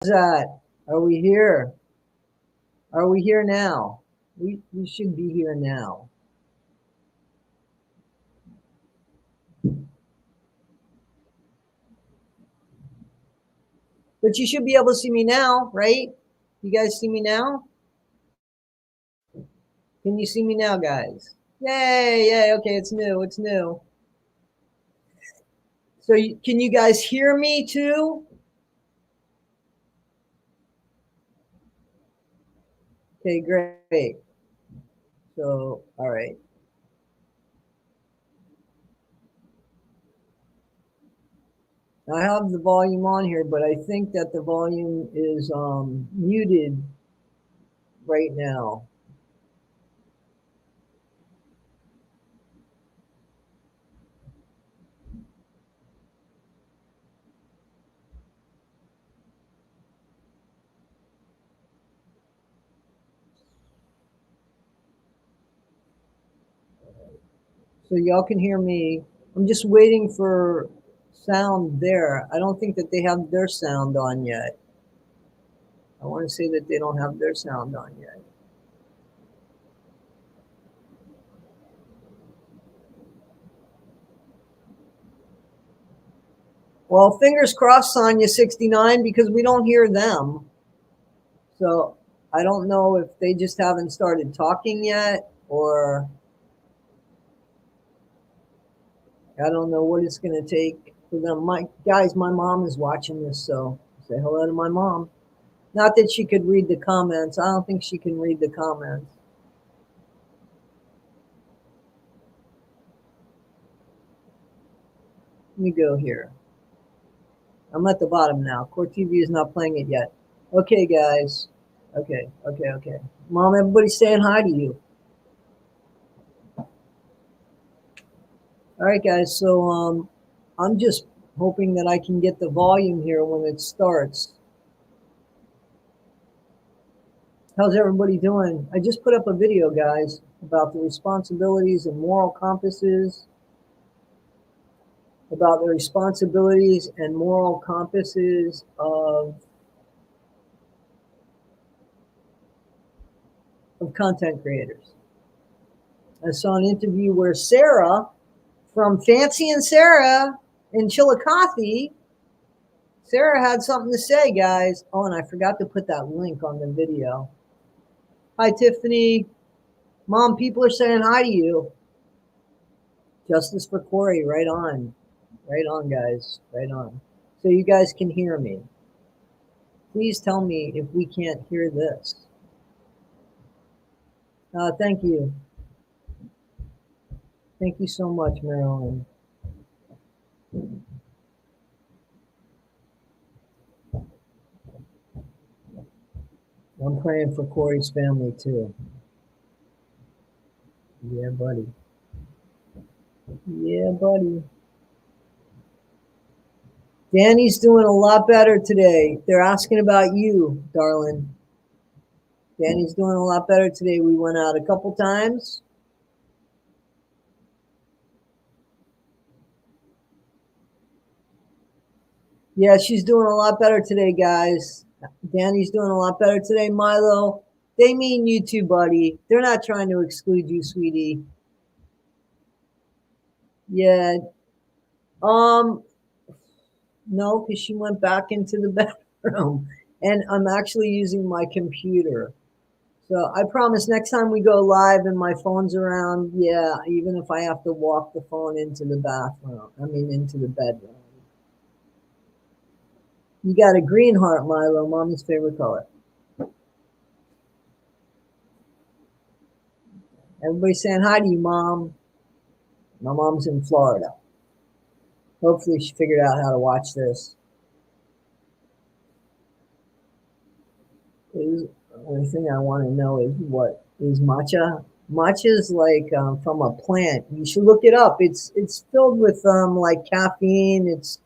that? Are we here? Are we here now? We should be here now. But you should be able to see me now, right? You guys see me now? Can you see me now, guys? Yay, yay, okay, it's new, it's new. So can you guys hear me too? Okay, great. So, all right. I have the volume on here, but I think that the volume is muted right now. So y'all can hear me. I'm just waiting for sound there. I don't think that they have their sound on yet. I want to say that they don't have their sound on yet. Well, fingers crossed, Sonya 69, because we don't hear them. So I don't know if they just haven't started talking yet, or I don't know what it's going to take for them. My mom is watching this, so say hello to my mom. Not that she could read the comments. I don't think she can read the comments. Let me go here. I'm at the bottom now. Court TV is not playing it yet. Okay, guys. Okay. Mom, everybody's saying hi to you. All right, guys. So I'm just hoping that I can get the volume here when it starts. How's everybody doing? I just put up a video, guys, about the responsibilities and moral compasses, about the responsibilities and moral compasses of content creators. I saw an interview where Sarah from Fancy and Sarah in Chillicothe, Sarah had something to say, guys. Oh, and I forgot to put that link on the video. Hi, Tiffany. Mom, people are saying hi to you. Justice for Corey, right on. Right on, guys. Right on. So you guys can hear me. Please tell me if we can't hear this. Thank you. Thank you so much, Marilyn. I'm praying for Corey's family too. Yeah, buddy. Yeah, buddy. Danny's doing a lot better today. They're asking about you, darling. Danny's doing a lot better today. We went out a couple times. Yeah, she's doing a lot better today, guys. Danny's doing a lot better today. Milo, they mean you too, buddy. They're not trying to exclude you, sweetie. Yeah. No, because she went back into the bedroom. And I'm actually using my computer. So I promise next time we go live and my phone's around, yeah, even if I have to walk the phone into the bathroom, into the bedroom. You got a green heart, Milo, mommy's favorite color. Everybody's saying hi to you, Mom. My mom's in Florida. Hopefully she figured out how to watch this. The only thing I want to know is what is matcha? Matcha is like from a plant. You should look it up. It's filled with like caffeine. It's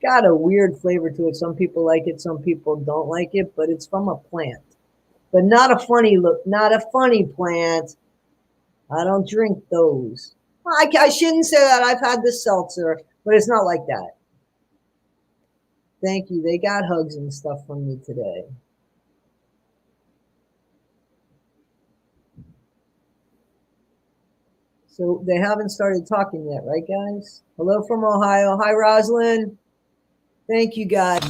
got a weird flavor to it. Some people like it, some people don't like it, but it's from a plant. But not a funny plant. I don't drink those. I shouldn't say that. I've had this seltzer, but it's not like that. Thank you. They got hugs and stuff from me today. So they haven't started talking yet, right, guys? Hello from Ohio. Hi, Rosalind. Thank you, guys.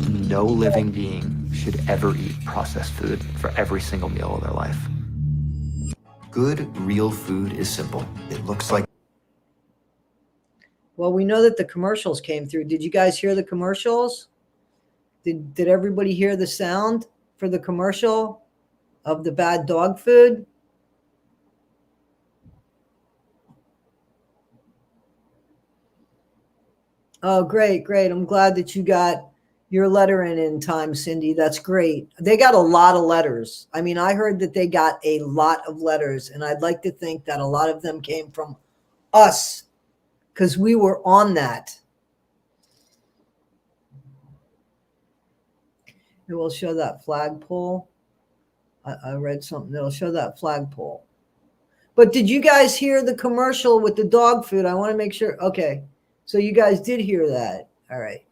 No living being should ever eat processed food for every single meal of their life. Good, real food is simple. It looks like... Well, we know that the commercials came through. Did you guys hear the commercials? Did everybody hear the sound for the commercial of the bad dog food? Oh, great, great. I'm glad that you got your letter in time, Cindy. That's great. They got a lot of letters. I mean, I heard that they got a lot of letters, and I'd like to think that a lot of them came from us because we were on that. It will show that flagpole. I read something that'll show that flagpole. But did you guys hear the commercial with the dog food? I want to make sure. Okay. So you guys did hear that. All right.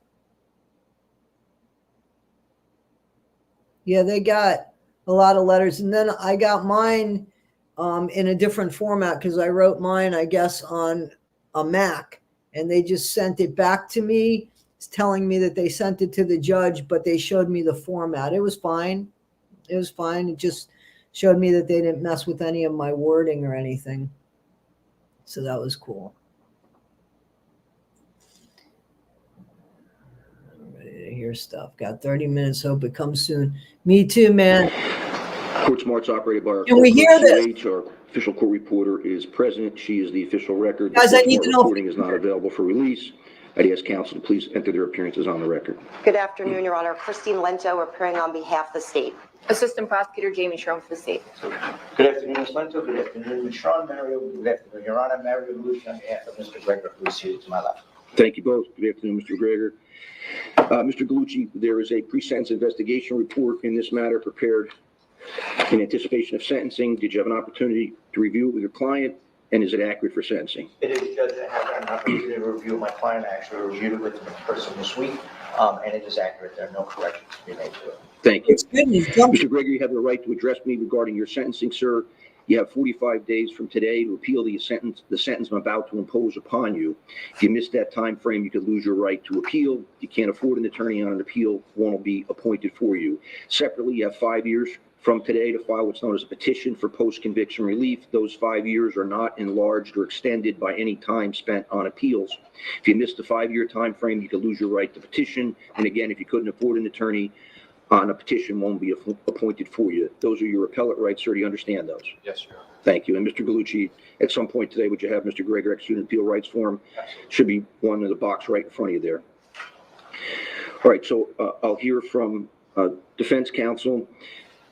Yeah, they got a lot of letters. And then I got mine in a different format because I wrote mine, I guess, on a Mac. And they just sent it back to me. It's telling me that they sent it to the judge, but they showed me the format. It was fine. It was fine. It just showed me that they didn't mess with any of my wording or anything. So that was cool. I'm ready to hear stuff. Got 30 minutes. Hope it comes soon. Me too, man. Court Smart's operated by our Can we hear this? CH. Our official court reporter is present. She is the official record. Guys, I need the to know. Recording is not available for release. I'd ask counsel to please enter their appearances on the record. Good afternoon, Your Honor. Christine Lento, appearing on behalf of the state. Assistant Prosecutor Jamie Sherman for the state. Good afternoon, Ms. Lento. Good afternoon, Ms. Sean Mario. Good afternoon, Your Honor. Mario Lucia on behalf of Mr. Gregor, who is seated to my left. Thank you both. Good afternoon, Mr. Gregor. Mr. Gallucci, there is a pre-sentence investigation report in this matter prepared in anticipation of sentencing. Did you have an opportunity to review it with your client, and is it accurate for sentencing? It is, Judge. I have had an opportunity to review my client. I actually reviewed it with the person this week, and it is accurate. There are no corrections to be made to it. Thank you. It's good news. Mr. Gregor, you have the right to address me regarding your sentencing, sir. You have 45 days from today to appeal the sentence I'm about to impose upon you. If you miss that time frame, you could lose your right to appeal. If you can't afford an attorney on an appeal, one will be appointed for you. Separately, you have 5 years from today to file what's known as a petition for post-conviction relief. Those 5 years are not enlarged or extended by any time spent on appeals. If you miss the 5-year time frame, you could lose your right to petition. And again, if you couldn't afford an attorney on a petition, won't be appointed for you. Those are your appellate rights, sir. Do you understand those? Yes, sir. Thank you. And Mr. Gallucci, at some point today, would you have Mr. Gregor execute an appeal rights form? Should be one in the box right in front of you there. All right, so I'll hear from defense counsel.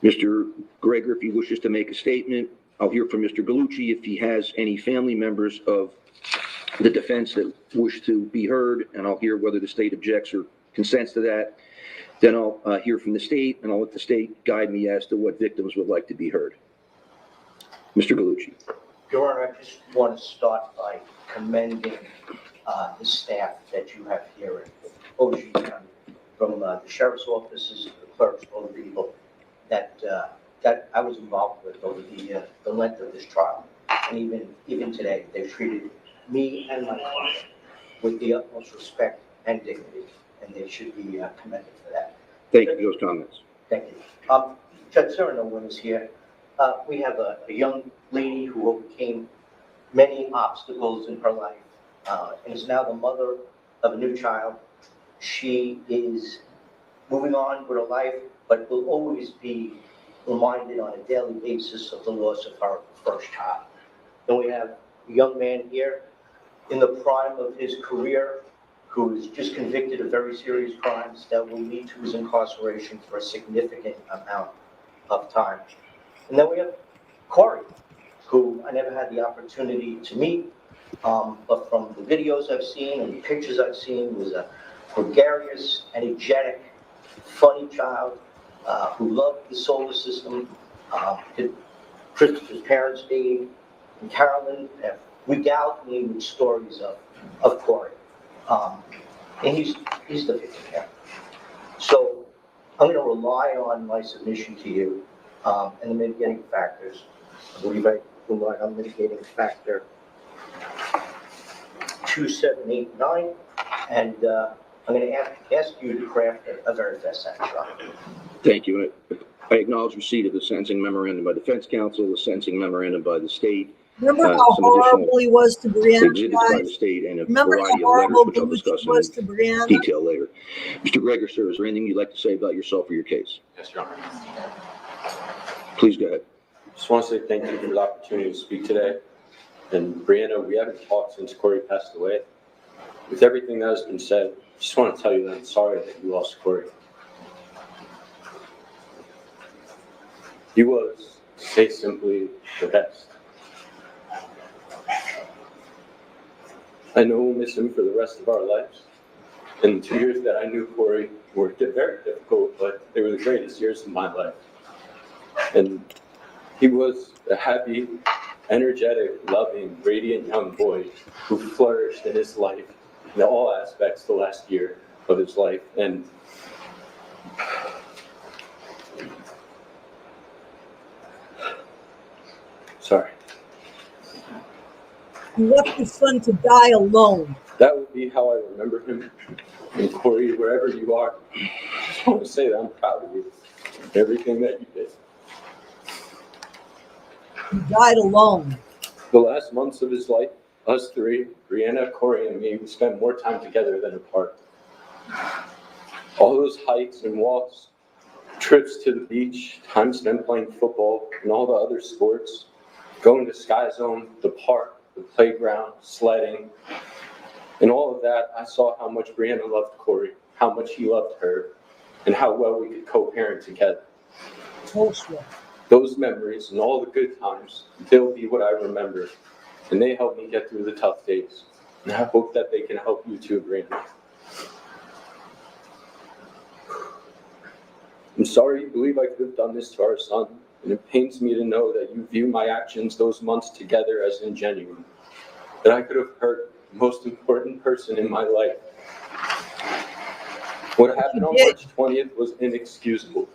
Mr. Gregor, if he wishes to make a statement. I'll hear from Mr. Gallucci if he has any family members of the defense that wish to be heard, and I'll hear whether the state objects or consents to that. Then I'll hear from the state, and I'll let the state guide me as to what victims would like to be heard. Mr. Gallucci. Your Honor, I just want to start by commending the staff that you have here at Ocean County, from the sheriff's offices to the clerks, all the people that I was involved with over the length of this trial. And even today, they've treated me and my client with the utmost respect and dignity, and they should be commended for that. Thank you for those comments. Thank you. Judge, there are no winners here. We have a young lady who overcame many obstacles in her life and is now the mother of a new child. She is moving on with her life, but will always be reminded on a daily basis of the loss of her first child. Then we have a young man here in the prime of his career who is just convicted of very serious crimes that will lead to his incarceration for a significant amount of time. And then we have Corey, who I never had the opportunity to meet, but from the videos I've seen and the pictures I've seen, was a gregarious, energetic, funny child who loved the solar system. Christopher's parents, Dave and Carolyn, have regaled me with stories of Corey. And he's the victim here. So I'm going to rely on my submission to you and the mitigating factors. I believe I rely on mitigating factor 2, 7, 8, 9, and I'm going to ask you to craft a very best sentence. Thank you. I acknowledge receipt of the sentencing memorandum by defense counsel, the sentencing memorandum by the state, Remember how some additional horrible he was to Brianna, exhibits by the guys? state, and a Remember how variety of letters, horrible which I'll Bellucci discuss was to in Brianna? detail later. Mr. Gregor, sir, is there anything you'd like to say about yourself or your case? Yes, Your Honor. Please go ahead. Just want to say thank you for the opportunity to speak today. And Brianna, we haven't talked since Corey passed away. With everything that has been said, I just want to tell you that I'm sorry that you lost Corey. He was, to say simply, the best. I know we'll miss him for the rest of our lives. And the 2 years that I knew Corey were very difficult, but they were the greatest years of my life. And he was a happy, energetic, loving, radiant young boy who flourished in his life in all aspects the last year of his life. And sorry. You left your son to die alone. That would be how I remember him. And Corey, wherever you are, I just want to say that I'm proud of you. Everything that you did. He died alone. The last months of his life, us three, Brianna, Corey, and me, we spent more time together than apart. All those hikes and walks, trips to the beach, time spent playing football, and all the other sports, going to Sky Zone, the park, the playground, sledding, and all of that, I saw how much Brianna loved Corey, how much he loved her, and how well we could co-parent together. Bullshit. Those memories and all the good times, they'll be what I remember, and they helped me get through the tough days. And I hope that they can help you too, Brianna. I'm sorry you believe I could have done this to our son, and it pains me to know that you view my actions those months together as ingenuine, that I could have hurt the most important person in my life. What happened on March 20th was inexcusable.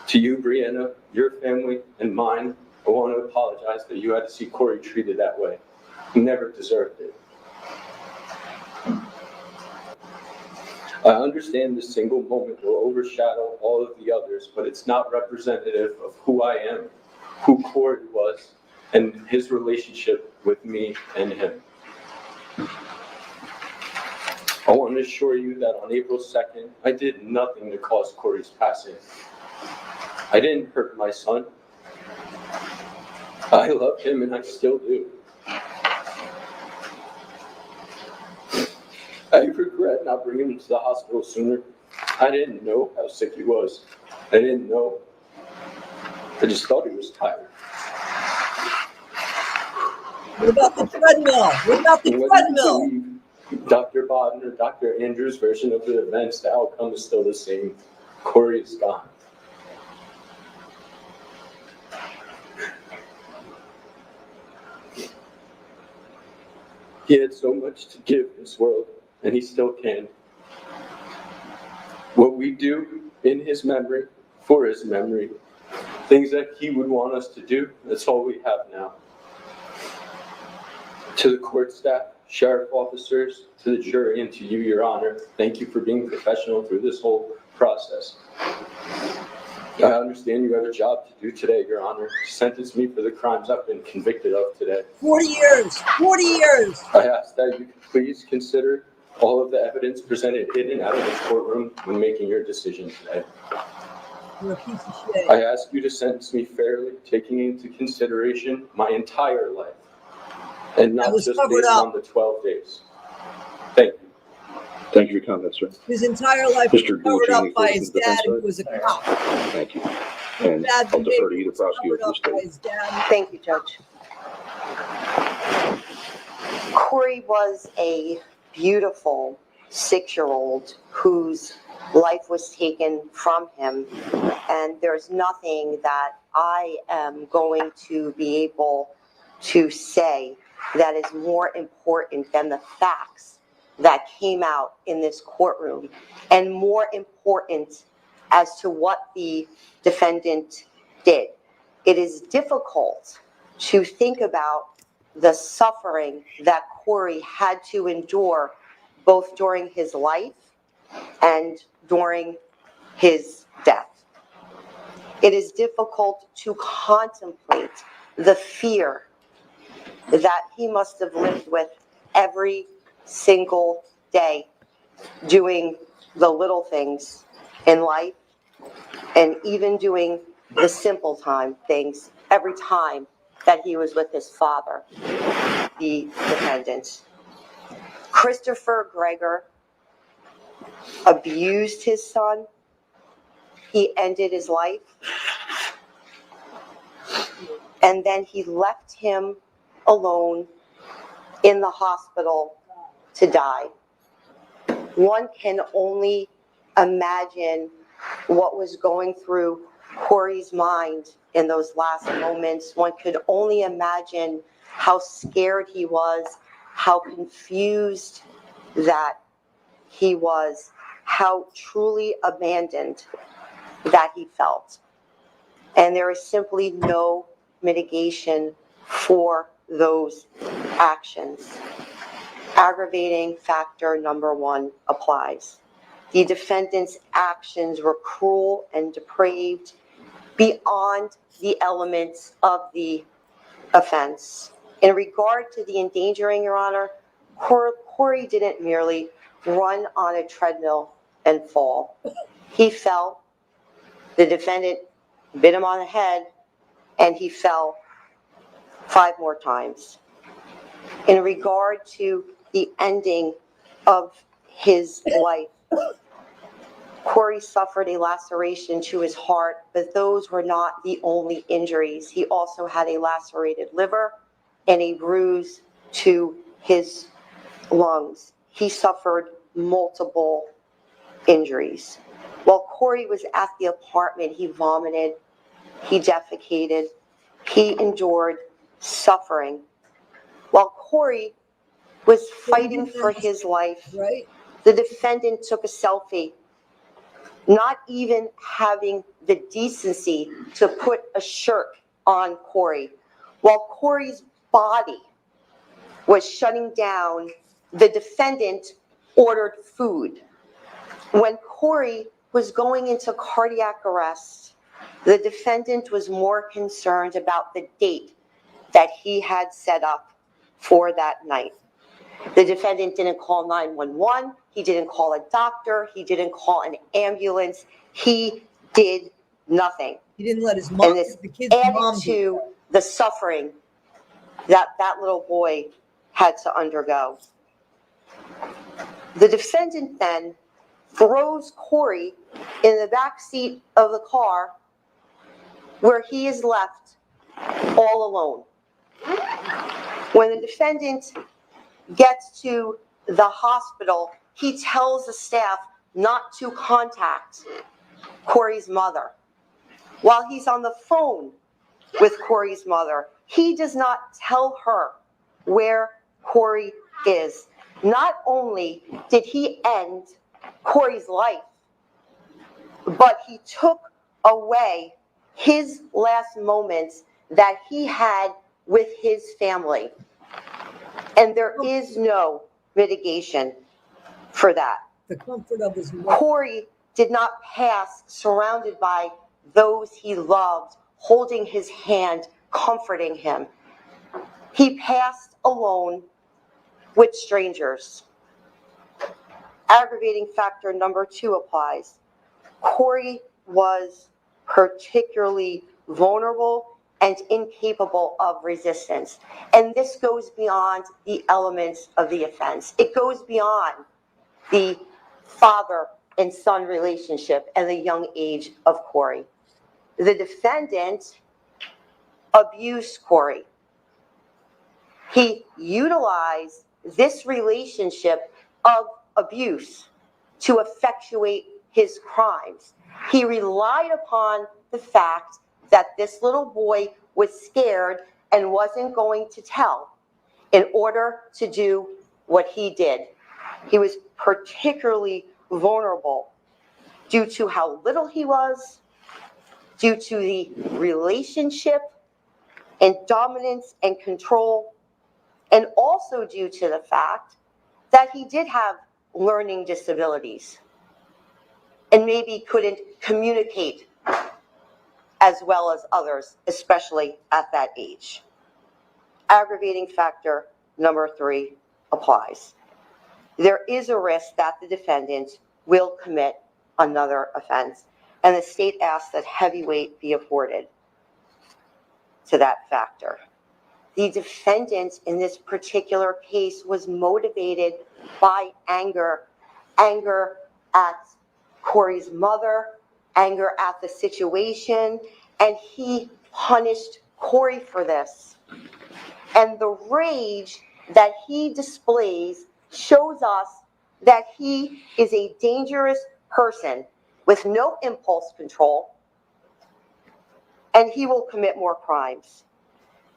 To you, Brianna, your family, and mine, I want to apologize that you had to see Corey treated that way. He never deserved it. I understand this single moment will overshadow all of the others, but it's not representative of who I am, who Corey was, and his relationship with me and him. I want to assure you that on April 2nd, I did nothing to cause Corey's passing. I didn't hurt my son. I love him and I still do. I regret not bringing him to the hospital sooner. I didn't know how sick he was. I didn't know. I just thought he was tired. What about the treadmill? What about the treadmill? Dr. Bodden or Dr. Andrews' version of the events, the outcome is still the same. Corey is gone. He had so much to give this world, and he still can. What we do in his memory, for his memory, things that he would want us to do, that's all we have now. To the court staff, sheriff officers, to the jury, and to you, Your Honor, thank you for being professional through this whole process. I understand you have a job to do today, Your Honor. Sentence me for the crimes I've been convicted of today. 40 years! 40 years! I ask that you please consider all of the evidence presented in and out of this courtroom when making your decision today. You're a piece of shit. I ask you to sentence me fairly, taking into consideration my entire life, and not just based on the 12 days. Thank you. Thank you for your comments, sir. His entire life was Mr. covered Bellucci, up any by questions his of the dad, defense who side? was a cop. Thank you. And Dad I'll defer to was either prosecutor covered for up by the his dad. Thank you, Judge. Corey was a beautiful 6-year-old whose life was taken from him, and there's nothing that I am going to be able to say that is more important than the facts that came out in this courtroom, and more important, as to what the defendant did. It is difficult to think about the suffering that Corey had to endure both during his life and during his death. It is difficult to contemplate the fear that he must have lived with every single day, doing the little things in life and even doing the simple things every time that he was with his father, the defendant. Christopher Gregor abused his son. He ended his life. And then he left him alone in the hospital to die. One can only imagine what was going through Corey's mind in those last moments. One could only imagine how scared he was, how confused that he was, how truly abandoned that he felt. And there is simply no mitigation for those actions. Aggravating factor number 1 applies. The defendant's actions were cruel and depraved beyond the elements of the offense. In regard to the endangering, Your Honor, Corey didn't merely run on a treadmill and fall. He fell. The defendant bit him on the head, and he fell 5 more times. In regard to the ending of his life, Corey suffered a laceration to his heart, but those were not the only injuries. He also had a lacerated liver and a bruise to his lungs. He suffered multiple injuries. While Corey was at the apartment, he vomited, he defecated, he endured suffering. While Corey was fighting for his life, Right? the defendant took a selfie, not even having the decency to put a shirt on Corey. While Corey's body was shutting down, the defendant ordered food. When Corey was going into cardiac arrest, the defendant was more concerned about the date that he had set up for that night. The defendant didn't call 911. He didn't call a doctor. He didn't call an ambulance. He did nothing. He didn't let his mom, And this the kid's added mom, do. to the suffering that that little boy had to undergo. The defendant then throws Corey in the back seat of the car, where he is left all alone. When the defendant gets to the hospital, he tells the staff not to contact Corey's mother. While he's on the phone with Corey's mother, he does not tell her where Corey is. Not only did he end Corey's life, but he took away his last moments that he had with his family. And there is no mitigation for that. The comfort of his mother. Corey did not pass surrounded by those he loved, holding his hand, comforting him. He passed alone with strangers. Aggravating factor number 2 applies. Corey was particularly vulnerable and incapable of resistance. And this goes beyond the elements of the offense. It goes beyond the father and son relationship and the young age of Corey. The defendant abused Corey. He utilized this relationship of abuse to effectuate his crimes. He relied upon the fact that this little boy was scared and wasn't going to tell in order to do what he did. He was particularly vulnerable due to how little he was, due to the relationship and dominance and control, and also due to the fact that he did have learning disabilities and maybe couldn't communicate as well as others, especially at that age. Aggravating factor number 3 applies. There is a risk that the defendant will commit another offense, and the state asks that heavy weight be afforded to that factor. The defendant in this particular case was motivated by anger at Corey's mother, anger at the situation, and he punished Corey for this. And the rage that he displays shows us that he is a dangerous person with no impulse control, and he will commit more crimes.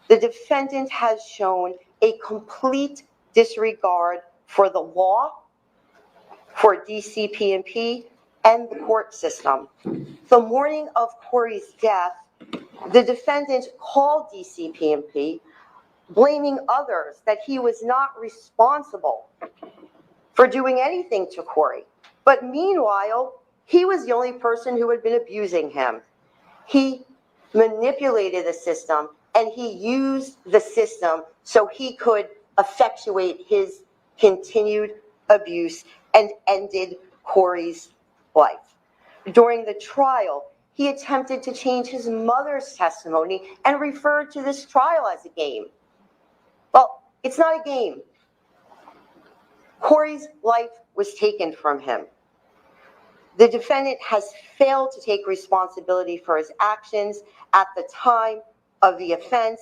The defendant has shown a complete disregard for the law, for DCP&P, and the court system. The morning of Corey's death, the defendant called DCP&P, blaming others that he was not responsible for doing anything to Corey. But meanwhile, he was the only person who had been abusing him. He manipulated the system, and he used the system so he could effectuate his continued abuse and ended Corey's life. During the trial, he attempted to change his mother's testimony and referred to this trial as a game. Well, it's not a game. Corey's life was taken from him. The defendant has failed to take responsibility for his actions at the time of the offense,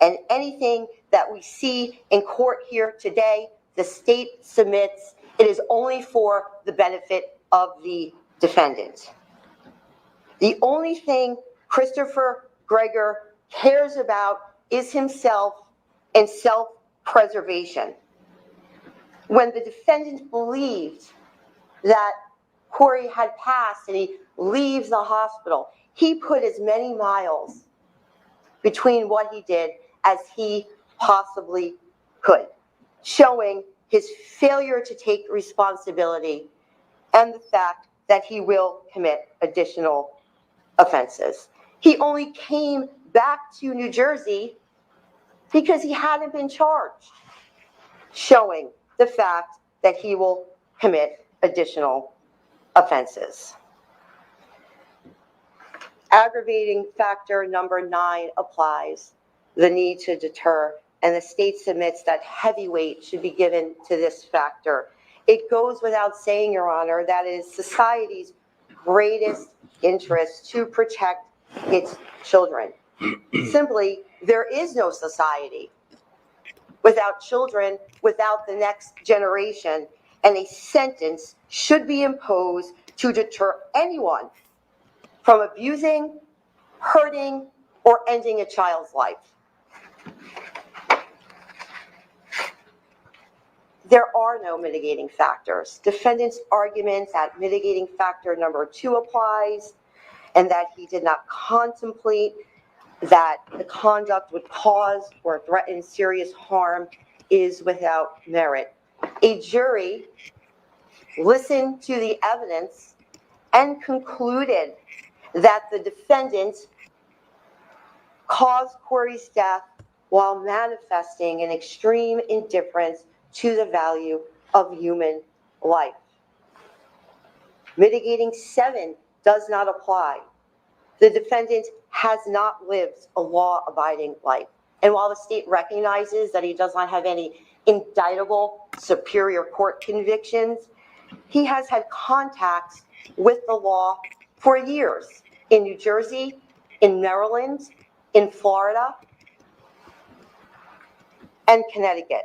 and anything that we see in court here today, the state submits, it is only for the benefit of the defendant. The only thing Christopher Gregor cares about is himself and self-preservation. When the defendant believed that Corey had passed and he leaves the hospital, he put as many miles between what he did as he possibly could, showing his failure to take responsibility and the fact that he will commit additional offenses. He only came back to New Jersey because he hadn't been charged, showing the fact that he will commit additional offenses. Aggravating factor number 9 applies, the need to deter, and the state submits that heavy weight should be given to this factor. It goes without saying, Your Honor, that it is society's greatest interest to protect its children. Simply, there is no society without children, without the next generation, and a sentence should be imposed to deter anyone from abusing, hurting, or ending a child's life. There are no mitigating factors. Defendant's argument that mitigating factor number 2 applies and that he did not contemplate that the conduct would cause or threaten serious harm is without merit. A jury listened to the evidence and concluded that the defendant caused Corey's death while manifesting an extreme indifference to the value of human life. Mitigating 7 does not apply. The defendant has not lived a law-abiding life. And while the state recognizes that he does not have any indictable superior court convictions, he has had contact with the law for years in New Jersey, in Maryland, in Florida, and Connecticut.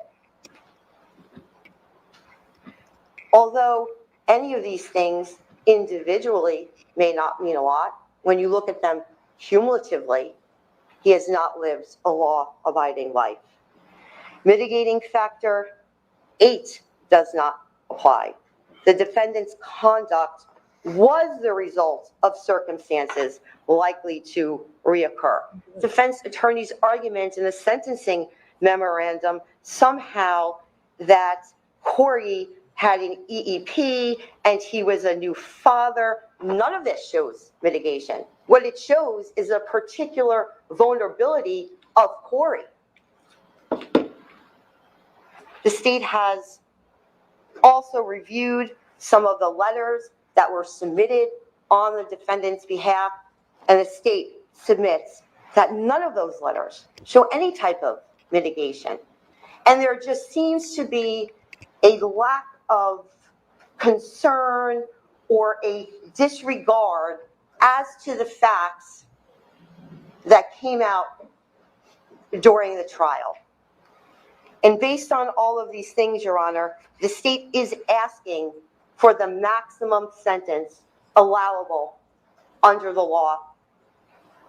Although any of these things individually may not mean a lot, when you look at them cumulatively, he has not lived a law-abiding life. Mitigating factor 8 does not apply. The defendant's conduct was the result of circumstances likely to reoccur. Defense attorney's argument in the sentencing memorandum somehow that Corey had an EEP and he was a new father, none of this shows mitigation. What it shows is a particular vulnerability of Corey. The state has also reviewed some of the letters that were submitted on the defendant's behalf, and the state submits that none of those letters show any type of mitigation. And there just seems to be a lack of concern or a disregard as to the facts that came out during the trial. And based on all of these things, Your Honor, the state is asking for the maximum sentence allowable under the law.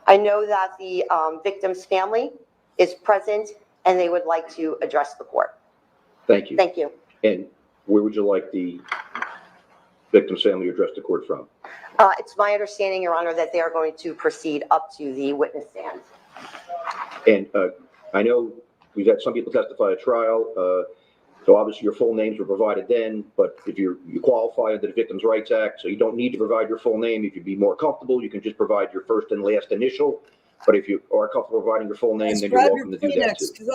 I know that the victim's family is present and they would like to address the court. Thank you. Thank you. And where would you like the victim's family to address the court from? It's my understanding, Your Honor, that they are going to proceed up to the witness stand. And I know we've had some people testify at trial, so obviously your full names were provided then, but if you qualify under the Victims' Rights Act, so you don't need to provide your full name. If you'd be more comfortable, you can just provide your first and last initial. But if you are comfortable providing your full name, then you're welcome to do that too.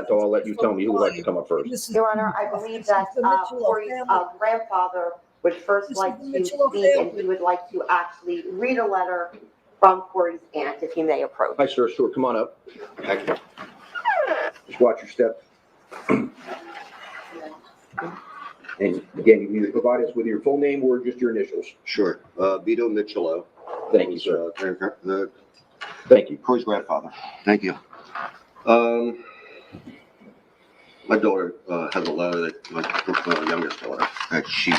I'll let you tell me who would like to come up first. Your Honor, I believe that Corey's grandfather would first like to speak, and he would like to actually read a letter from Corey's aunt, if he may approach. Hi, sir. Sure. Come on up. Thank you. Just watch your step. And again, you can either provide us with your full name or just your initials. Sure. Vito Michello. Thank you, sir. The Thank you. Corey's grandfather. Thank you. My daughter has a letter that my youngest daughter that she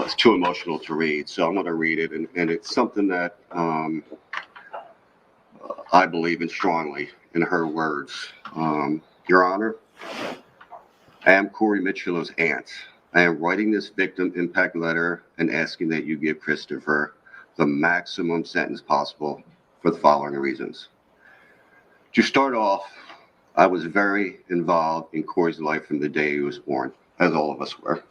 is too emotional to read, so I'm going to read it, and it's something that I believe in strongly in her words. Your Honor, I am Corey Michello's aunt. I am writing this victim impact letter and asking that you give Christopher the maximum sentence possible for the following reasons. To start off, I was very involved in Corey's life from the day he was born, as all of us were.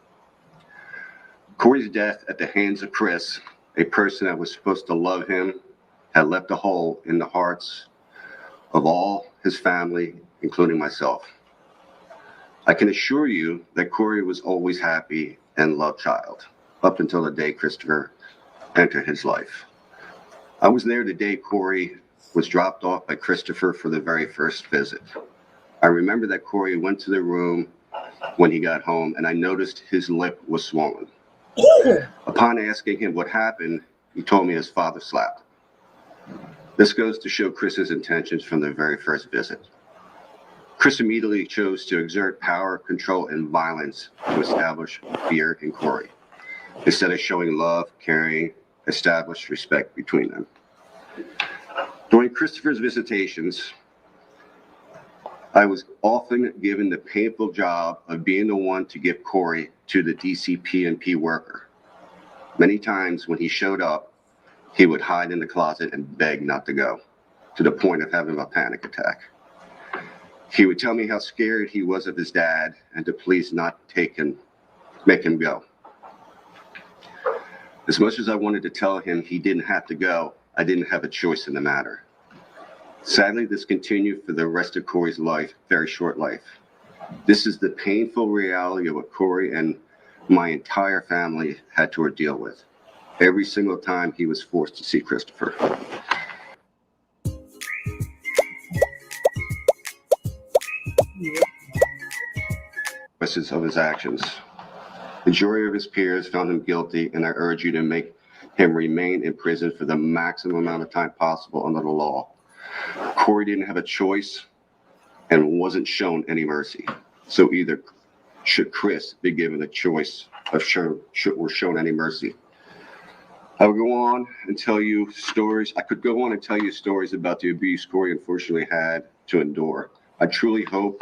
Corey's death at the hands of Chris, a person that was supposed to love him, had left a hole in the hearts of all his family, including myself. I can assure you that Corey was always happy and loved child, up until the day Christopher entered his life. I was there the day Corey was dropped off by Christopher for the very first visit. I remember that Corey went to the room when he got home, and I noticed his lip was swollen. Upon asking him what happened, he told me his father slapped him. This goes to show Chris's intentions from the very first visit. Chris immediately chose to exert power, control, and violence to establish fear in Corey, instead of showing love, caring, establish respect between them. During Christopher's visitations, I was often given the painful job of being the one to get Corey to the DCP&P worker. Many times when he showed up, he would hide in the closet and beg not to go, to the point of having a panic attack. He would tell me how scared he was of his dad and to please not make him go. As much as I wanted to tell him he didn't have to go, I didn't have a choice in the matter. Sadly, this continued for the rest of Corey's life, very short life. This is the painful reality of what Corey and my entire family had to deal with every single time he was forced to see Christopher. Of his actions. The jury of his peers found him guilty, and I urge you to make him remain in prison for the maximum amount of time possible under the law. Corey didn't have a choice and wasn't shown any mercy. So either should Chris be given a choice of shown any mercy. I would go on and tell you stories. I could go on and tell you stories about the abuse Corey unfortunately had to endure. I truly hope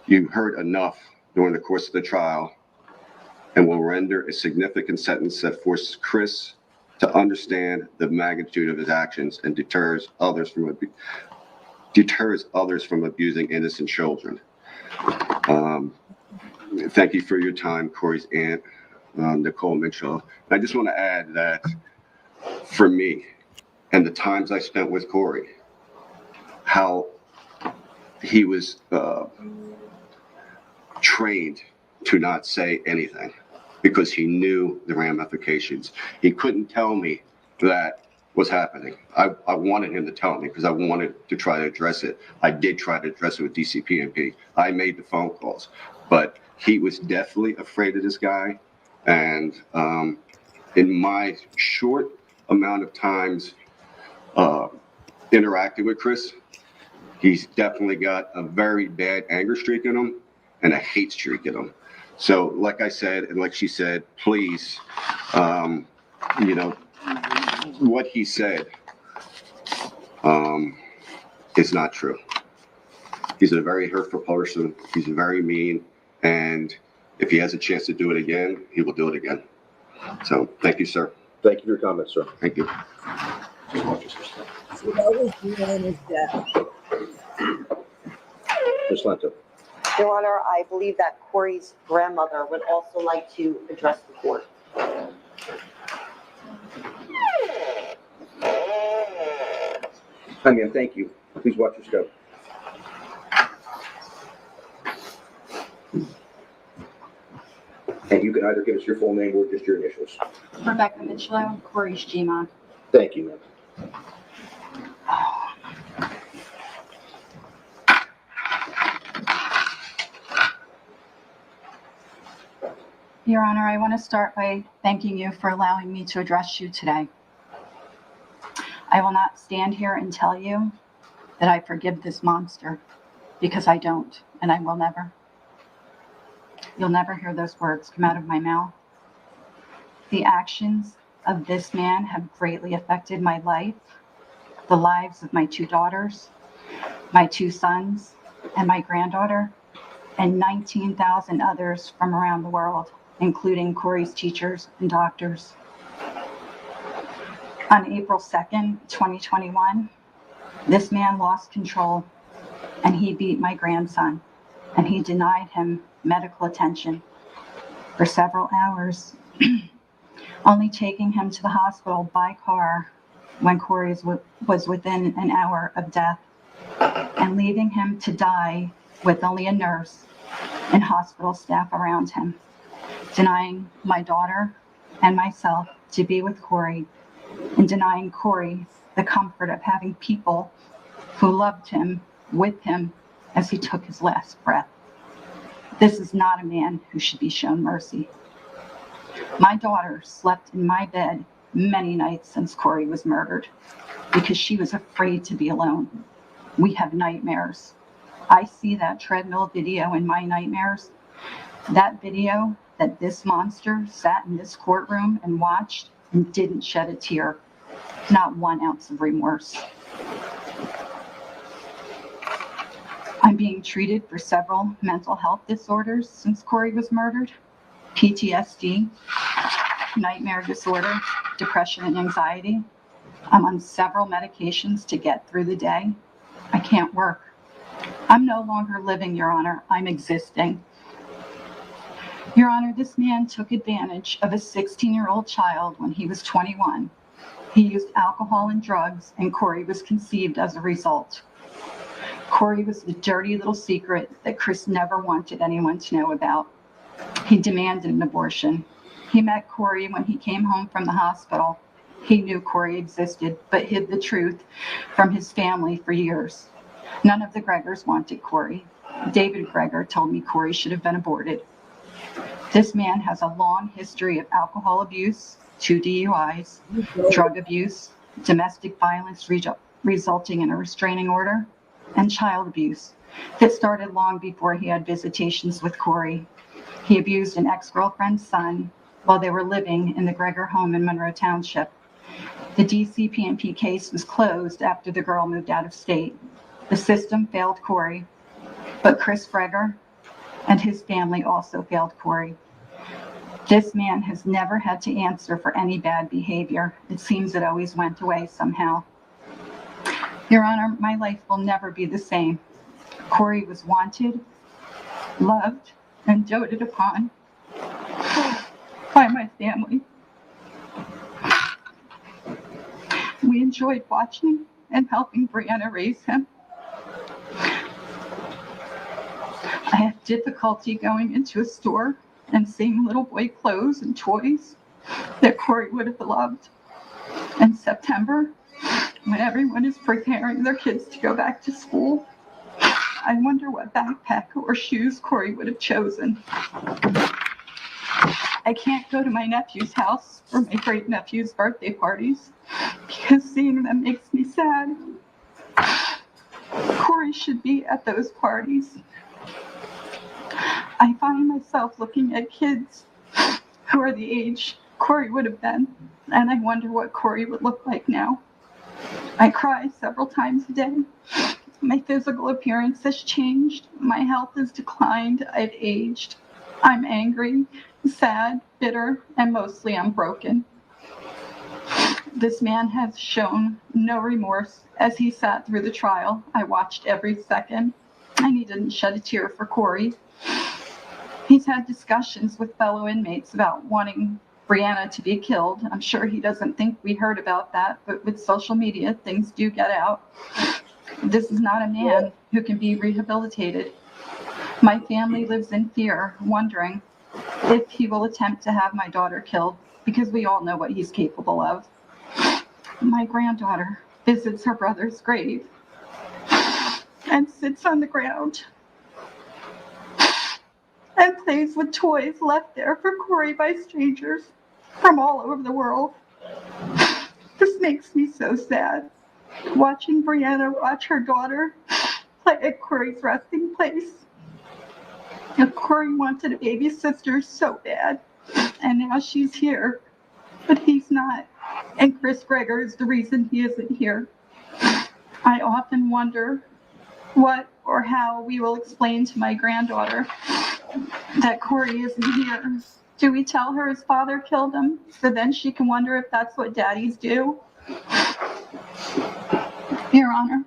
you heard enough during the course of the trial and will render a significant sentence that forces Chris to understand the magnitude of his actions and deters others from abusing innocent children. Thank you for your time, Corey's aunt, Nicole Mitchell. I just want to add that for me and the times I spent with Corey, how he was trained to not say anything because he knew the ramifications. He couldn't tell me that was happening. I wanted him to tell me because I wanted to try to address it. I did try to address it with DCPMP. I made the phone calls, but he was definitely afraid of this guy. And in my short amount of times interacting with Chris, he's definitely got a very bad anger streak in him and a hate streak in him. So like I said, and like she said, please, what he said is not true. He's a very hurtful person. He's very mean. And if he has a chance to do it again, he will do it again. So thank you, sir. Thank you for your comments, sir. Thank you. So that was Brianna's death. Ms. Lento. Your Honor, I believe that Corey's grandmother would also like to address the court. Hi, ma'am. Thank you. Please watch your step. And you can either give us your full name or just your initials. Rebecca Mitchell, Corey's Gmod. Thank you, ma'am. Your Honor, I want to start by thanking you for allowing me to address you today. I will not stand here and tell you that I forgive this monster, because I don't, and I will never. You'll never hear those words come out of my mouth. The actions of this man have greatly affected my life, the lives of my 2 daughters, my 2 sons, and my granddaughter, and 19,000 others from around the world, including Corey's teachers and doctors. On April 2nd, 2021, this man lost control and he beat my grandson, and he denied him medical attention for several hours, only taking him to the hospital by car when Corey was within an hour of death, and leaving him to die with only a nurse and hospital staff around him, denying my daughter and myself to be with Corey, and denying Corey the comfort of having people who loved him with him as he took his last breath. This is not a man who should be shown mercy. My daughter slept in my bed many nights since Corey was murdered because she was afraid to be alone. We have nightmares. I see that treadmill video in my nightmares. That video that this monster sat in this courtroom and watched and didn't shed a tear, not 1 ounce of remorse. I'm being treated for several mental health disorders since Corey was murdered: PTSD, nightmare disorder, depression and anxiety. I'm on several medications to get through the day. I can't work. I'm no longer living, Your Honor. I'm existing. Your Honor, this man took advantage of a 16-year-old child when he was 21. He used alcohol and drugs, and Corey was conceived as a result. Corey was the dirty little secret that Chris never wanted anyone to know about. He demanded an abortion. He met Corey when he came home from the hospital. He knew Corey existed, but hid the truth from his family for years. None of the Gregors wanted Corey. David Gregor told me Corey should have been aborted. This man has a long history of alcohol abuse, 2 DUIs, drug abuse, domestic violence resulting in a restraining order, and child abuse that started long before he had visitations with Corey. He abused an ex-girlfriend's son while they were living in the Gregor home in Monroe Township. The DCPMP case was closed after the girl moved out of state. The system failed Corey, but Chris Gregor and his family also failed Corey. This man has never had to answer for any bad behavior. It seems it always went away somehow. Your Honor, my life will never be the same. Corey was wanted, loved, and doted upon by my family. We enjoyed watching and helping Brianna raise him. I have difficulty going into a store and seeing little boy clothes and toys that Corey would have loved. In September, when everyone is preparing their kids to go back to school, I wonder what backpack or shoes Corey would have chosen. I can't go to my nephew's house or my great nephew's birthday parties because seeing them makes me sad. Corey should be at those parties. I find myself looking at kids who are the age Corey would have been, and I wonder what Corey would look like now. I cry several times a day. My physical appearance has changed. My health has declined. I've aged. I'm angry, sad, bitter, and mostly I'm broken. This man has shown no remorse as he sat through the trial. I watched every second, and he didn't shed a tear for Corey. He's had discussions with fellow inmates about wanting Brianna to be killed. I'm sure he doesn't think we heard about that, but with social media, things do get out. This is not a man who can be rehabilitated. My family lives in fear, wondering if he will attempt to have my daughter killed, because we all know what he's capable of. My granddaughter visits her brother's grave and sits on the ground and plays with toys left there for Corey by strangers from all over the world. This makes me so sad. Watching Brianna watch her daughter play at Corey's resting place. Corey wanted a baby sister so bad, and now she's here, but he's not. And Chris Gregor is the reason he isn't here. I often wonder what or how we will explain to my granddaughter that Corey isn't here. Do we tell her his father killed him, so then she can wonder if that's what daddies do? Your Honor,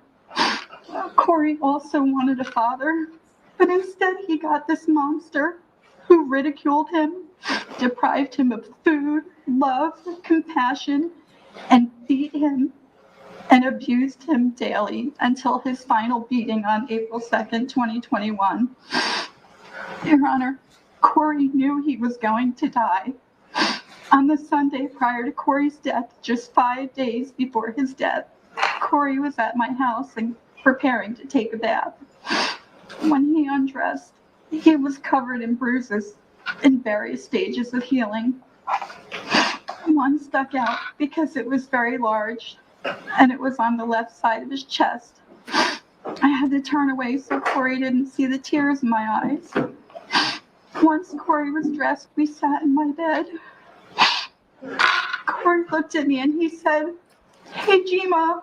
Corey also wanted a father, but instead he got this monster who ridiculed him, deprived him of food, love, compassion, and beat him and abused him daily until his final beating on April 2nd, 2021. Your Honor, Corey knew he was going to die. On the Sunday prior to Corey's death, just 5 days before his death, Corey was at my house and preparing to take a bath. When he undressed, he was covered in bruises in various stages of healing. One stuck out because it was very large, and it was on the left side of his chest. I had to turn away so Corey didn't see the tears in my eyes. Once Corey was dressed, we sat in my bed. Corey looked at me and he said, "Hey, Gima,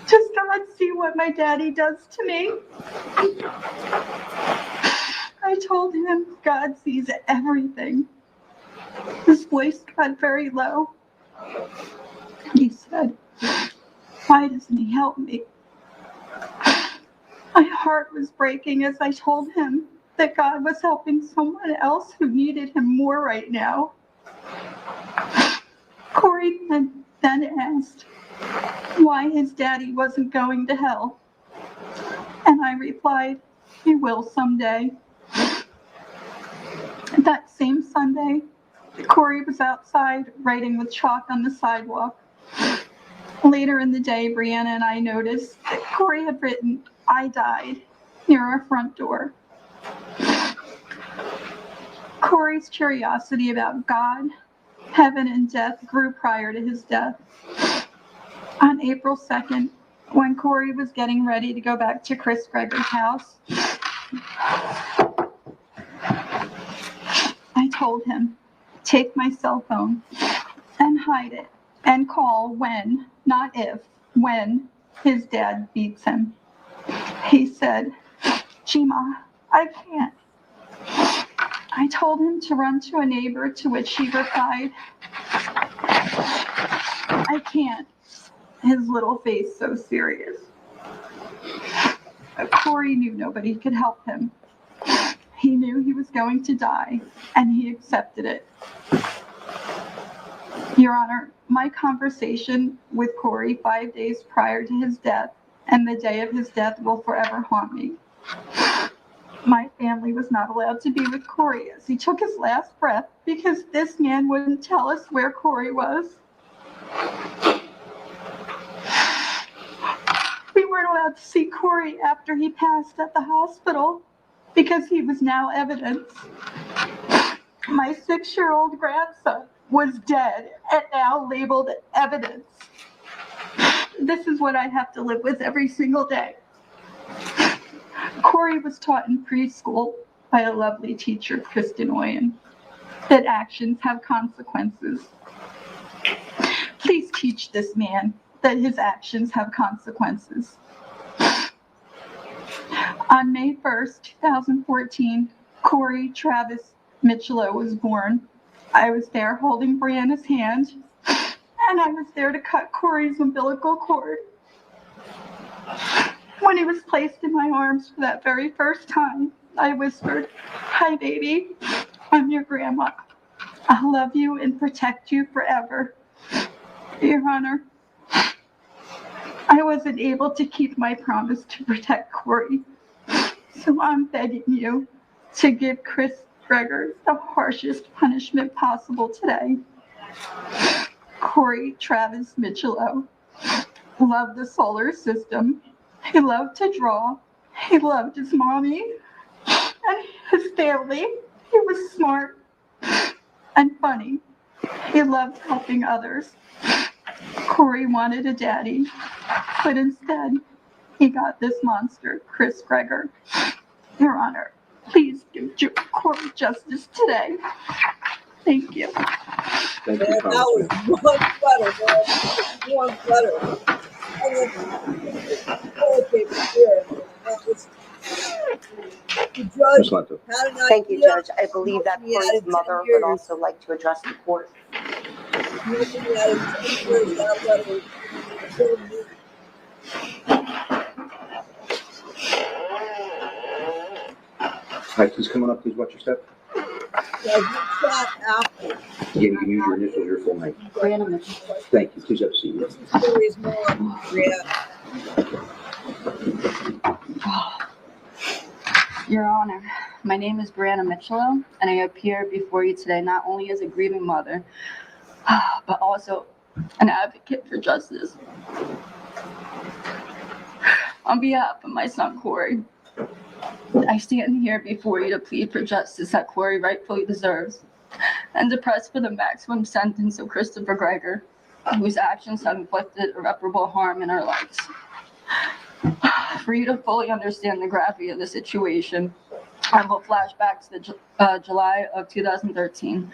does God see what my daddy does to me?" I told him God sees everything. His voice got very low. He said, "Why doesn't he help me?" My heart was breaking as I told him that God was helping someone else who needed him more right now. Corey then asked why his daddy wasn't going to hell. And I replied, "He will someday." That same Sunday, Corey was outside writing with chalk on the sidewalk. Later in the day, Brianna and I noticed that Corey had written, "I died," near our front door. Corey's curiosity about God, heaven, and death grew prior to his death. On April 2nd, when Corey was getting ready to go back to Chris Gregor's house, I told him, "Take my cell phone and hide it and call when, not if, when his dad beats him." He said, "Gima, I can't. I told him to run to a neighbor, to which he replied, I can't. His little face so serious. Corey knew nobody could help him. He knew he was going to die, and he accepted it. Your Honor, my conversation with Corey 5 days prior to his death and the day of his death will forever haunt me. My family was not allowed to be with Corey as he took his last breath because this man wouldn't tell us where Corey was. We weren't allowed to see Corey after he passed at the hospital because he was now evidence. My 6-year-old grandson was dead and now labeled evidence. This is what I have to live with every single day. Corey was taught in preschool by a lovely teacher, Kristen Oyen, that actions have consequences. Please teach this man that his actions have consequences. On May 1st, 2014, Corey Travis Michelo was born. I was there holding Brianna's hand, and I was there to cut Corey's umbilical cord. When he was placed in my arms for that very first time, I whispered, "Hi, baby. I'm your grandma. I'll love you and protect you forever." Your Honor, I wasn't able to keep my promise to protect Corey, so I'm begging you to give Chris Gregor the harshest punishment possible today. Corey Travis Michelo loved the solar system. He loved to draw. He loved his mommy and his family. He was smart and funny. He loved helping others. Corey wanted a daddy, but instead he got this monster, Chris Gregor. Your Honor, please give Corey justice today. Thank you. Thank you, Man, that was much better, man. Much better. Okay, here. The judge had an idea. Thank you, Judge. I believe that Corey's mother would also like to address the court. Hi, please come on up, please watch your step. Yeah, you shot after. Yeah, you can use your initials, your full name. Brianna Mitchell. Thank you, please have a seat. This is Corey's mom, Brianna. Your Honor, my name is Brianna Michelo, and I appear before you today not only as a grieving mother, but also an advocate for justice. On behalf of my son, Corey, I stand here before you to plead for justice that Corey rightfully deserves and to press for the maximum sentence of Christopher Gregor, whose actions have inflicted irreparable harm in our lives. For you to fully understand the gravity of the situation, I will flash back to the July of 2013.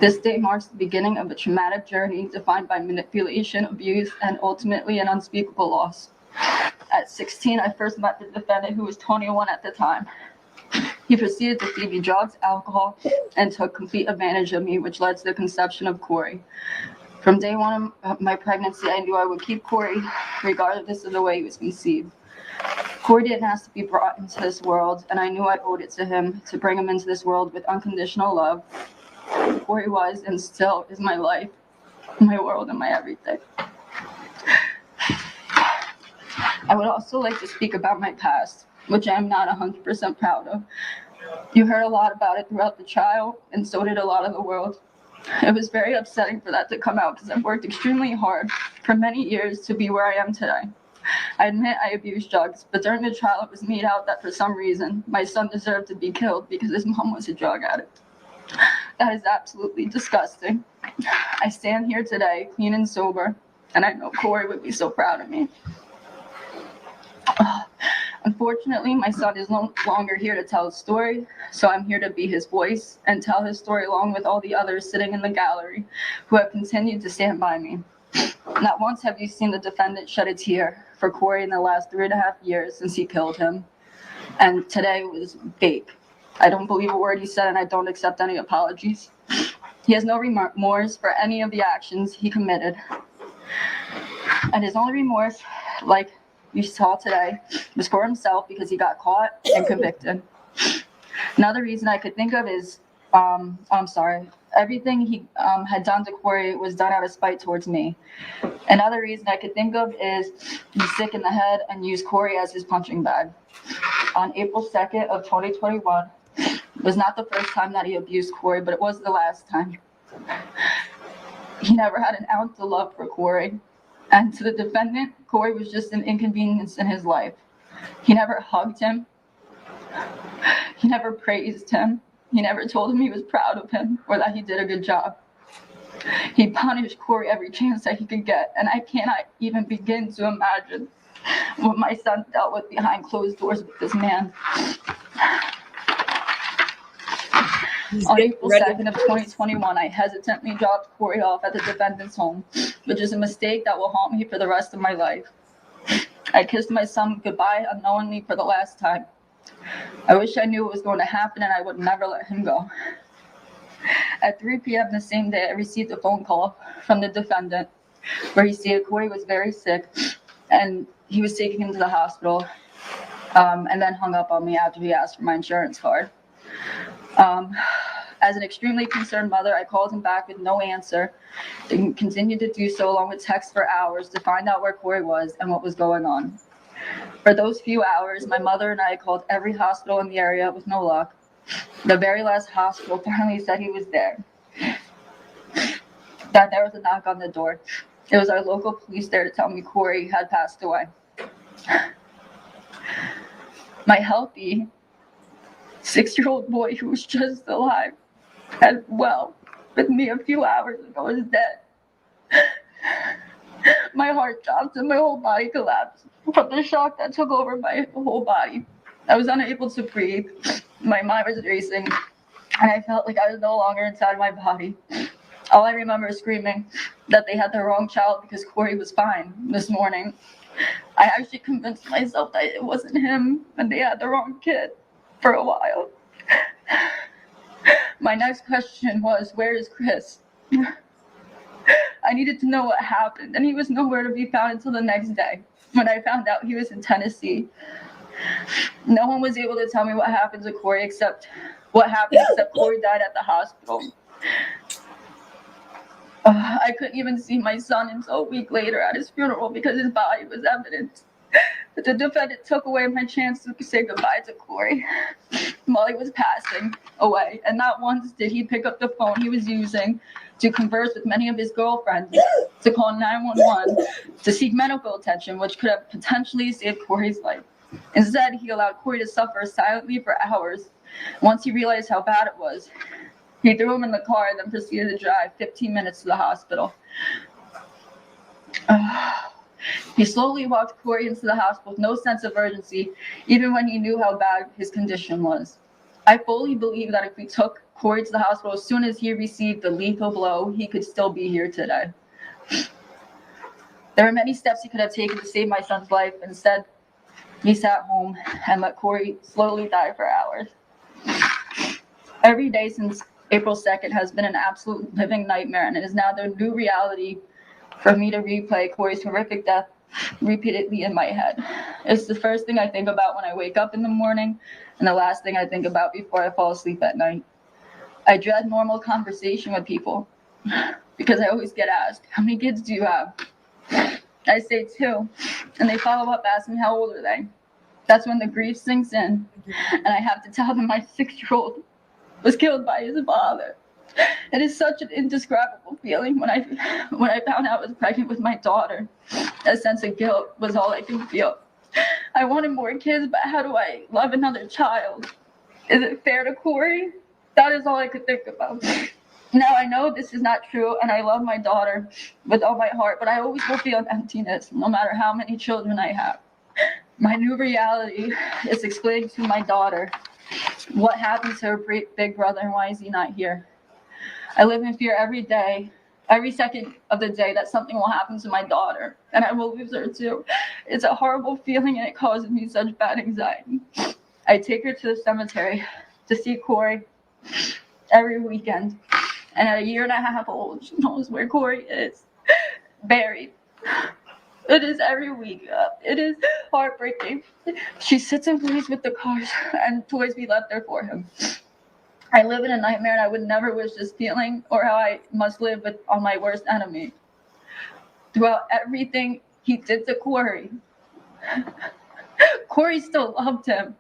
This day marks the beginning of a traumatic journey defined by manipulation, abuse, and ultimately an unspeakable loss. At 16, I first met the defendant, who was 21 at the time. He proceeded to feed me drugs, alcohol, and took complete advantage of me, which led to the conception of Corey. From day one of my pregnancy, I knew I would keep Corey regardless of the way he was conceived. Corey didn't ask to be brought into this world, and I knew I owed it to him to bring him into this world with unconditional love. Corey was and still is my life, my world, and my everything. I would also like to speak about my past, which I am not 100% proud of. You heard a lot about it throughout the trial, and so did a lot of the world. It was very upsetting for that to come out because I've worked extremely hard for many years to be where I am today. I admit I abused drugs, but during the trial it was made out that for some reason my son deserved to be killed because his mom was a drug addict. That is absolutely disgusting. I stand here today clean and sober, and I know Corey would be so proud of me. Unfortunately, my son is no longer here to tell his story, so I'm here to be his voice and tell his story along with all the others sitting in the gallery who have continued to stand by me. Not once have you seen the defendant shed a tear for Corey in the last 3.5 years since he killed him. And today was fake. I don't believe a word he said, and I don't accept any apologies. He has no remorse for any of the actions he committed. And his only remorse, like you saw today, was for himself because he got caught and convicted. Another reason I could think of is, everything he had done to Corey was done out of spite towards me. Another reason I could think of is he's sick in the head and used Corey as his punching bag. On April 2nd of 2021, was not the first time that he abused Corey, but it was the last time. He never had an ounce of love for Corey. And to the defendant, Corey was just an inconvenience in his life. He never hugged him. He never praised him. He never told him he was proud of him or that he did a good job. He punished Corey every chance that he could get, and I cannot even begin to imagine what my son dealt with behind closed doors with this man. On April 2nd of 2021, I hesitantly dropped Corey off at the defendant's home, which is a mistake that will haunt me for the rest of my life. I kissed my son goodbye unknowingly for the last time. I wish I knew what was going to happen and I would never let him go. At 3 p.m. the same day, I received a phone call from the defendant where he stated Corey was very sick and he was taking him to the hospital, and then hung up on me after he asked for my insurance card. As an extremely concerned mother, I called him back with no answer and continued to do so along with texts for hours to find out where Corey was and what was going on. For those few hours, my mother and I called every hospital in the area with no luck. The very last hospital finally said he was there. That there was a knock on the door. It was our local police there to tell me Corey had passed away. My healthy 6-year-old boy who was just alive and well with me a few hours ago is dead. My heart dropped and my whole body collapsed from the shock that took over my whole body. I was unable to breathe. My mind was racing, and I felt like I was no longer inside my body. All I remember is screaming that they had the wrong child because Corey was fine this morning. I actually convinced myself that it wasn't him and they had the wrong kid for a while. My next question was, where is Chris? I needed to know what happened, and he was nowhere to be found until the next day when I found out he was in Tennessee. No one was able to tell me what happened to Corey except Corey died at the hospital. I couldn't even see my son until a week later at his funeral because his body was evidence. The defendant took away my chance to say goodbye to Corey while he was passing away, and not once did he pick up the phone he was using to converse with many of his girlfriends, to call 911, to seek medical attention, which could have potentially saved Corey's life. Instead, he allowed Corey to suffer silently for hours. Once he realized how bad it was, he threw him in the car and then proceeded to drive 15 minutes to the hospital. He slowly walked Corey into the hospital with no sense of urgency, even when he knew how bad his condition was. I fully believe that if we took Corey to the hospital as soon as he received the lethal blow, he could still be here today. There were many steps he could have taken to save my son's life. Instead, he sat home and let Corey slowly die for hours. Every day since April 2nd has been an absolute living nightmare, and it is now the new reality for me to replay Corey's horrific death repeatedly in my head. It's the first thing I think about when I wake up in the morning and the last thing I think about before I fall asleep at night. I dread normal conversation with people because I always get asked, how many kids do you have? I say 2, and they follow up asking how old are they? That's when the grief sinks in, and I have to tell them my 6-year-old was killed by his father. It is such an indescribable feeling when I found out I was pregnant with my daughter. A sense of guilt was all I could feel. I wanted more kids, but how do I love another child? Is it fair to Corey? That is all I could think about. Now I know this is not true, and I love my daughter with all my heart, but I always will feel an emptiness, no matter how many children I have. My new reality is explaining to my daughter what happened to her big brother and why is he not here. I live in fear every day, every second of the day, that something will happen to my daughter, and I will lose her too. It's a horrible feeling, and it causes me such bad anxiety. I take her to the cemetery to see Corey every weekend. And at 1.5 years old, she knows where Corey is buried. It is every week. It is heartbreaking. She sits and plays with the cars and toys we left there for him. I live in a nightmare, and I would never wish this feeling or how I must live on my worst enemy. Throughout everything he did to Corey, Corey still loved him.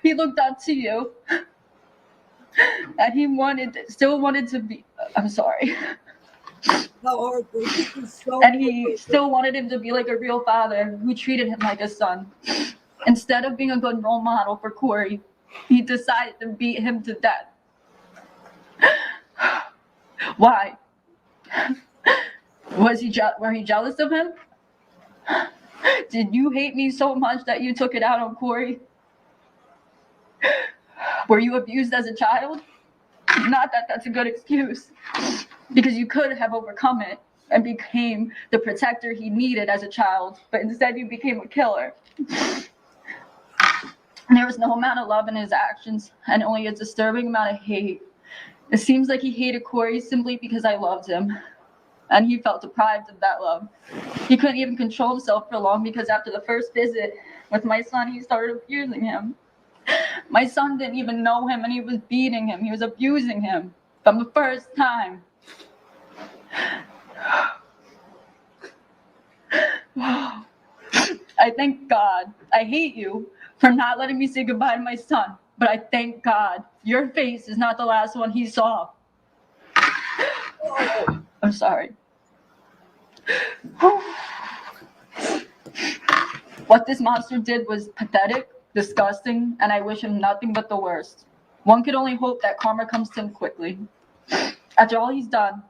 He looked up to you, and he still wanted to be. I'm sorry. And he still wanted him to be like a real father who treated him like a son. Instead of being a good role model for Corey, he decided to beat him to death. Why? Were you jealous of him? Did you hate me so much that you took it out on Corey? Were you abused as a child? Not that that's a good excuse, because you could have overcome it and became the protector he needed as a child, but instead you became a killer. There was no amount of love in his actions, and only a disturbing amount of hate. It seems like he hated Corey simply because I loved him, and he felt deprived of that love. He couldn't even control himself for long, because after the first visit with my son, he started abusing him. My son didn't even know him, and he was beating him. He was abusing him from the first time. I thank God. I hate you for not letting me say goodbye to my son, but I thank God your face is not the last one he saw. I'm sorry. What this monster did was pathetic, disgusting, and I wish him nothing but the worst. One could only hope that karma comes to him quickly. After all he's done,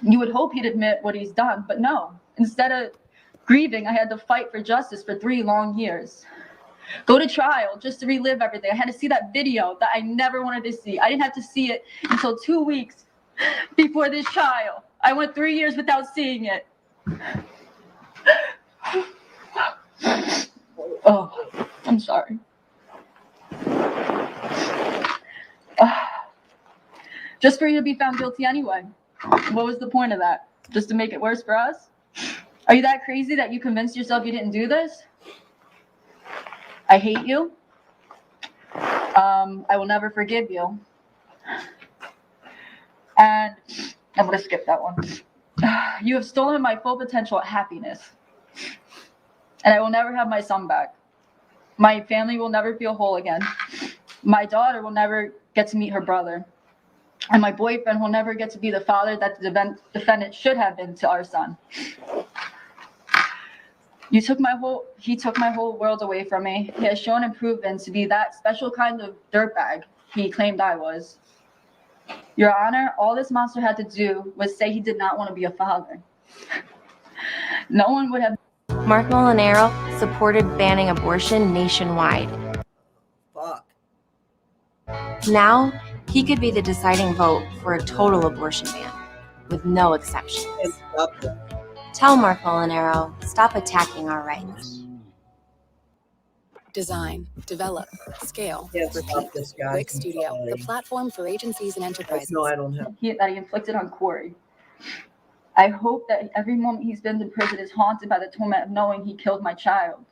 you would hope he'd admit what he's done, but no. Instead of grieving, I had to fight for justice for 3 long years. Go to trial just to relive everything. I had to see that video that I never wanted to see. I didn't have to see it until 2 weeks before this trial. I went 3 years without seeing it. Oh, I'm sorry. Just for you to be found guilty anyway. What was the point of that? Just to make it worse for us? Are you that crazy that you convinced yourself you didn't do this? I hate you. I will never forgive you. And I'm going to skip that one. You have stolen my full potential at happiness. And I will never have my son back. My family will never feel whole again. My daughter will never get to meet her brother. And my boyfriend will never get to be the father that the defendant should have been to our son. He took my whole world away from me. He has shown and proven to be that special kind of dirtbag he claimed I was. Your Honor, all this monster had to do was say he did not want to be a father. No one would have. Mark Molinaro supported banning abortion nationwide. Fuck. Now, he could be the deciding vote for a total abortion ban, with no exceptions. Tell Mark Molinaro, stop attacking our rights. Design, develop, scale, Yes, repeat. this guy. Wix Studio, the platform for agencies and enterprises. No, I don't have. That he inflicted on Corey. I hope that every moment he spends in prison is haunted by the torment of knowing he killed my child.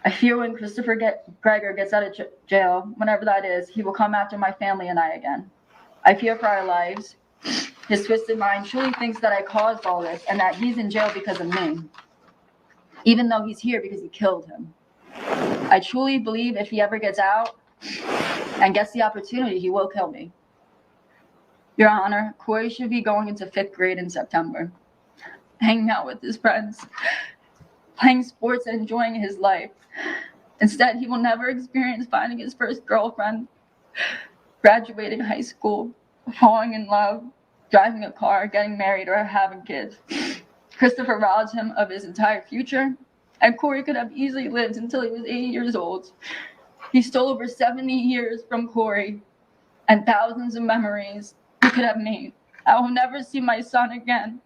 I fear when Christopher Gregor gets out of jail, whenever that is, he will come after my family and I again. I fear for our lives. His twisted mind truly thinks that I caused all this and that he's in jail because of me, even though he's here because he killed him. I truly believe if he ever gets out and gets the opportunity, he will kill me. Your Honor, Corey should be going into 5th grade in September, hanging out with his friends, playing sports and enjoying his life. Instead, he will never experience finding his first girlfriend, graduating high school, falling in love, driving a car, getting married, or having kids. Christopher robbed him of his entire future, and Corey could have easily lived until he was 80 years old. He stole over 70 years from Corey and thousands of memories he could have made. I will never see my son again.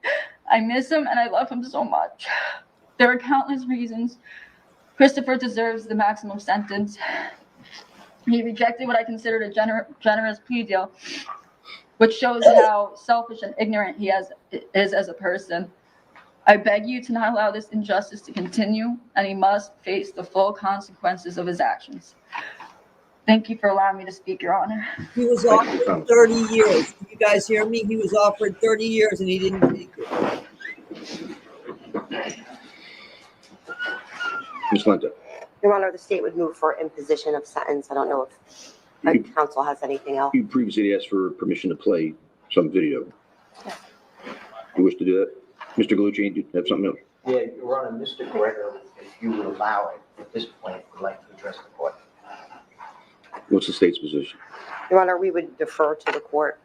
I miss him and I love him so much. There are countless reasons Christopher deserves the maximum sentence. He rejected what I considered a generous plea deal, which shows how selfish and ignorant he is as a person. I beg you to not allow this injustice to continue, and he must face the full consequences of his actions. Thank you for allowing me to speak, Your Honor. He was offered 30 years. You guys hear me? He was offered 30 years and he didn't take it. Ms. Linda. Your Honor, the state would move for imposition of sentence. I don't know if counsel has anything else. You previously asked for permission to play some video. You wish to do that? Mr. Gallucci, do you have something else? Yeah, Your Honor, Mr. Gregor, if you would allow it, at this point, would like to address the court. What's the state's position? Your Honor, we would defer to the court.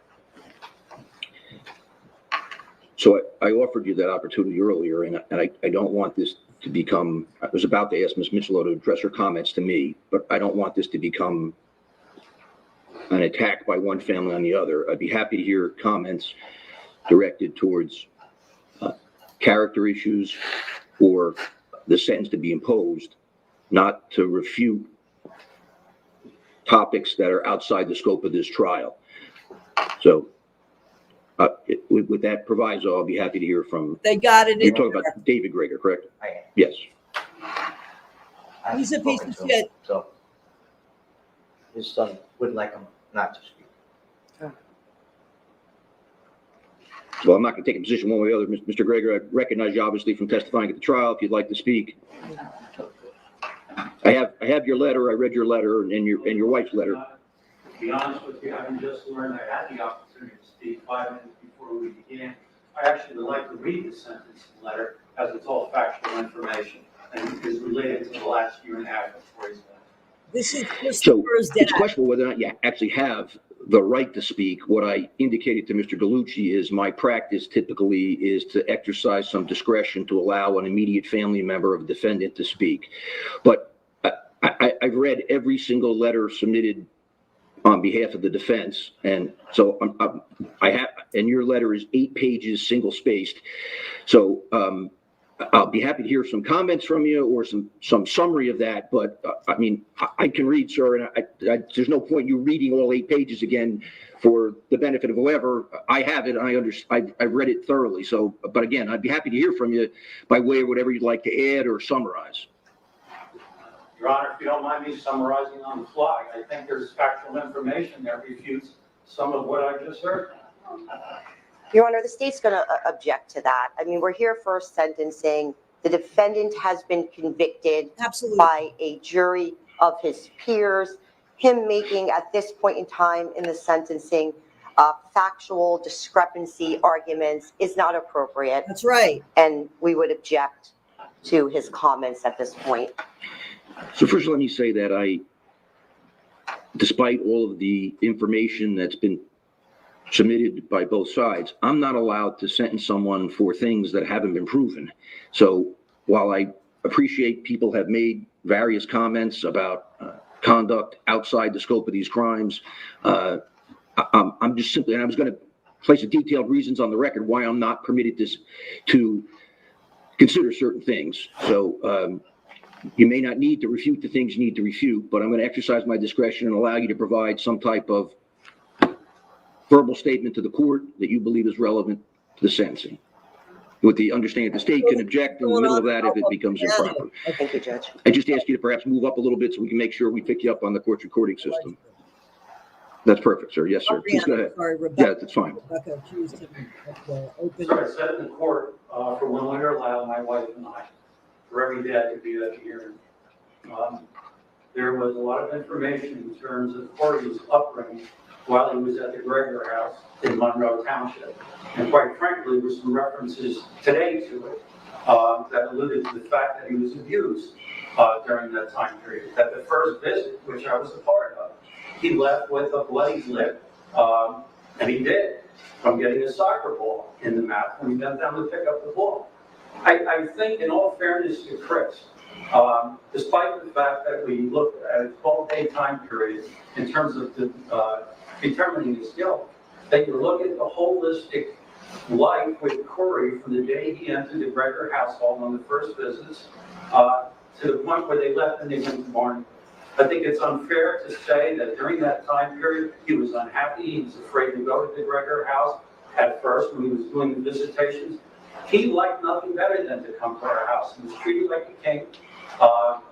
So I offered you that opportunity earlier, and I don't want this to become, I was about to ask Ms. Michelot to address her comments to me, but I don't want this to become an attack by one family on the other. I'd be happy to hear comments directed towards character issues or the sentence to be imposed, not to refute topics that are outside the scope of this trial. So with that proviso, I'll be happy to hear from. They got it. You're talking about David Gregor, correct? I am. Yes. I've He's a piece spoken of to him, shit. So his son would like him not to speak. Well, I'm not going to take a position one way or the other. Mr. Gregor, I recognize you obviously from testifying at the trial. If you'd like to speak. I have your letter. I read your letter and your wife's letter. To be honest with you, having just learned I had the opportunity to speak 5 minutes before we began, I actually would like to read the sentencing letter as it's all factual information and is related to the last year and a half before he's been. This is So Christopher's dad. it's questionable whether or not you actually have the right to speak. What I indicated to Mr. Gallucci is my practice typically is to exercise some discretion to allow an immediate family member of a defendant to speak. But I've read every single letter submitted on behalf of the defense, and so I have, and your letter is 8 pages, single spaced. So I'll be happy to hear some comments from you or some summary of that. But I mean, I can read, sir, and there's no point you reading all 8 pages again for the benefit of whoever. I have it. I've read it thoroughly. So, but again, I'd be happy to hear from you by way of whatever you'd like to add or summarize. Your Honor, if you don't mind me summarizing on the fly, I think there's factual information that refutes some of what I just heard. Your Honor, the state's going to object to that. I mean, we're here for sentencing. The defendant has been convicted Absolutely. by a jury of his peers. Him making, at this point in time in the sentencing, factual discrepancy arguments is not appropriate. That's right. And we would object to his comments at this point. So first, let me say that despite all of the information that's been submitted by both sides, I'm not allowed to sentence someone for things that haven't been proven. So while I appreciate people have made various comments about conduct outside the scope of these crimes, I'm just simply, and I was going to place the detailed reasons on the record why I'm not permitted to consider certain things. So you may not need to refute the things you need to refute, but I'm going to exercise my discretion and allow you to provide some type of verbal statement to the court that you believe is relevant to the sentencing, with the understanding that the state can object in the middle of that if it becomes improper. Thank you, Judge. I just ask you to perhaps move up a little bit so we can make sure we pick you up on the court's recording system. That's perfect, sir. Yes, sir. Please go ahead. Sorry, Yeah, Rebecca. that's fine. Rebecca, choose to open. So I said in the court, for when we were allowed, my wife and I, for every day I could be at the hearing, there was a lot of information in terms of Corey's upbringing while he was at the Gregor house in Monroe Township. And quite frankly, there were some references today to it that alluded to the fact that he was abused during that time period. That the first visit, which I was a part of, he left with a bloody lip, and he did, from getting a soccer ball in the mouth when he bent down to pick up the ball. I think, in all fairness to Chris, despite the fact that we looked at a 12-day time period in terms of determining his guilt, that you look at the holistic life with Corey from the day he entered the Gregor household on the first visits to the point where they left and they went to Barney. I think it's unfair to say that during that time period, he was unhappy, he was afraid to go to the Gregor house at first when he was doing the visitations. He liked nothing better than to come to our house. He was treated like a king.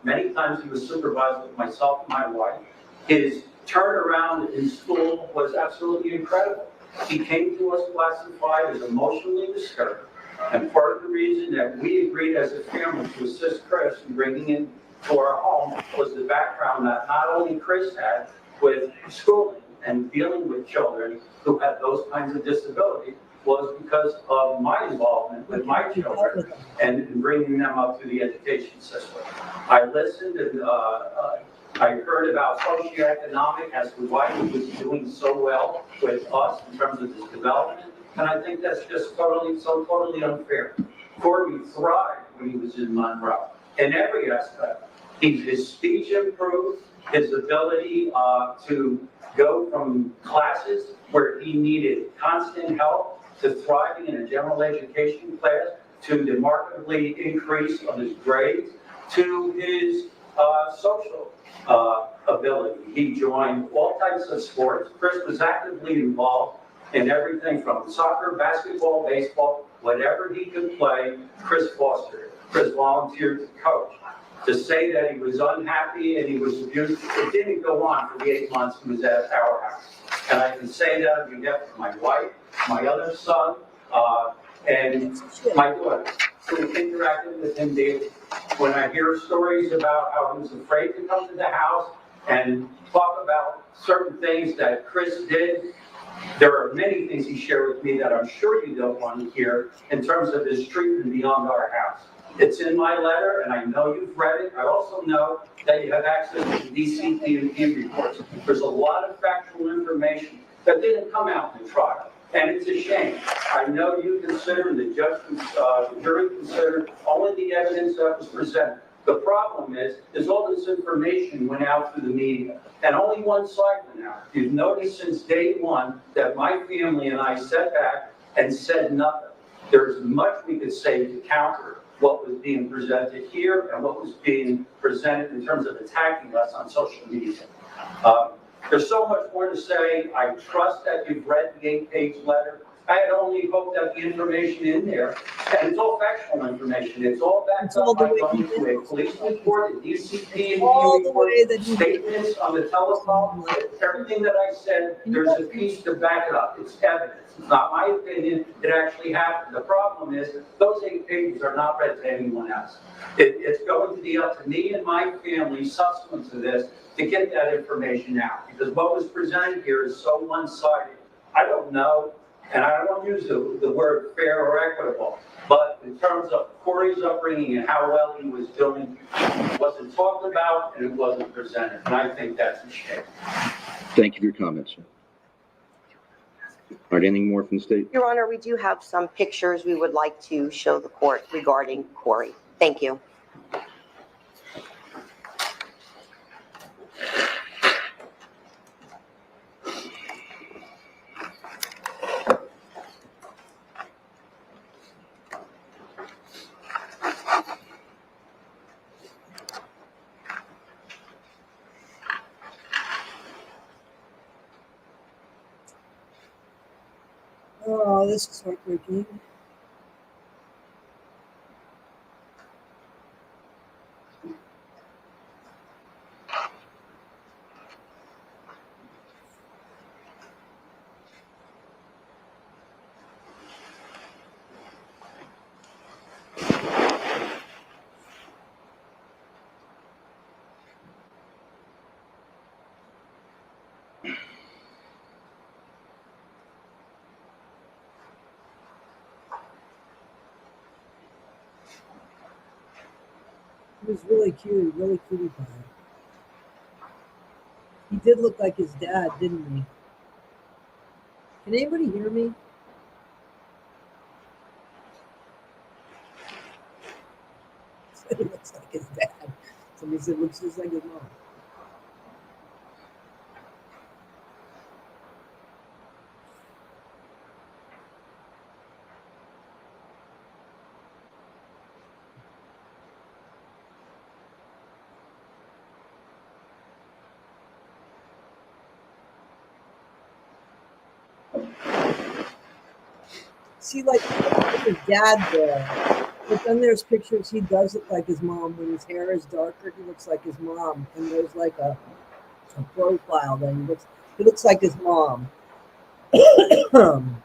Many times he was supervised with myself and my wife. His turnaround in school was absolutely incredible. He came to us classified as emotionally disturbed. And part of the reason that we agreed as a family to assist Chris in bringing him to our home was the background that not only Chris had with schooling and dealing with children who had those kinds of disabilities, was because of my involvement with my children and bringing them up through the education system. I listened and I heard about socioeconomic as to why he was doing so well with us in terms of his development, and I think that's just totally unfair. Corey thrived when he was in Monroe in every aspect. His speech improved, his ability to go from classes where he needed constant help to thriving in a general education class, to the markedly increase of his grades, to his social ability. He joined all types of sports. Chris was actively involved in everything from soccer, basketball, baseball, whatever he could play, Chris fostered it. Chris volunteered to coach. To say that he was unhappy and he was abused, it didn't go on for the 8 months he was at our house. And I can say that on behalf of my wife, my other son, and my daughter, who interacted with him daily. When I hear stories about how he was afraid to come to the house and talk about certain things that Chris did, there are many things he shared with me that I'm sure you don't want to hear in terms of his treatment beyond our house. It's in my letter, and I know you've read it. I also know that you have access to the DCP reports. There's a lot of factual information that didn't come out in the trial, and it's a shame. I know you consider, the judge, the jury considered only the evidence that was presented. The problem is all this information went out through the media, and only one side went out. You've noticed since day one that my family and I sat back and said nothing. There's much we could say to counter what was being presented here and what was being presented in terms of attacking us on social media. There's so much more to say. I trust that you've read the 8-page letter. I had only hoped that the information in there, and it's all factual information, it's all backed up by going to a police report, a DCP report, statements on the telephone, everything that I said, there's a piece to back it up. It's evidence. It's not my opinion. It actually happened. The problem is those 8 pages are not read to anyone else. It's going to be up to me and my family subsequent to this to get that information out, because what was presented here is so one-sided. I don't know, and I don't use the word fair or equitable, but in terms of Corey's upbringing and how well he was doing, it wasn't talked about and it wasn't presented, and I think that's a shame. Thank you for your comments, sir. All right, anything more from the state? Your Honor, we do have some pictures we would like to show the court regarding Corey. Thank you. Oh, this is heartbreaking. He was really cute, really cutie pie. He did look like his dad, didn't he? Can anybody hear me? He looks like his dad. Somebody said looks just like his mom. See, like his dad there, but then there's pictures he does look like his mom. When his hair is darker, he looks like his mom. And there's like a profile that he looks like his mom. His mom.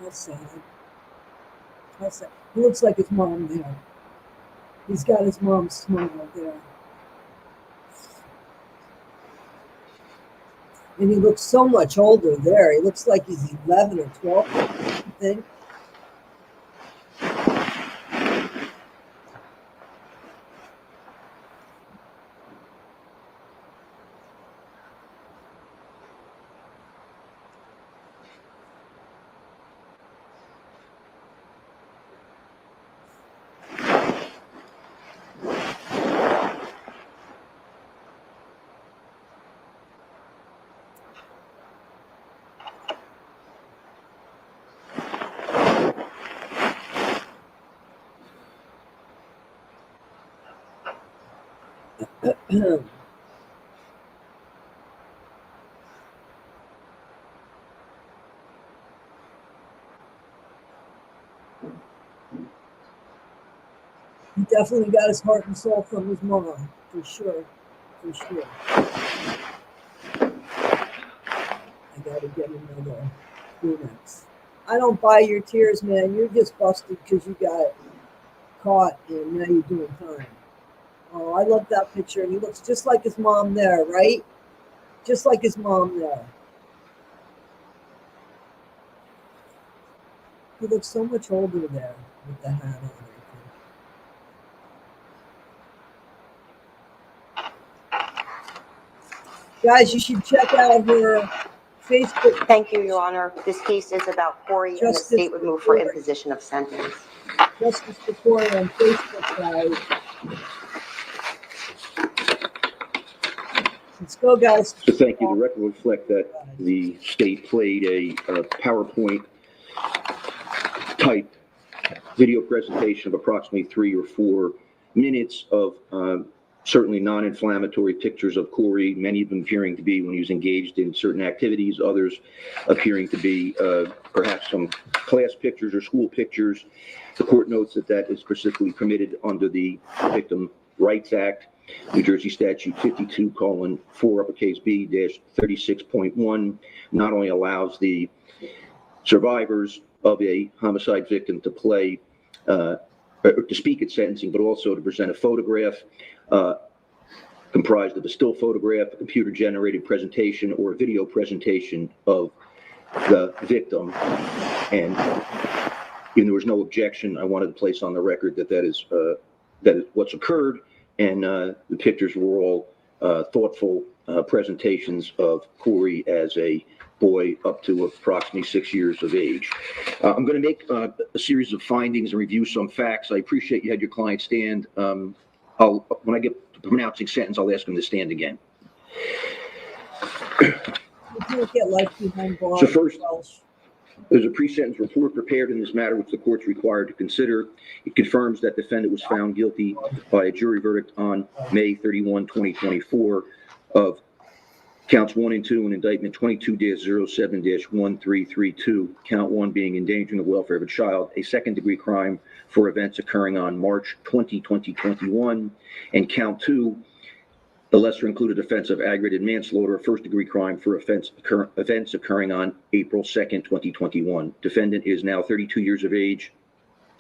That's sad. That's sad. He looks like his mom there. He's got his mom's smile there. And he looks so much older there. He looks like he's 11 or 12, I think. He definitely got his heart and soul from his mom, for sure. For sure. I gotta get another Kleenex. I don't buy your tears, man. You're just busted because you got caught and now you're doing time. Oh, I love that picture. And he looks just like his mom there, right? Just like his mom there. He looks so much older there with the hat on. Guys, you should check out her Facebook. Thank you, Your Honor. This case is about Corey, and the state would move for imposition of sentence. Justice for Corey on Facebook, guys. Let's go, guys. So thank you. The record will reflect that the state played a PowerPoint type video presentation of approximately 3 or 4 minutes of certainly non-inflammatory pictures of Corey, many of them appearing to be when he was engaged in certain activities, others appearing to be perhaps some class pictures or school pictures. The court notes that that is specifically permitted under the Victim Rights Act, New Jersey Statute 52:4B-36.1 not only allows the survivors of a homicide victim to play to speak at sentencing, but also to present a photograph comprised of a still photograph, a computer-generated presentation, or a video presentation of the victim. And there was no objection. I wanted to place on the record that that is what's occurred, and the pictures were all thoughtful presentations of Corey as a boy up to approximately 6 years of age. I'm going to make a series of findings and review some facts. I appreciate you had your client stand. When I get to pronouncing sentence, I'll ask him to stand again. You can't get life behind bars. So first, there's a pre-sentence report prepared in this matter, which the court's required to consider. It confirms that defendant was found guilty by a jury verdict on May 31, 2024 of Counts 1 and 2 in indictment 22-07-1332, count 1 being endangering the welfare of a child, a second-degree crime for events occurring on March 20, 2021, and count 2, the lesser included offense of aggravated manslaughter, a first-degree crime for events occurring on April 2nd, 2021. Defendant is now 32 years of age.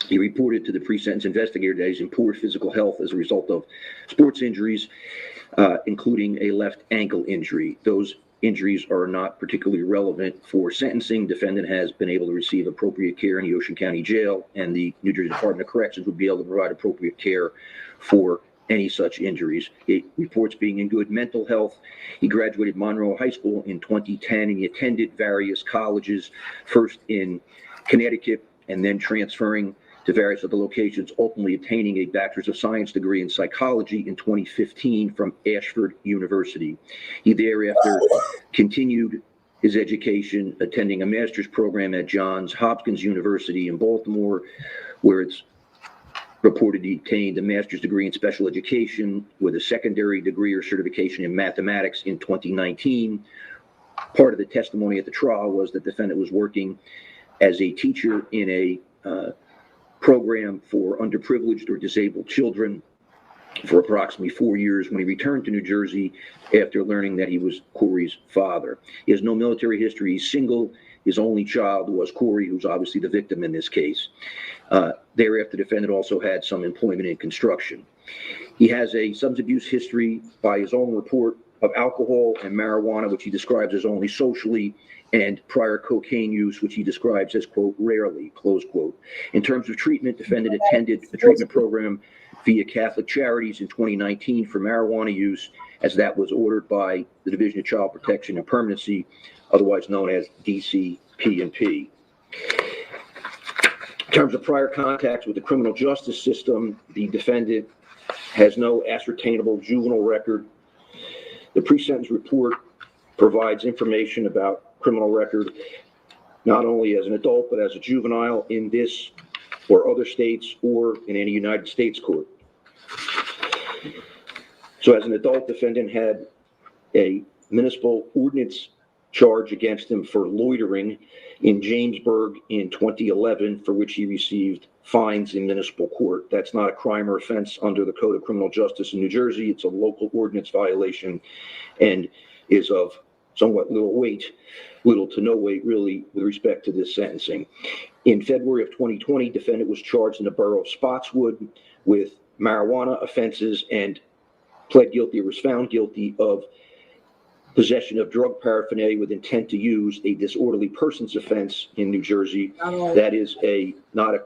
He reported to the pre-sentence investigator that he's in poor physical health as a result of sports injuries, including a left ankle injury. Those injuries are not particularly relevant for sentencing. Defendant has been able to receive appropriate care in the Ocean County Jail, and the New Jersey Department of Corrections would be able to provide appropriate care for any such injuries. He reports being in good mental health. He graduated Monroe High School in 2010, and he attended various colleges, first in Connecticut and then transferring to various other locations, ultimately obtaining a Bachelor's of Science degree in psychology in 2015 from Ashford University. He thereafter continued his education, attending a master's program at Johns Hopkins University in Baltimore, where it's reported he obtained a master's degree in special education with a secondary degree or certification in mathematics in 2019. Part of the testimony at the trial was that the defendant was working as a teacher in a program for underprivileged or disabled children for approximately 4 years when he returned to New Jersey after learning that he was Corey's father. He has no military history. He's single. His only child was Corey, who's obviously the victim in this case. Thereafter, the defendant also had some employment in construction. He has a substance abuse history by his own report of alcohol and marijuana, which he describes as only socially, and prior cocaine use, which he describes as, quote, rarely, close quote. In terms of treatment, defendant attended a treatment program via Catholic Charities in 2019 for marijuana use, as that was ordered by the Division of Child Protection and Permanency, otherwise known as DCP&P. In terms of prior contacts with the criminal justice system, the defendant has no ascertainable juvenile record. The pre-sentence report provides information about criminal record, not only as an adult, but as a juvenile in this or other states or in any United States court. So as an adult, defendant had a municipal ordinance charge against him for loitering in Jamesburg in 2011, for which he received fines in municipal court. That's not a crime or offense under the Code of Criminal Justice in New Jersey. It's a local ordinance violation and is of somewhat little weight, little to no weight really, with respect to this sentencing. In February of 2020, defendant was charged in the borough of Spotswood with marijuana offenses and pled guilty or was found guilty of possession of drug paraphernalia with intent to use, a disorderly persons offense in New Jersey. That is not a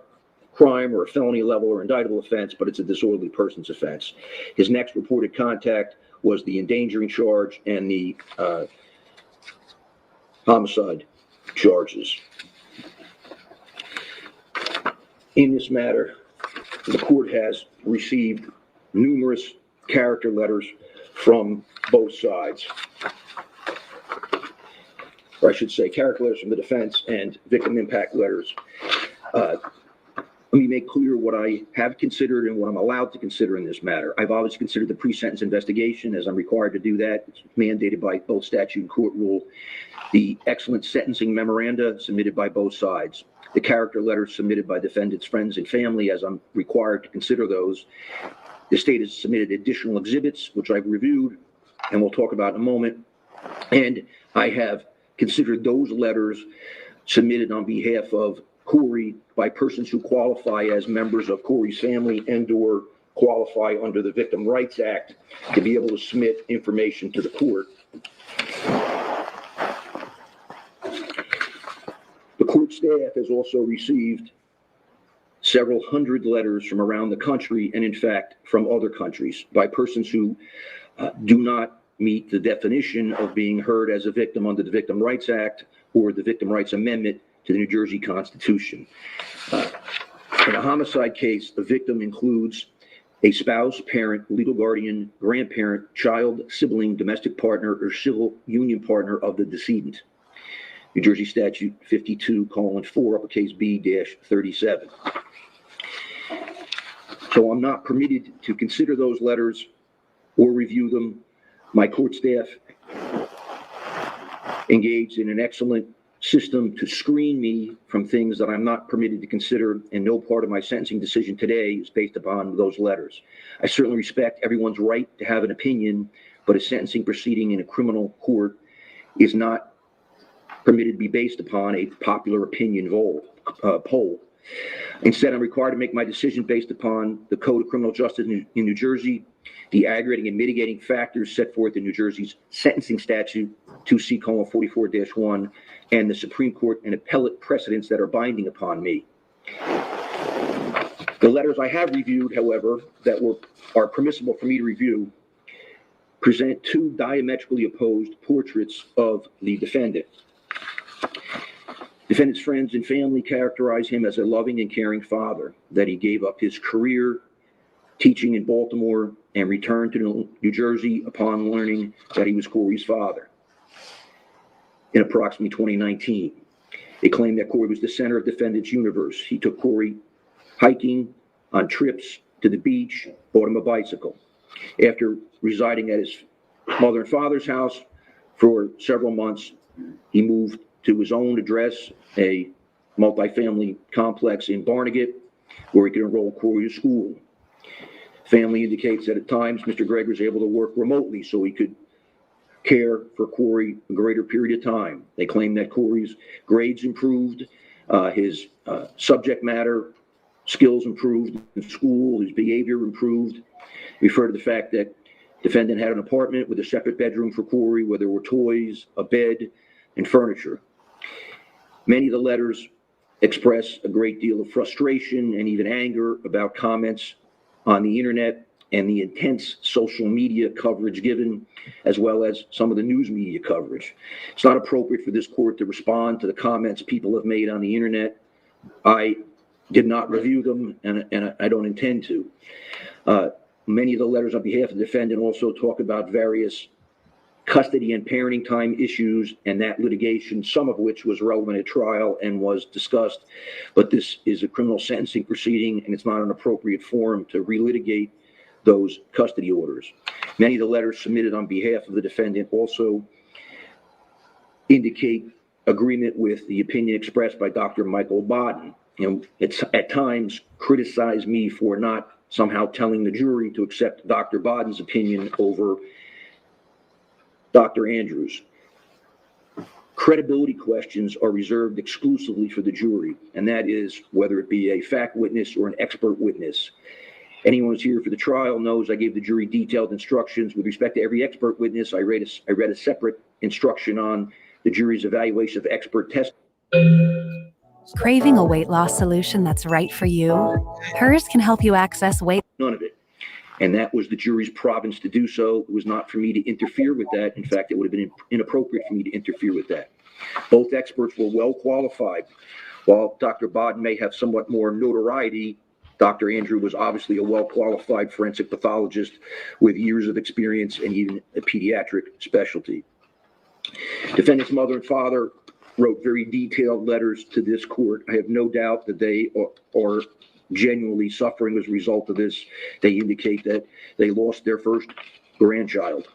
crime or a felony level or indictable offense, but it's a disorderly persons offense. His next reported contact was the endangering charge and the homicide charges. In this matter, the court has received numerous character letters from both sides. Or I should say character letters from the defense and victim impact letters. Let me make clear what I have considered and what I'm allowed to consider in this matter. I've always considered the pre-sentence investigation, as I'm required to do that. It's mandated by both statute and court rule. The excellent sentencing memoranda submitted by both sides. The character letters submitted by defendant's friends and family, as I'm required to consider those. The state has submitted additional exhibits, which I've reviewed and we'll talk about in a moment. And I have considered those letters submitted on behalf of Corey by persons who qualify as members of Corey's family and or qualify under the Victim Rights Act to be able to submit information to the court. The court staff has also received several hundred letters from around the country and in fact from other countries by persons who do not meet the definition of being heard as a victim under the Victim Rights Act or the Victim Rights Amendment to the New Jersey Constitution. In a homicide case, the victim includes a spouse, parent, legal guardian, grandparent, child, sibling, domestic partner, or civil union partner of the decedent. New Jersey Statute 52:4, uppercase B-37. So I'm not permitted to consider those letters or review them. My court staff engaged in an excellent system to screen me from things that I'm not permitted to consider, and no part of my sentencing decision today is based upon those letters. I certainly respect everyone's right to have an opinion, but a sentencing proceeding in a criminal court is not permitted to be based upon a popular opinion poll. Instead, I'm required to make my decision based upon the Code of Criminal Justice in New Jersey, the aggravating and mitigating factors set forth in New Jersey's sentencing statute 2C:44-1, and the Supreme Court and appellate precedents that are binding upon me. The letters I have reviewed, however, that are permissible for me to review, present two diametrically opposed portraits of the defendant. Defendant's friends and family characterize him as a loving and caring father, that he gave up his career teaching in Baltimore and returned to New Jersey upon learning that he was Corey's father in approximately 2019. They claim that Corey was the center of defendant's universe. He took Corey hiking, on trips to the beach, bought him a bicycle. After residing at his mother and father's house for several months, he moved to his own address, a multifamily complex in Barnegat, where he could enroll Corey to school. Family indicates that at times Mr. Gregor was able to work remotely so he could care for Corey a greater period of time. They claim that Corey's grades improved, his subject matter skills improved in school, his behavior improved. Refer to the fact that defendant had an apartment with a separate bedroom for Corey where there were toys, a bed, and furniture. Many of the letters express a great deal of frustration and even anger about comments on the internet and the intense social media coverage given, as well as some of the news media coverage. It's not appropriate for this court to respond to the comments people have made on the internet. I did not review them, and I don't intend to. Many of the letters on behalf of the defendant also talk about various custody and parenting time issues and that litigation, some of which was relevant at trial and was discussed. But this is a criminal sentencing proceeding, and it's not an appropriate forum to relitigate those custody orders. Many of the letters submitted on behalf of the defendant also indicate agreement with the opinion expressed by Dr. Michael Bodden. It's at times criticized me for not somehow telling the jury to accept Dr. Bodden's opinion over Dr. Andrews. Credibility questions are reserved exclusively for the jury, and that is whether it be a fact witness or an expert witness. Anyone who's here for the trial knows I gave the jury detailed instructions with respect to every expert witness. I read a separate instruction on the jury's evaluation of expert testimony. Craving a weight loss solution that's right for you? Hers can help you access weight. None of it. And that was the jury's province to do so. It was not for me to interfere with that. In fact, it would have been inappropriate for me to interfere with that. Both experts were well qualified. While Dr. Bodden may have somewhat more notoriety, Dr. Andrew was obviously a well-qualified forensic pathologist with years of experience and even a pediatric specialty. Defendant's mother and father wrote very detailed letters to this court. I have no doubt that they are genuinely suffering as a result of this. They indicate that they lost their first grandchild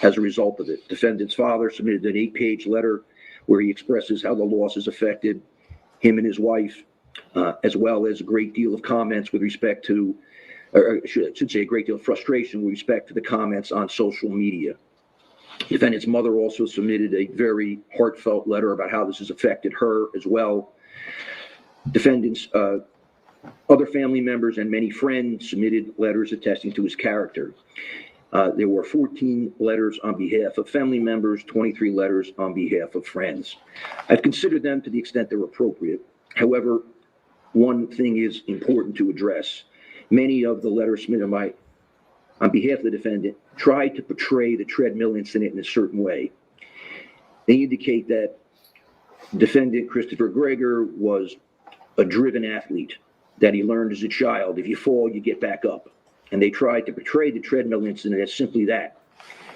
as a result of it. Defendant's father submitted an 8-page letter where he expresses how the loss has affected him and his wife, as well as a great deal of comments with respect to, or I should say a great deal of frustration with respect to the comments on social media. Defendant's mother also submitted a very heartfelt letter about how this has affected her as well. Defendant's other family members and many friends submitted letters attesting to his character. There were 14 letters on behalf of family members, 23 letters on behalf of friends. I've considered them to the extent they're appropriate. However, one thing is important to address. Many of the letters submitted on behalf of the defendant tried to portray the treadmill incident in a certain way. They indicate that defendant Christopher Gregor was a driven athlete, that he learned as a child, if you fall, you get back up. And they tried to portray the treadmill incident as simply that.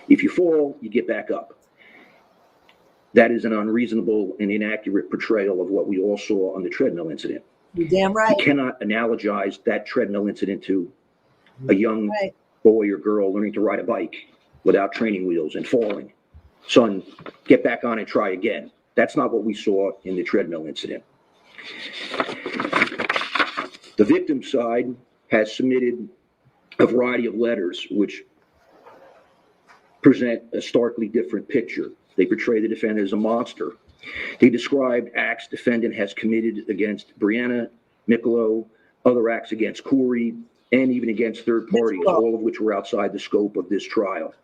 If you fall, you get back up. That is an unreasonable and inaccurate portrayal of what we all saw on the treadmill incident. You're damn right. You cannot analogize that treadmill incident to a young boy or girl learning to ride a bike without training wheels and falling. Son, get back on and try again. That's not what we saw in the treadmill incident. The victim side has submitted a variety of letters which present a starkly different picture. They portray the defendant as a monster. They described acts defendant has committed against Brianna, Mikolo, other acts against Corey, and even against third parties, all of which were outside the scope of this trial.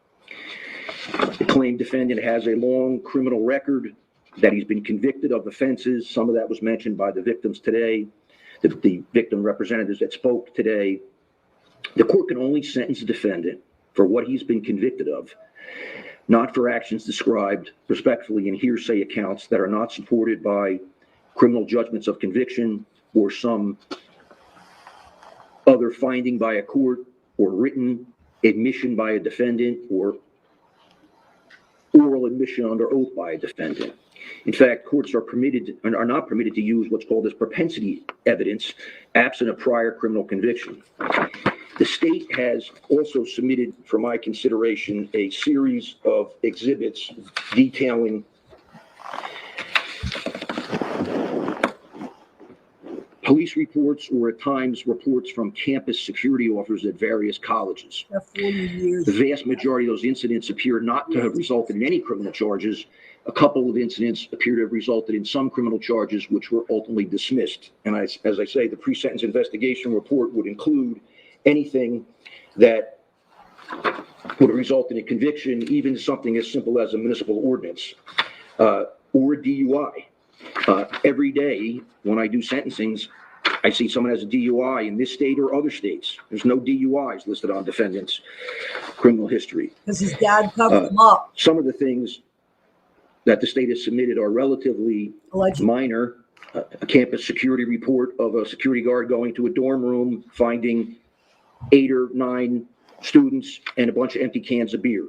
The claimed defendant has a long criminal record, that he's been convicted of offenses. Some of that was mentioned by the victims today, the victim representatives that spoke today. The court can only sentence a defendant for what he's been convicted of, not for actions described respectfully in hearsay accounts that are not supported by criminal judgments of conviction or some other finding by a court or written admission by a defendant or oral admission under oath by a defendant. In fact, courts are not permitted to use what's called as propensity evidence absent a prior criminal conviction. The state has also submitted for my consideration a series of exhibits detailing police reports or at times reports from campus security officers at various colleges. The vast majority of those incidents appear not to have resulted in any criminal charges. A couple of incidents appear to have resulted in some criminal charges which were ultimately dismissed. And as I say, the pre-sentence investigation report would include anything that would result in a conviction, even something as simple as a municipal ordinance or a DUI. Every day when I do sentencings, I see someone has a DUI in this state or other states. There's no DUIs listed on defendants' criminal history. Because his dad covered them up. Some of the things that the state has submitted are relatively minor. A campus security report of a security guard going to a dorm room, finding 8 or 9 students and a bunch of empty cans of beer.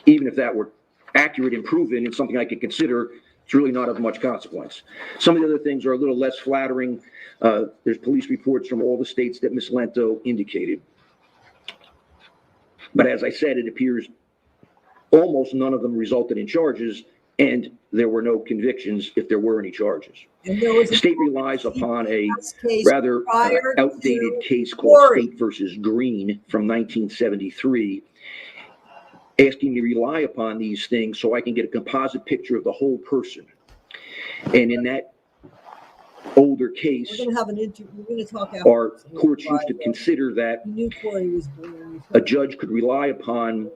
Even if that were accurate and proven and something I could consider, it's really not of much consequence. Some of the other things are a little less flattering. There's police reports from all the states that Ms. Lento indicated. But as I said, it appears almost none of them resulted in charges, and there were no convictions if there were any charges. The state relies upon a rather outdated case called State versus Green from 1973, asking me to rely upon these things so I can get a composite picture of the whole person. And in that older case, our courts used to consider that a judge could rely upon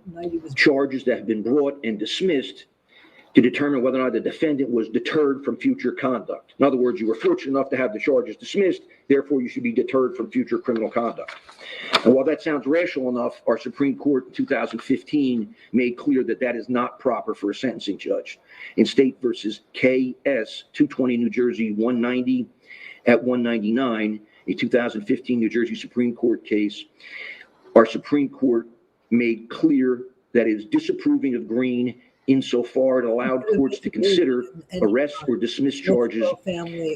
charges that have been brought and dismissed to determine whether or not the defendant was deterred from future conduct. In other words, you were fortunate enough to have the charges dismissed, therefore you should be deterred from future criminal conduct. And while that sounds rational enough, our Supreme Court in 2015 made clear that that is not proper for a sentencing judge. In State versus KS 220 New Jersey 190 at 199, a 2015 New Jersey Supreme Court case, our Supreme Court made clear that it is disapproving of Green insofar it allowed courts to consider arrest or dismiss charges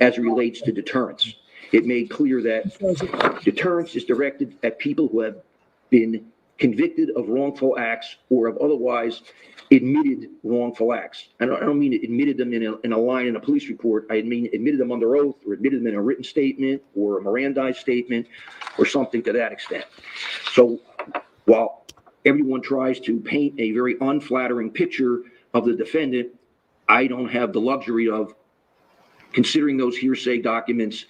as it relates to deterrence. It made clear that deterrence is directed at people who have been convicted of wrongful acts or have otherwise admitted wrongful acts. I don't mean admitted them in a line in a police report. I mean admitted them under oath or admitted them in a written statement or a Mirandized statement or something to that extent. So while everyone tries to paint a very unflattering picture of the defendant, I don't have the luxury of considering those hearsay documents.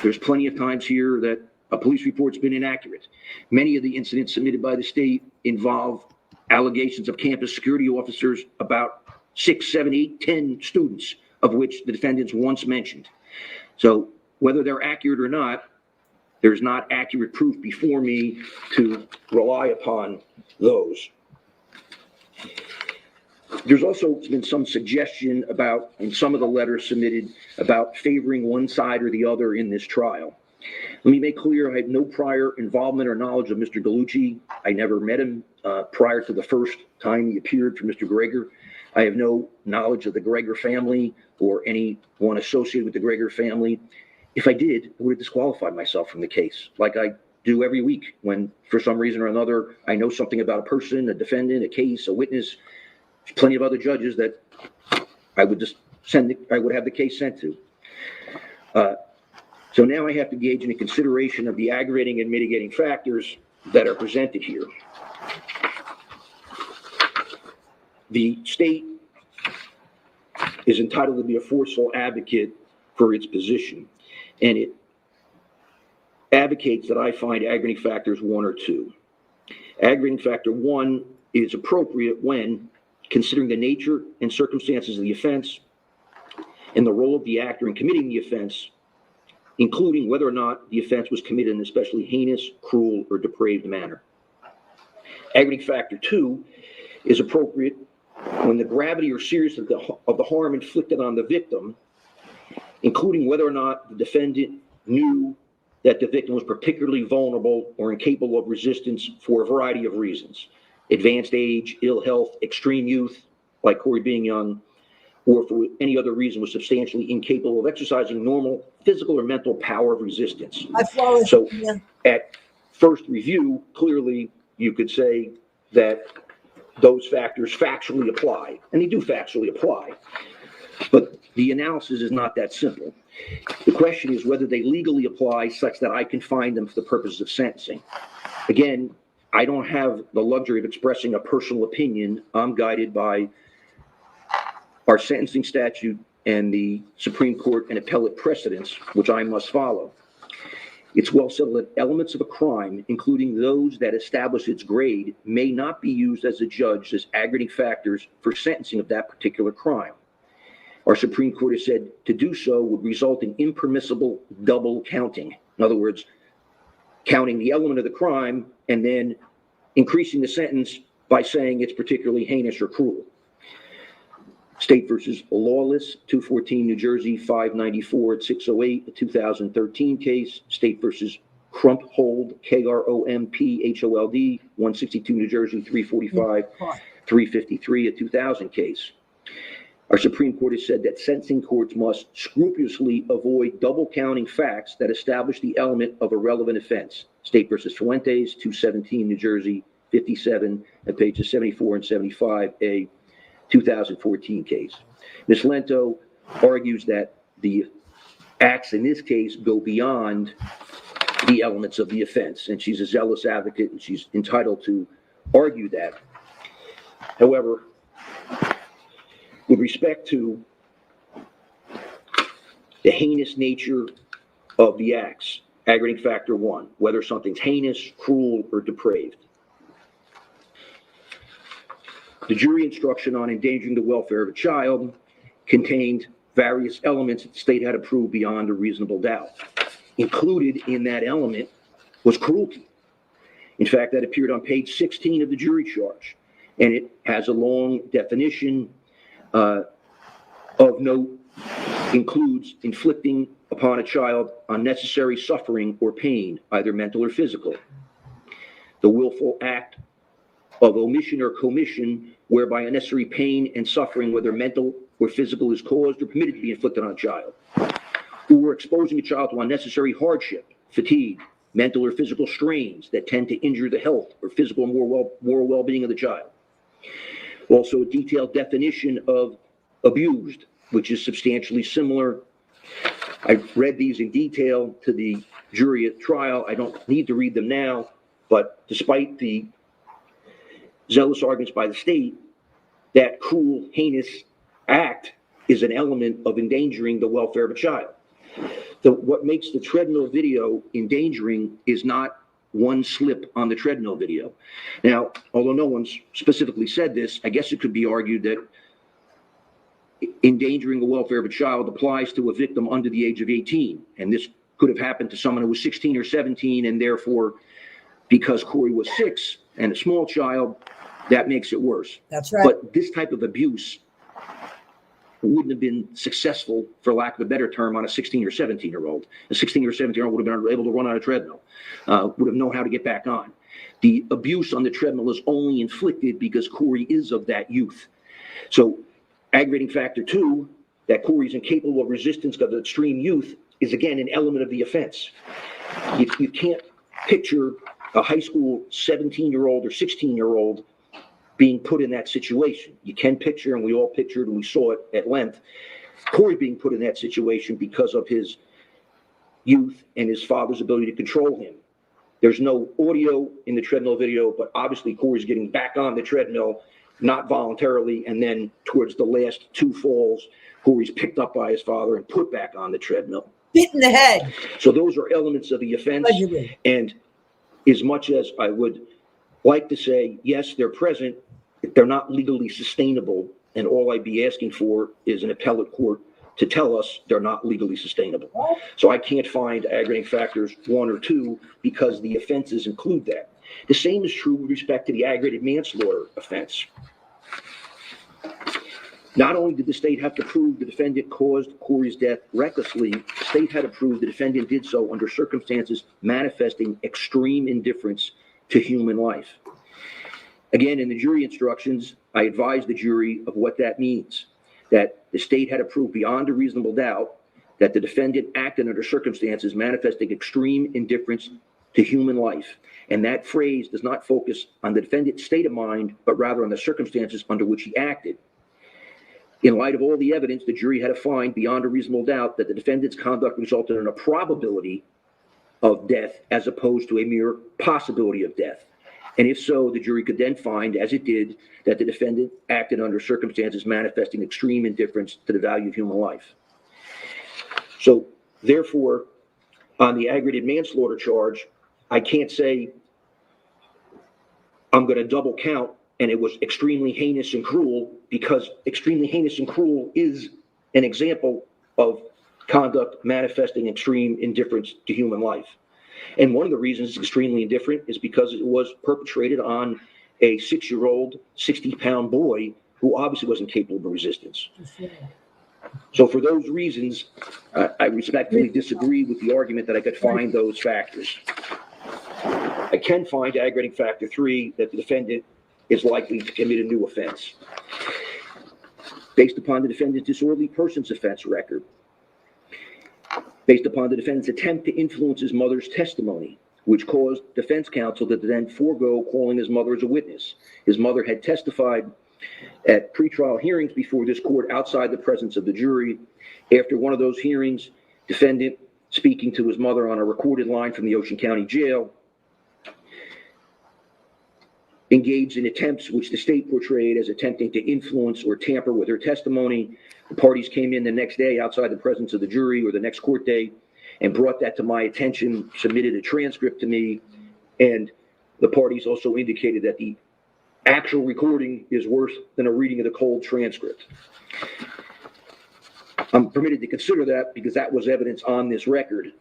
There's plenty of times here that a police report's been inaccurate. Many of the incidents submitted by the state involve allegations of campus security officers about 6, 7, 8, 10 students, of which the defendants once mentioned. So whether they're accurate or not, there's not accurate proof before me to rely upon those. There's also been some suggestion about, in some of the letters submitted, about favoring one side or the other in this trial. Let me make clear, I had no prior involvement or knowledge of Mr. Gallucci. I never met him prior to the first time he appeared for Mr. Gregor. I have no knowledge of the Gregor family or anyone associated with the Gregor family. If I did, I would have disqualified myself from the case, like I do every week when, for some reason or another, I know something about a person, a defendant, a case, a witness. There's plenty of other judges that I would just I would have the case sent to. So now I have to gauge in a consideration of the aggravating and mitigating factors that are presented here. The state is entitled to be a forceful advocate for its position, and it advocates that I find aggravating factors 1 or 2. Aggravating factor 1 is appropriate when considering the nature and circumstances of the offense and the role of the actor in committing the offense, including whether or not the offense was committed in an especially heinous, cruel, or depraved manner. Aggravating factor 2 is appropriate when the gravity or seriousness of the harm inflicted on the victim, including whether or not the defendant knew that the victim was particularly vulnerable or incapable of resistance for a variety of reasons: advanced age, ill health, extreme youth, like Corey being young, or for any other reason was substantially incapable of exercising normal physical or mental power of resistance. So at first review, clearly you could say that those factors factually apply, and they do factually apply. But the analysis is not that simple. The question is whether they legally apply such that I can find them for the purposes of sentencing. Again, I don't have the luxury of expressing a personal opinion. I'm guided by our sentencing statute and the Supreme Court and appellate precedents, which I must follow. It's well settled that elements of a crime, including those that establish its grade, may not be used as a judge as aggravating factors for sentencing of that particular crime. Our Supreme Court has said to do so would result in impermissible double counting. In other words, counting the element of the crime and then increasing the sentence by saying it's particularly heinous or cruel. State versus Lawless, 214 New Jersey, 594 at 608, a 2013 case. State versus Krumphold, K-R-O-M-P-H-O-L-D, 162 New Jersey, 345, 353, a 2000 case. Our Supreme Court has said that sentencing courts must scrupulously avoid double counting facts that establish the element of a relevant offense. State versus Fuentes, 217 New Jersey, 57 at pages 74 and 75, a 2014 case. Ms. Lento argues that the acts in this case go beyond the elements of the offense, and she's a zealous advocate and she's entitled to argue that. However, with respect to the heinous nature of the acts, aggravating factor 1, whether something's heinous, cruel, or depraved, the jury instruction on endangering the welfare of a child contained various elements that the state had to prove beyond a reasonable doubt. Included in that element was cruelty. In fact, that appeared on page 16 of the jury charge, and it has a long definition of note, includes inflicting upon a child unnecessary suffering or pain, either mental or physical. The willful act of omission or commission whereby unnecessary pain and suffering, whether mental or physical, is caused or permitted to be inflicted on a child. Or exposing a child to unnecessary hardship, fatigue, mental or physical strains that tend to injure the health or physical and moral well-being of the child. Also, a detailed definition of abused, which is substantially similar. I read these in detail to the jury at trial. I don't need to read them now, but despite the zealous arguments by the state, that cruel, heinous act is an element of endangering the welfare of a child. What makes the treadmill video endangering is not one slip on the treadmill video. Now, although no one's specifically said this, I guess it could be argued that endangering the welfare of a child applies to a victim under the age of 18. And this could have happened to someone who was 16 or 17, and therefore, because Corey was 6 and a small child, that makes it worse. That's right. But this type of abuse wouldn't have been successful, for lack of a better term, on a 16 or 17-year-old. A 16 or 17-year-old would have been able to run on a treadmill, would have known how to get back on. The abuse on the treadmill is only inflicted because Corey is of that youth. So aggravating factor 2, that Corey's incapable of resistance because of extreme youth, is again an element of the offense. You can't picture a high school 17-year-old or 16-year-old being put in that situation. You can picture, and we all pictured and we saw it at length, Corey being put in that situation because of his youth and his father's ability to control him. There's no audio in the treadmill video, but obviously Corey's getting back on the treadmill, not voluntarily, and then towards the last 2 falls, Corey's picked up by his father and put back on the treadmill. Hit in the head. So those are elements of the offense. Allegedly. And as much as I would like to say, yes, they're present, they're not legally sustainable. And all I'd be asking for is an appellate court to tell us they're not legally sustainable. So I can't find aggravating factors 1 or 2 because the offenses include that. The same is true with respect to the aggravated manslaughter offense. Not only did the state have to prove the defendant caused Corey's death recklessly, the state had to prove the defendant did so under circumstances manifesting extreme indifference to human life. Again, in the jury instructions, I advised the jury of what that means, that the state had to prove beyond a reasonable doubt that the defendant acted under circumstances manifesting extreme indifference to human life. And that phrase does not focus on the defendant's state of mind, but rather on the circumstances under which he acted. In light of all the evidence, the jury had to find beyond a reasonable doubt that the defendant's conduct resulted in a probability of death as opposed to a mere possibility of death. And if so, the jury could then find, as it did, that the defendant acted under circumstances manifesting extreme indifference to the value of human life. So, therefore, on the aggravated manslaughter charge, I can't say I'm going to double count and it was extremely heinous and cruel, because extremely heinous and cruel is an example of conduct manifesting extreme indifference to human life. And one of the reasons it's extremely indifferent is because it was perpetrated on a 6-year-old, 60-pound boy who obviously wasn't capable of resistance. So for those reasons, I respectfully disagree with the argument that I could find those factors. I can find aggravating factor 3, that the defendant is likely to commit a new offense. Based upon the defendant's disorderly persons offense record, based upon the defendant's attempt to influence his mother's testimony, which caused defense counsel to then forego calling his mother as a witness. His mother had testified at pretrial hearings before this court outside the presence of the jury. After one of those hearings, defendant, speaking to his mother on a recorded line from the Ocean County Jail, engaged in attempts which the state portrayed as attempting to influence or tamper with her testimony. The parties came in the next day outside the presence of the jury, or the next court day, and brought that to my attention, submitted a transcript to me, and the parties also indicated that the actual recording is worse than a reading of the cold transcript. I'm permitted to consider that because that was evidence on this record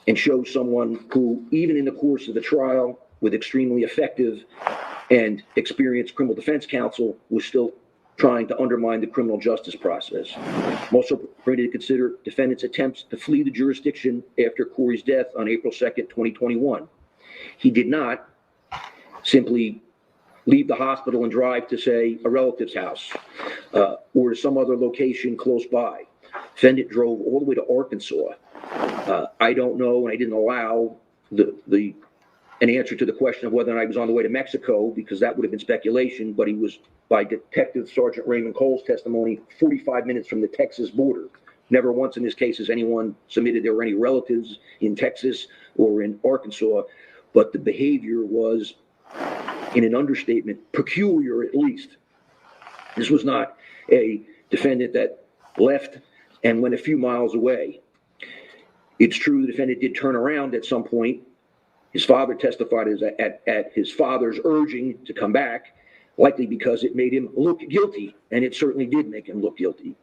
and shows someone who, even in the course of the trial, with extremely effective and experienced criminal defense counsel, was still trying to undermine the criminal justice process. I'm also permitted to consider defendant's attempts to flee the jurisdiction after Corey's death on April 2nd, 2021. He did not simply leave the hospital and drive to, say, a relative's house or to some other location close by. Defendant drove all the way to Arkansas. I don't know, and I didn't allow an answer to the question of whether or not he was on the way to Mexico, because that would have been speculation, but he was, by Detective Sergeant Raymond Cole's testimony, 45 minutes from the Texas border. Never once in this case has anyone submitted there were any relatives in Texas or in Arkansas, but the behavior was, in an understatement, peculiar at least. This was not a defendant that left and went a few miles away. It's true the defendant did turn around at some point. His father testified at his father's urging to come back, likely because it made him look guilty, and it certainly did make him look guilty.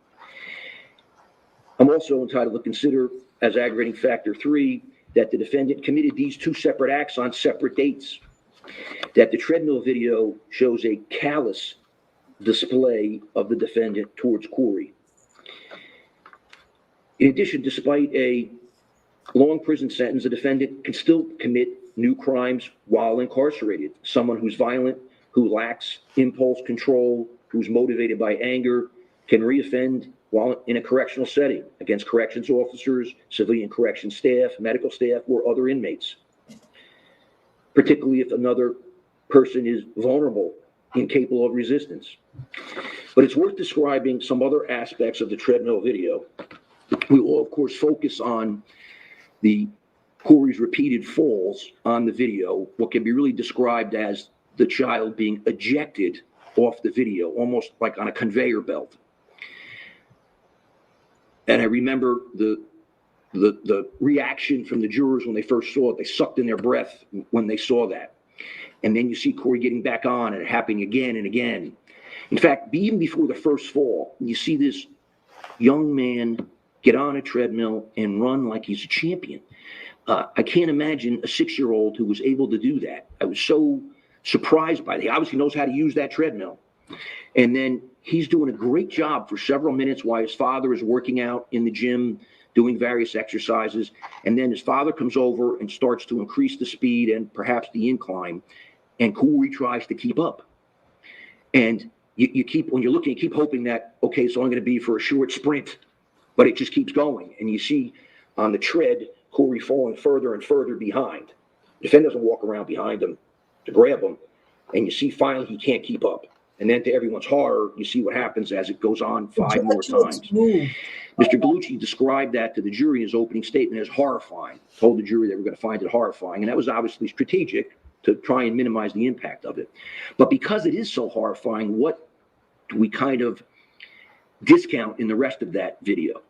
I'm also entitled to consider, as aggravating factor 3, that the defendant committed these 2 separate acts on separate dates, that the treadmill video shows a callous display of the defendant towards Corey. In addition, despite a long prison sentence, the defendant can still commit new crimes while incarcerated. Someone who's violent, who lacks impulse control, who's motivated by anger, can reoffend while in a correctional setting against corrections officers, civilian corrections staff, medical staff, or other inmates, particularly if another person is vulnerable, incapable of resistance. But it's worth describing some other aspects of the treadmill video. We will, of course, focus on Corey's repeated falls on the video, what can be really described as the child being ejected off the video, almost like on a conveyor belt. And I remember the the reaction from the jurors when they first saw it. They sucked in their breath when they saw that. And then you see Corey getting back on and it happening again and again. In fact, even before the first fall, you see this young man get on a treadmill and run like he's a champion. I can't imagine a 6-year-old who was able to do that. I was so surprised by that. He obviously knows how to use that treadmill. And then he's doing a great job for several minutes while his father is working out in the gym, doing various exercises. And then his father comes over and starts to increase the speed and perhaps the incline. And Corey tries to keep up. And you keep, when you're looking, you keep hoping that, okay, it's only going to be for a short sprint, but it just keeps going. And you see on the tread, Corey falling further and further behind. The defender doesn't walk around behind him to grab him. And you see finally he can't keep up. And then to everyone's horror, you see what happens as it goes on 5 more times. Mr. Gallucci described that to the jury in his opening statement as horrifying. Told the jury they were going to find it horrifying. And that was obviously strategic to try and minimize the impact of it. But because it is so horrifying, what do we kind of discount in the rest of that video?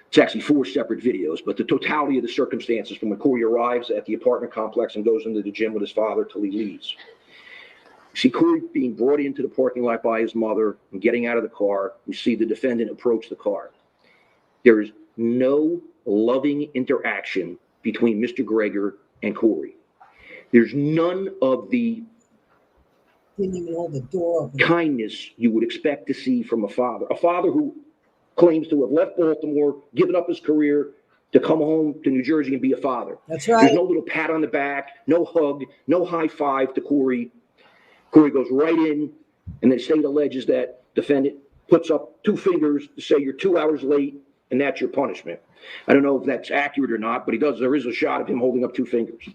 It's actually 4 separate videos, but the totality of the circumstances from when Corey arrives at the apartment complex and goes into the gym with his father till he leaves. You see Corey being brought into the parking lot by his mother and getting out of the car. You see the defendant approach the car. There is no loving interaction between Mr. Gregor and Corey. There's none of the kindness you would expect to see from a father who claims to have left Baltimore, given up his career to come home to New Jersey and be a father. That's right. There's no little pat on the back, no hug, no high five to Corey. Corey goes right in, and the state alleges that defendant puts up 2 fingers to say you're 2 hours late, and that's your punishment. I don't know if that's accurate or not, but there is a shot of him holding up 2 fingers.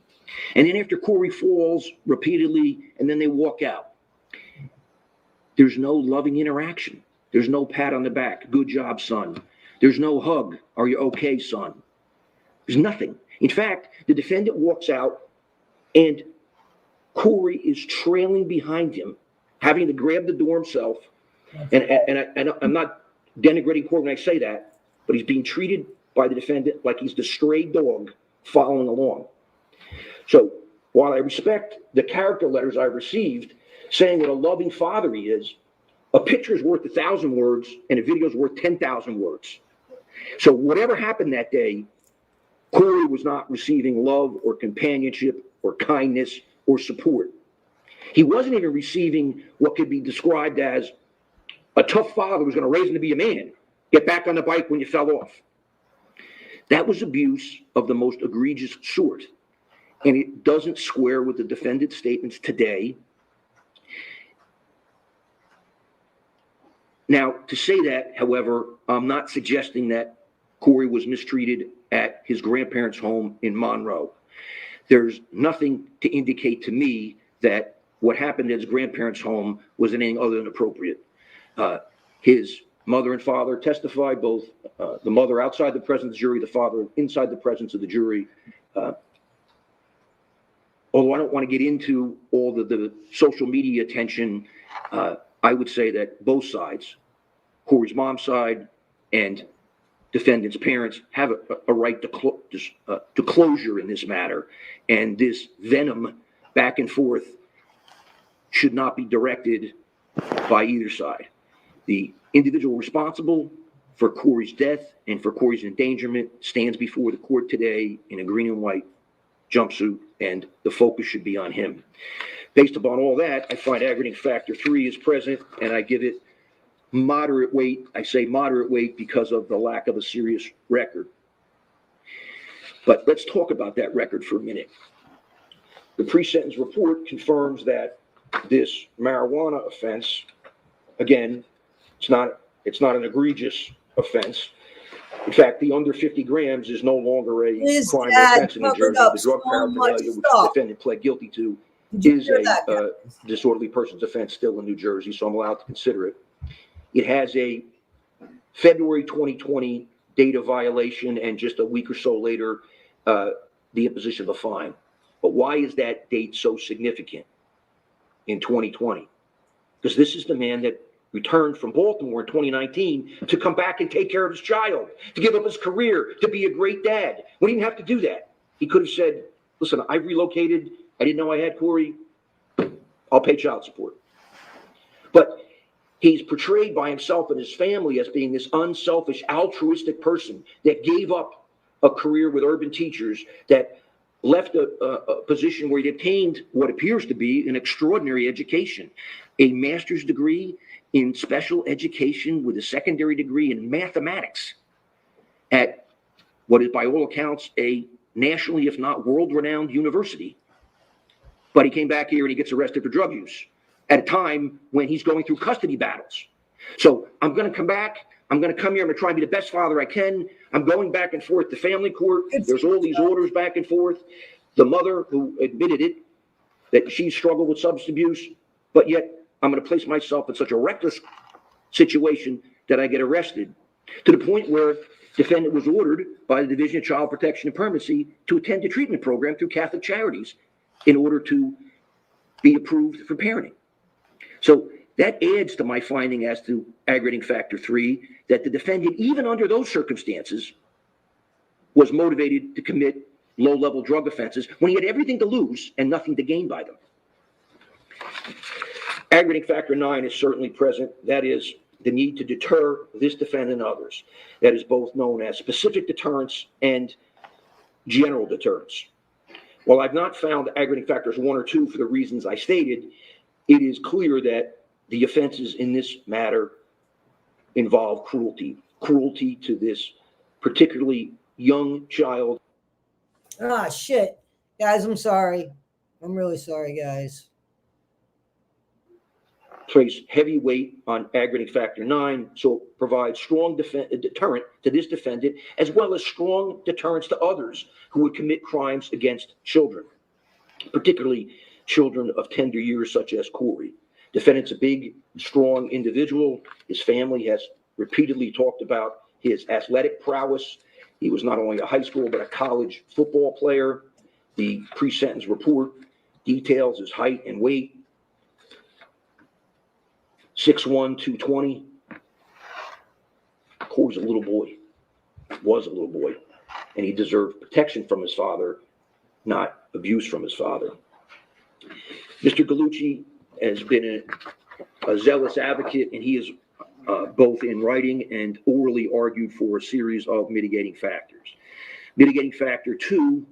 And then after Corey falls repeatedly, and then they walk out, there's no loving interaction. There's no pat on the back. Good job, son. There's no hug. Are you okay, son? There's nothing. In fact, the defendant walks out and Corey is trailing behind him, having to grab the door himself. And I'm not denigrating Corey when I say that, but he's being treated by the defendant like he's the stray dog following along. So while I respect the character letters I received saying what a loving father he is, a picture is worth 1,000 words and a video is worth 10,000 words. So whatever happened that day, Corey was not receiving love or companionship or kindness or support. He wasn't even receiving what could be described as a tough father who's going to raise him to be a man. Get back on the bike when you fell off. That was abuse of the most egregious sort. And it doesn't square with the defendant's statements today. Now, to say that, however, I'm not suggesting that Corey was mistreated at his grandparents' home in Monroe. There's nothing to indicate to me that what happened at his grandparents' home was anything other than appropriate. His mother and father testified, both the mother outside the presence of the jury, the father inside the presence of the jury. Although I don't want to get into all the social media attention, I would say that both sides, Corey's mom's side and defendant's parents, have a right to closure in this matter. And this venom back and forth should not be directed by either side. The individual responsible for Corey's death and for Corey's endangerment stands before the court today in a green and white jumpsuit, and the focus should be on him. Based upon all that, I find aggravating factor 3 is present, and I give it moderate weight. I say moderate weight because of the lack of a serious record. But let's talk about that record for a minute. The pre-sentence report confirms that this marijuana offense, again, it's not an egregious offense. In fact, the under 50 grams is no longer a crime or offense in New Jersey. The drug paraphernalia, which the defendant pled guilty to, is a disorderly person's offense still in New Jersey, so I'm allowed to consider it. It has a February 2020 data violation, and just a week or so later, the imposition of a fine. But why is that date so significant in 2020? Because this is the man that returned from Baltimore in 2019 to come back and take care of his child, to give up his career, to be a great dad. We didn't have to do that. He could have said, listen, I've relocated. I didn't know I had Corey. I'll pay child support. But he's portrayed by himself and his family as being this unselfish, altruistic person that gave up a career with urban teachers, that left a position where he obtained what appears to be an extraordinary education, a master's degree in special education with a secondary degree in mathematics at what is by all accounts a nationally, if not world-renowned university. But he came back here and he gets arrested for drug use at a time when he's going through custody battles. So I'm going to come back. I'm going to come here. I'm going to try and be the best father I can. I'm going back and forth to family court. There's all these orders back and forth. The mother who admitted it, that she struggled with substance abuse, but yet I'm going to place myself in such a reckless situation that I get arrested, to the point where defendant was ordered by the Division of Child Protection and Permanency to attend a treatment program through Catholic Charities in order to be approved for parenting. So that adds to my finding as to aggravating factor 3, that the defendant, even under those circumstances, was motivated to commit low-level drug offenses when he had everything to lose and nothing to gain by them. Aggravating factor 9 is certainly present. That is the need to deter this defendant and others. That is both known as specific deterrence and general deterrence. While I've not found aggravating factors 1 or 2 for the reasons I stated, it is clear that the offenses in this matter involve cruelty to this particularly young child. Ah, shit. Guys, I'm sorry. I'm really sorry, guys. Place heavy weight on aggravating factor 9, so it provides strong deterrent to this defendant, as well as strong deterrence to others who would commit crimes against children, particularly children of tender years such as Corey. Defendant's a big, strong individual. His family has repeatedly talked about his athletic prowess. He was not only a high school but a college football player. The pre-sentence report details his height and weight. 6'1", 220. Corey's a little boy, was a little boy, and he deserved protection from his father, not abuse from his father. Mr. Gallucci has been a zealous advocate, and he has both in writing and orally argued for a series of mitigating factors. Mitigating factor 2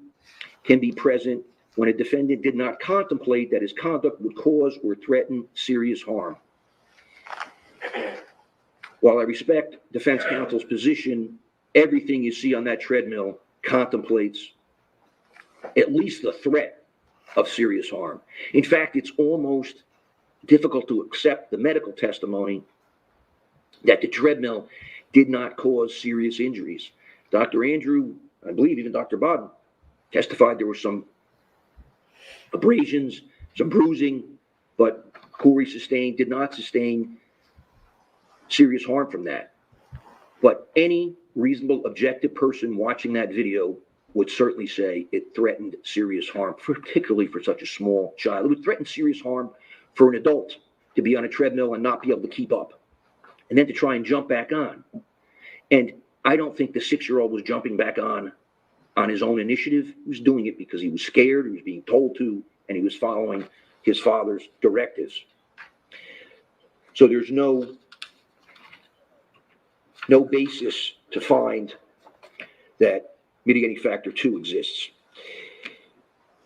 can be present when a defendant did not contemplate that his conduct would cause or threaten serious harm. While I respect defense counsel's position, everything you see on that treadmill contemplates at least the threat of serious harm. In fact, it's almost difficult to accept the medical testimony that the treadmill did not cause serious injuries. Dr. Andrew, I believe even Dr. Bob, testified there were some abrasions, some bruising, but Corey did not sustain serious harm from that. But any reasonable, objective person watching that video would certainly say it threatened serious harm, particularly for such a small child. It would threaten serious harm for an adult to be on a treadmill and not be able to keep up, and then to try and jump back on. And I don't think the 6-year-old was jumping back on his own initiative. He was doing it because he was scared, he was being told to, and he was following his father's directives. So there's no basis to find that mitigating factor 2 exists.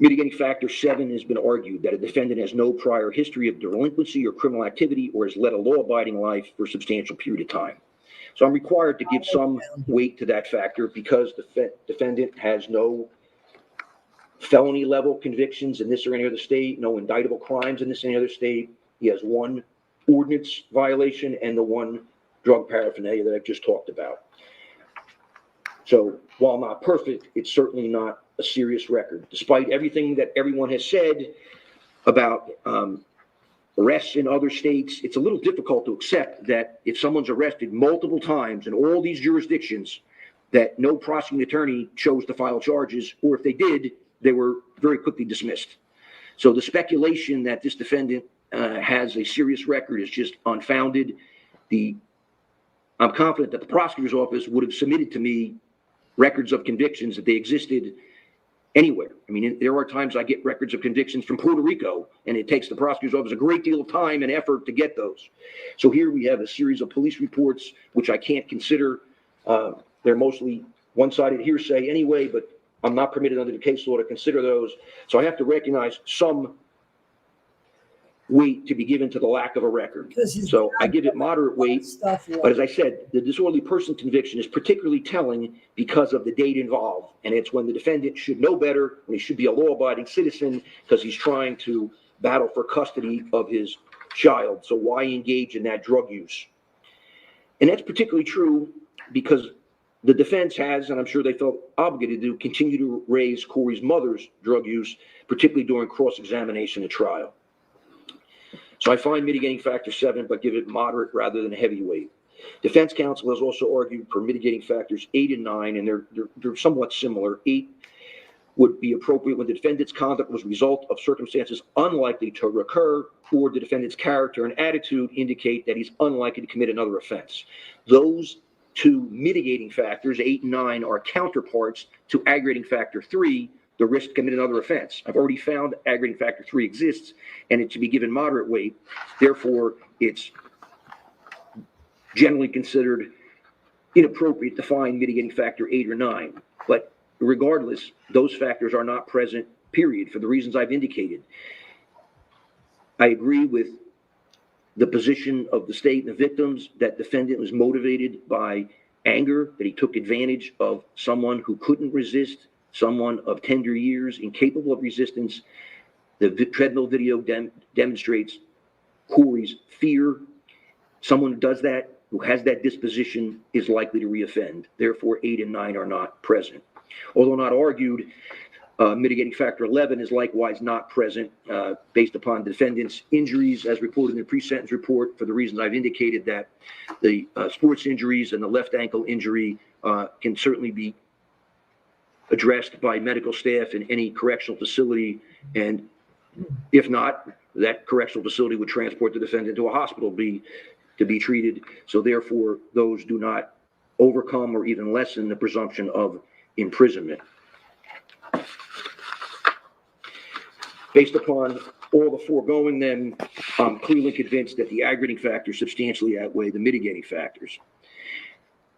Mitigating factor 7 has been argued that a defendant has no prior history of delinquency or criminal activity or has led a law-abiding life for a substantial period of time. So I'm required to give some weight to that factor because the defendant has no felony level convictions in this or any other state, no indictable crimes in this or any other state. He has one ordinance violation and the one drug paraphernalia that I've just talked about. So while not perfect, it's certainly not a serious record. Despite everything that everyone has said about arrests in other states, it's a little difficult to accept that if someone's arrested multiple times in all these jurisdictions, that no prosecuting attorney chose to file charges, or if they did, they were very quickly dismissed. So the speculation that this defendant has a serious record is just unfounded. I'm confident that the prosecutor's office would have submitted to me records of convictions that they existed anywhere. I mean, there are times I get records of convictions from Puerto Rico, and it takes the prosecutor's office a great deal of time and effort to get those. So here we have a series of police reports, which I can't consider. They're mostly one-sided hearsay anyway, but I'm not permitted under the case law to consider those. So I have to recognize some weight to be given to the lack of a record. So I give it moderate weight, but as I said, the disorderly person conviction is particularly telling because of the date involved, and it's when the defendant should know better, when he should be a law-abiding citizen, because he's trying to battle for custody of his child. So why engage in that drug use? And that's particularly true because the defense has, and I'm sure they felt obligated to, continue to raise Corey's mother's drug use, particularly during cross-examination at trial. So I find mitigating factor 7, but give it moderate rather than heavyweight. Defense counsel has also argued for mitigating factors 8 and 9, and they're somewhat similar. 8 would be appropriate when the defendant's conduct was a result of circumstances unlikely to recur, or the defendant's character and attitude indicate that he's unlikely to commit another offense. Those two mitigating factors, 8 and 9, are counterparts to aggravating factor 3, the risk to commit another offense. I've already found aggravating factor 3 exists, and it should be given moderate weight. Therefore, it's generally considered inappropriate to find mitigating factor 8 or 9. But regardless, those factors are not present, period, for the reasons I've indicated. I agree with the position of the state and the victims that defendant was motivated by anger, that he took advantage of someone who couldn't resist, someone of tender years, incapable of resistance. The treadmill video demonstrates Corey's fear. Someone who does that, who has that disposition, is likely to reoffend. Therefore, 8 and 9 are not present. Although not argued, mitigating factor 11 is likewise not present based upon defendant's injuries as reported in the pre-sentence report, for the reasons I've indicated, that the sports injuries and the left ankle injury can certainly be addressed by medical staff in any correctional facility, and if not, that correctional facility would transport the defendant to a hospital to be treated. So therefore, those do not overcome or even lessen the presumption of imprisonment. Based upon all the foregoing, then, I'm clearly convinced that the aggravating factors substantially outweigh the mitigating factors.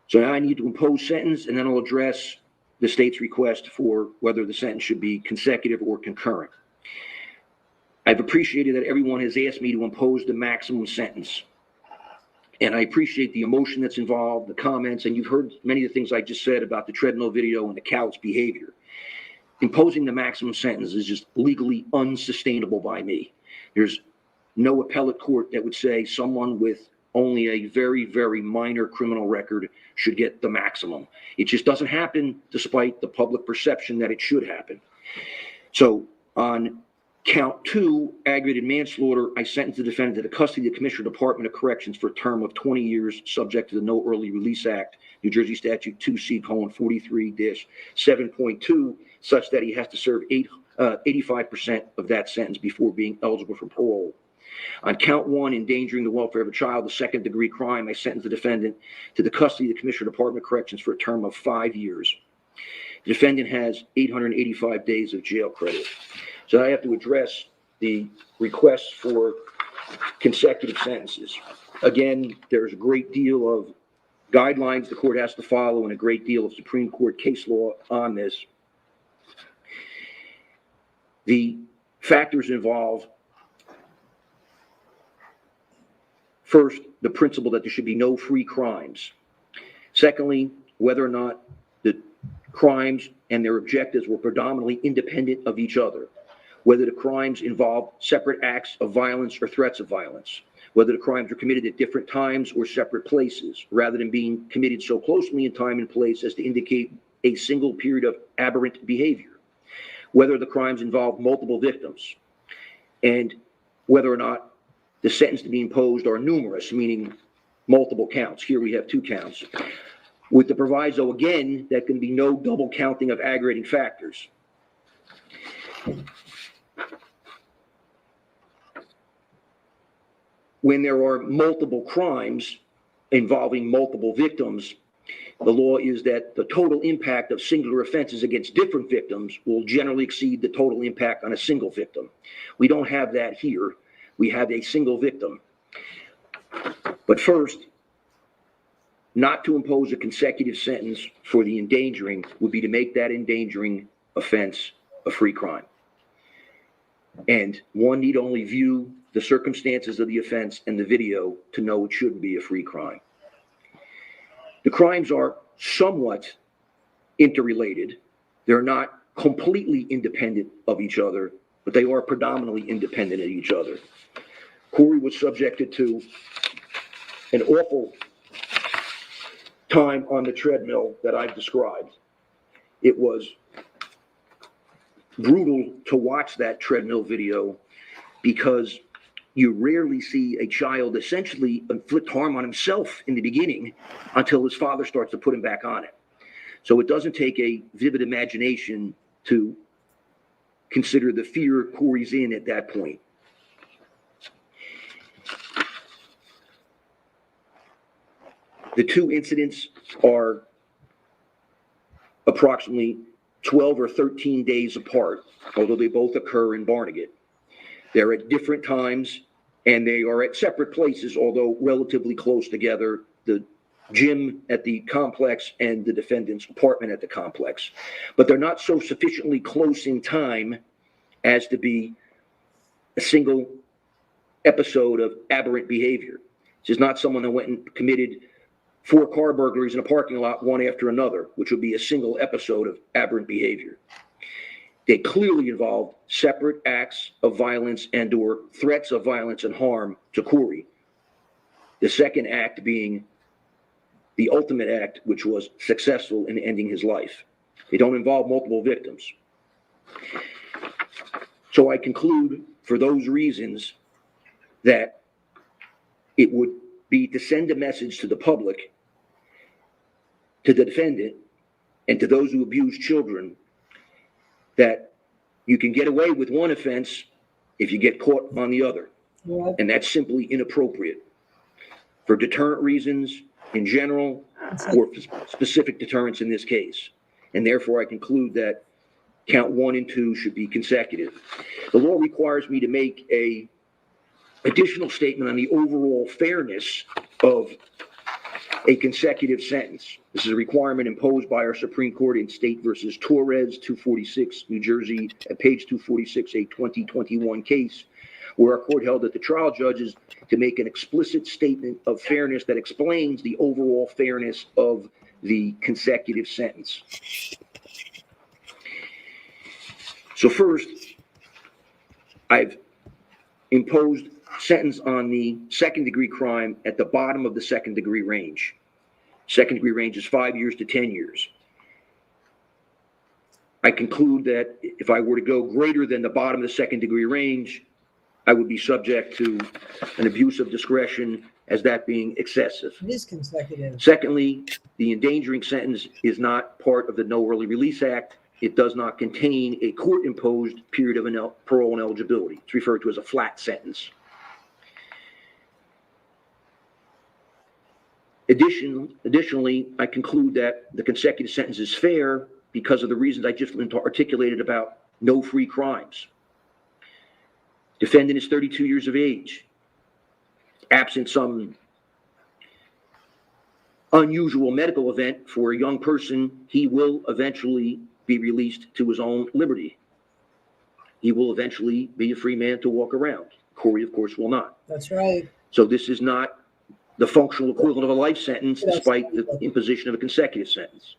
So now I need to impose sentence, and then I'll address the state's request for whether the sentence should be consecutive or concurrent. I've appreciated that everyone has asked me to impose the maximum sentence. And I appreciate the emotion that's involved, the comments, and you've heard many of the things I just said about the treadmill video and the cow's behavior. Imposing the maximum sentence is just legally unsustainable by me. There's no appellate court that would say someone with only a very, very minor criminal record should get the maximum. It just doesn't happen, despite the public perception that it should happen. So on count 2, aggravated manslaughter, I sentenced the defendant to the custody of the Commissioner Department of Corrections for a term of 20 years, subject to the No Early Release Act, New Jersey Statute 2C:43-7.2, such that he has to serve 85% of that sentence before being eligible for parole. On count 1, endangering the welfare of a child, a second-degree crime, I sentenced the defendant to the custody of the Commissioner Department of Corrections for a term of 5 years. The defendant has 885 days of jail credit. So I have to address the requests for consecutive sentences. Again, there's a great deal of guidelines the court has to follow and a great deal of Supreme Court case law on this. The factors involve, first, the principle that there should be no free crimes. Secondly, whether or not the crimes and their objectives were predominantly independent of each other. Whether the crimes involve separate acts of violence or threats of violence. Whether the crimes are committed at different times or separate places, rather than being committed so closely in time and place as to indicate a single period of aberrant behavior. Whether the crimes involve multiple victims, and whether or not the sentence to be imposed are numerous, meaning multiple counts. Here we have 2 counts. With the proviso, again, that can be no double counting of aggravating factors. when there are multiple crimes involving multiple victims, the law is that the total impact of singular offenses against different victims will generally exceed the total impact on a single victim. We don't have that here. We have a single victim. But first, not to impose a consecutive sentence for the endangering would be to make that endangering offense a free crime. And one need only view the circumstances of the offense and the video to know it shouldn't be a free crime. The crimes are somewhat interrelated. They're not completely independent of each other, but they are predominantly independent of each other. Corey was subjected to an awful time on the treadmill that I've described. It was brutal to watch that treadmill video because you rarely see a child essentially inflict harm on himself in the beginning until his father starts to put him back on it. So it doesn't take a vivid imagination to consider the fear Corey's in at that point. The two incidents are approximately 12 or 13 days apart, although they both occur in Barnegat. They're at different times, and they are at separate places, although relatively close together, the gym at the complex and the defendant's apartment at the complex. But they're not so sufficiently close in time as to be a single episode of aberrant behavior. This is not someone that went and committed 4 car burglaries in a parking lot, one after another, which would be a single episode of aberrant behavior. They clearly involved separate acts of violence and or threats of violence and harm to Corey. The second act being the ultimate act, which was successful in ending his life. They don't involve multiple victims. So I conclude, for those reasons, that it would be to send a message to the public, to the defendant, and to those who abuse children, that you can get away with one offense if you get caught on the other. Yeah. And that's simply inappropriate for deterrent reasons in general, or specific deterrence in this case. And therefore I conclude that count 1 and 2 should be consecutive. The law requires me to make a additional statement on the overall fairness of a consecutive sentence. This is a requirement imposed by our Supreme Court in State versus Torres, 246, New Jersey, at page 246, a 2021 case, where our court held that the trial judges to make an explicit statement of fairness that explains the overall fairness of the consecutive sentence. So first, I've imposed sentence on the second-degree crime at the bottom of the second-degree range. Second-degree range is 5 years to 10 years. I conclude that if I were to go greater than the bottom of the second-degree range, I would be subject to an abuse of discretion as that being excessive. It is consecutive. Secondly, the endangering sentence is not part of the No Early Release Act. It does not contain a court-imposed period of parole and eligibility. It's referred to as a flat sentence. Additionally, I conclude that the consecutive sentence is fair because of the reasons I just articulated about no free crimes. Defendant is 32 years of age. Absent some unusual medical event for a young person, he will eventually be released to his own liberty. He will eventually be a free man to walk around. Corey, of course, will not. That's right. So this is not the functional equivalent of a life sentence, despite the imposition of a consecutive sentence.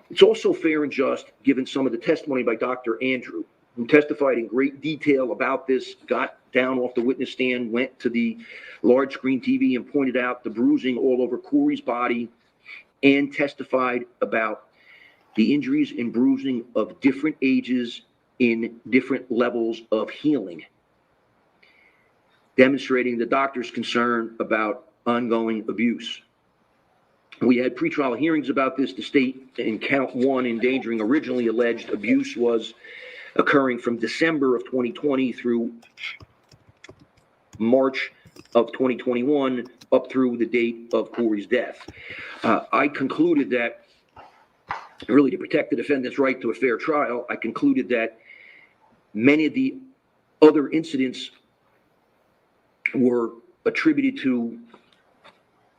It's also fair and just, given some of the testimony by Dr. Andrew, who testified in great detail about this, got down off the witness stand, went to the large screen TV and pointed out the bruising all over Corey's body, and testified about the injuries and bruising of different ages in different levels of healing, demonstrating the doctor's concern about ongoing abuse. We had pretrial hearings about this. The state in count 1, endangering originally alleged abuse, was occurring from December of 2020 through March of 2021 up through the date of Corey's death. I concluded that, really to protect the defendant's right to a fair trial, I concluded that many of the other incidents were attributed to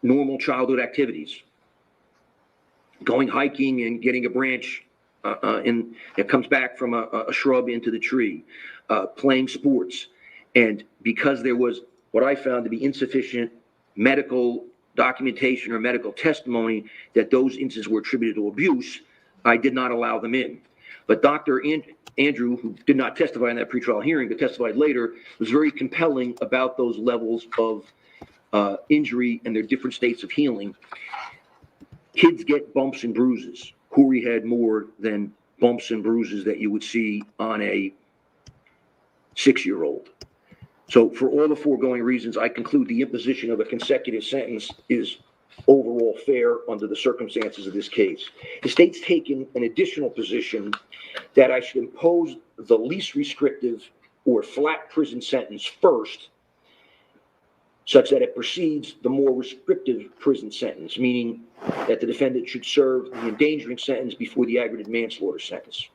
normal childhood activities. Going hiking and getting a branch and it comes back from a shrub into the tree, playing sports. And because there was what I found to be insufficient medical documentation or medical testimony that those instances were attributed to abuse, I did not allow them in. But Dr. Andrew, who did not testify in that pretrial hearing, but testified later, was very compelling about those levels of injury and their different states of healing. Kids get bumps and bruises. Corey had more than bumps and bruises that you would see on a 6-year-old. So for all the foregoing reasons, I conclude the imposition of a consecutive sentence is overall fair under the circumstances of this case. The state's taken an additional position that I should impose the least restrictive or flat prison sentence first, such that it precedes the more restrictive prison sentence, meaning that the defendant should serve the endangering sentence before the aggravated manslaughter sentence.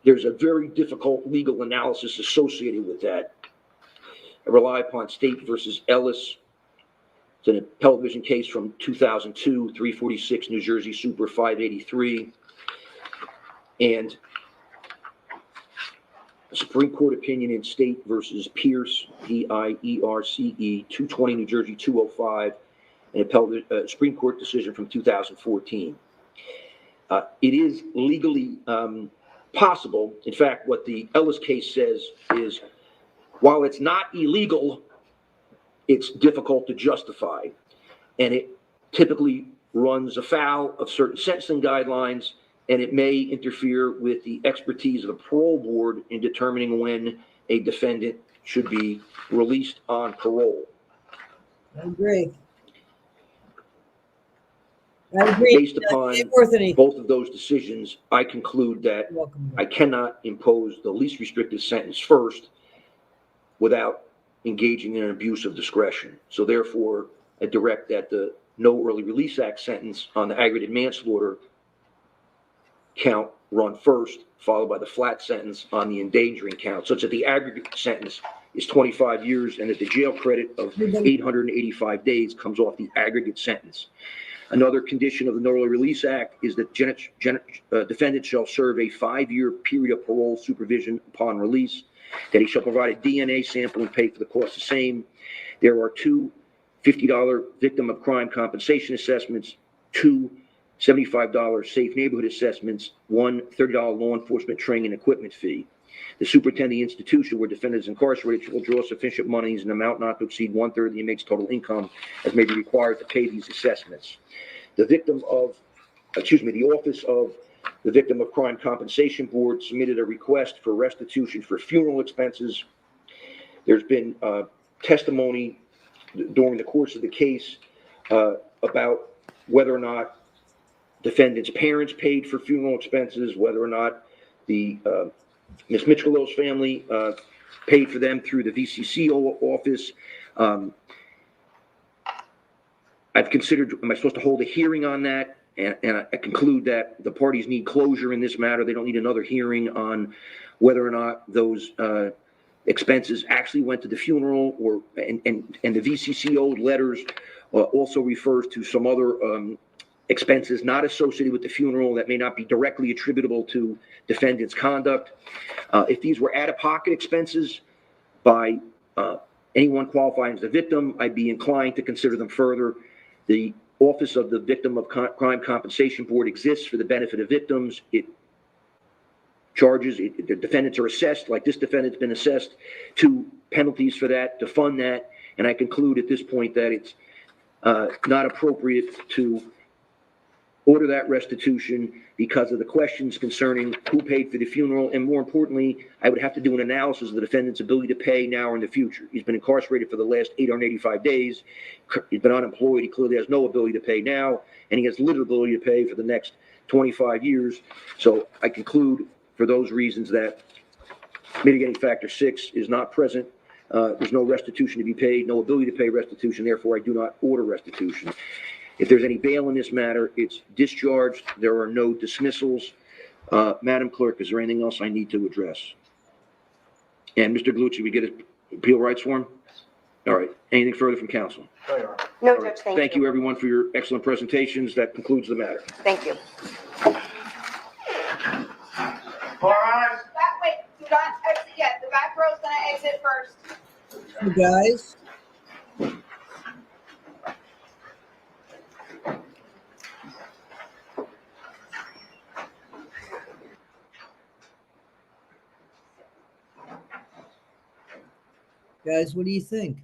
There's a very difficult legal analysis associated with that. I rely upon State versus Ellis. It's a television case from 2002, 346 New Jersey Super 583. And a Supreme Court opinion in State versus Pierce, Pierce, 220 New Jersey 205, and Supreme Court decision from 2014. It is legally possible. In fact, what the Ellis case says is, while it's not illegal, it's difficult to justify. And it typically runs afoul of certain sentencing guidelines, and it may interfere with the expertise of the parole board in determining when a defendant should be released on parole. I agree. I agree. Based upon both of those decisions, I conclude that I cannot impose the least restrictive sentence first without engaging in an abuse of discretion. So therefore, I direct that the No Early Release Act sentence on the aggravated manslaughter count run first, followed by the flat sentence on the endangering count, such that the aggregate sentence is 25 years and that the jail credit of 885 days comes off the aggregate sentence. Another condition of the No Early Release Act is that defendant shall serve a 5-year period of parole supervision upon release, that he shall provide a DNA sample and pay for the cost of same. There are 2 $50 victim of crime compensation assessments, 2 $75 safe neighborhood assessments, 1 $30 law enforcement training and equipment fee. The superintendent of the institution where defendant is incarcerated shall draw sufficient monies in an amount not to exceed 1/3 of the inmate's total income as may be required to pay these assessments. The Office of the Victim of Crime Compensation Board submitted a request for restitution for funeral expenses. There's been testimony during the course of the case about whether or not defendant's parents paid for funeral expenses, whether or not the Ms. Michelot's family paid for them through the VCCO office. I've considered, am I supposed to hold a hearing on that? And I conclude that the parties need closure in this matter. They don't need another hearing on whether or not those expenses actually went to the funeral, or and the VCCO letters also refers to some other expenses not associated with the funeral that may not be directly attributable to defendant's conduct. If these were out-of-pocket expenses by anyone qualifying as a victim, I'd be inclined to consider them further. The Office of the Victim of Crime Compensation Board exists for the benefit of victims. It charges, the defendants are assessed, like this defendant's been assessed, 2 penalties for that, to fund that. And I conclude at this point that it's not appropriate to order that restitution because of the questions concerning who paid for the funeral. And more importantly, I would have to do an analysis of the defendant's ability to pay now or in the future. He's been incarcerated for the last 885 days. He's been unemployed. He clearly has no ability to pay now, and he has little ability to pay for the next 25 years. So I conclude for those reasons that mitigating factor 6 is not present There's no restitution to be paid, no ability to pay restitution. Therefore, I do not order restitution. If there's any bail in this matter, it's discharged. There are no dismissals. Madam Clerk, is there anything else I need to address? And Mr. Gallucci, we get his appeal rights form? All right. Anything further from council? No, Judge, thank you. Thank you, everyone, for your excellent presentations. That concludes the matter. Thank you. Wait, do not exit yet. The back row's gonna exit first. You guys. Guys, what do you think?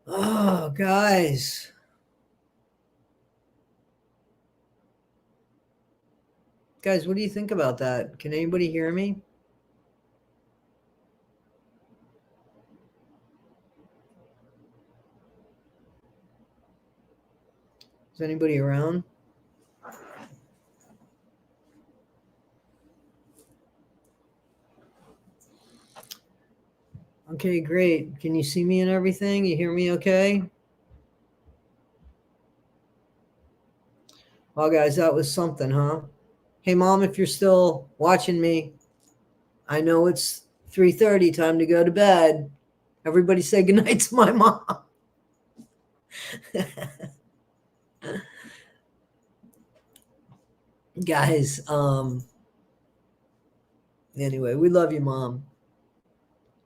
Oh, guys. Guys, what do you think about that? Can anybody hear me? Is anybody around? Okay, great. Can you see me and everything? You hear me okay? Well, guys, that was something, huh? Hey, Mom, if you're still watching me, I know it's 3:30, time to go to bed. Everybody say goodnight to my mom. Guys, anyway, we love you, Mom.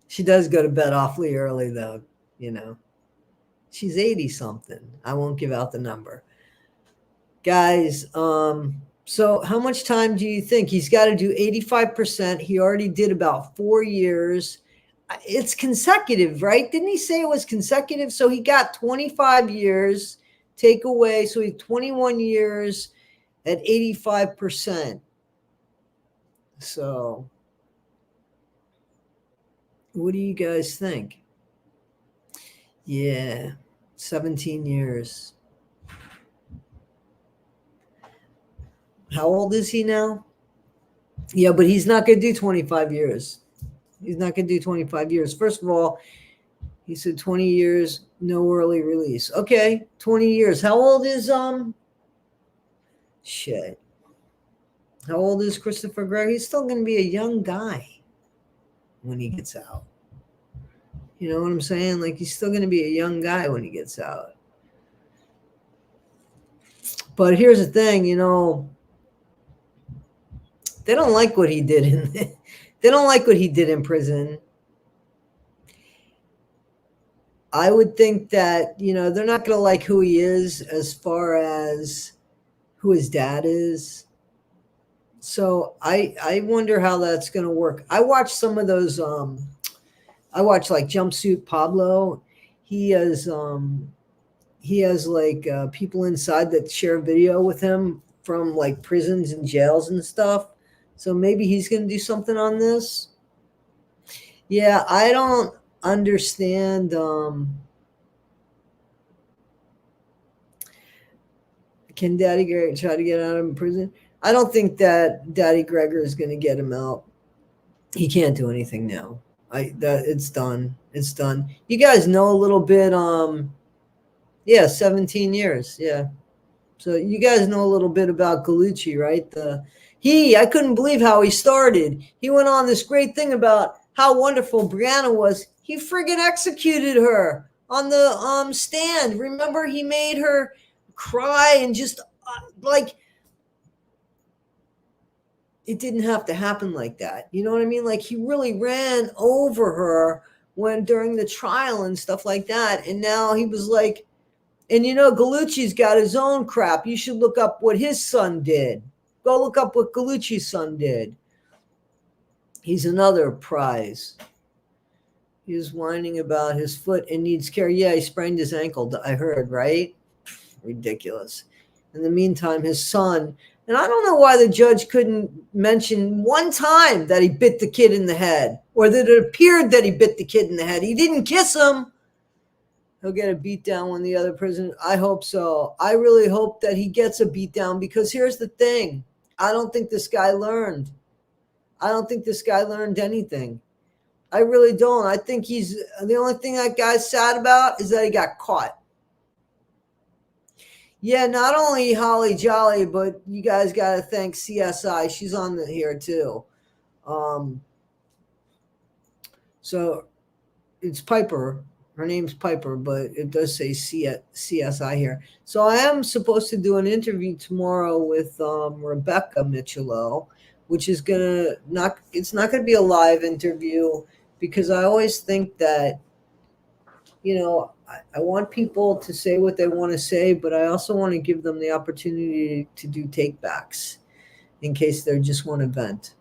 She does go to bed awfully early, though, you know. She's 80 something. I won't give out the number. Guys, so how much time do you think? He's got to do 85%. He already did about 4 years. It's consecutive, right? Didn't he say it was consecutive? So he got 25 years, take away. So he's 21 years at 85%. So what do you guys think? Yeah, 17 years. How old is he now? Yeah, but he's not going to do 25 years. He's not going to do 25 years. First of all, he said 20 years, no early release. Okay, 20 years. How old is shit. How old is Christopher Gregor? He's still going to be a young guy when he gets out. You know what I'm saying? Like, he's still going to be a young guy when he gets out. But here's the thing, you know, they don't like what he did they don't like what he did in prison. I would think that, you know, they're not going to like who he is as far as who his dad is. So I wonder how that's going to work. I watched some of those I watched like Jumpsuit Pablo. He has like people inside that share video with him from like prisons and jails and stuff. So maybe he's going to do something on this. Yeah, I don't understand. Can Daddy Gregor try to get out of prison? I don't think that Daddy Gregor is going to get him out. He can't do anything now. It's done. It's done. You guys know a little bit. Yeah, 17 years. Yeah. So you guys know a little bit about Gallucci, right? I couldn't believe how he started. He went on this great thing about how wonderful Brianna was. He friggin' executed her on the stand. Remember, he made her cry and just like, it didn't have to happen like that. You know what I mean? Like, he really ran over her during the trial and stuff like that. And now he was like, and you know, Gallucci's got his own crap. You should look up what his son did. Go look up what Gallucci's son did. He's another prize. He was whining about his foot and needs care. Yeah, he sprained his ankle, I heard, right? Ridiculous. In the meantime, his son, and I don't know why the judge couldn't mention one time that he bit the kid in the head, or that it appeared that he bit the kid in the head. He didn't kiss him. He'll get a beat down when the other prisoner. I hope so. I really hope that he gets a beat down, because here's the thing. I don't think this guy learned. I don't think this guy learned anything. I really don't. I think he's the only thing that guy's sad about is that he got caught. Yeah, not only Holly Jolly, but you guys got to thank CSI. She's on here too. So it's Piper. Her name's Piper, but it does say CSI here. So I am supposed to do an interview tomorrow with Rebecca Michelot, which is it's not gonna be a live interview, because I always think that, I want people to say what they want to say, but I also want to give them the opportunity to do takebacks in case they just want to vent,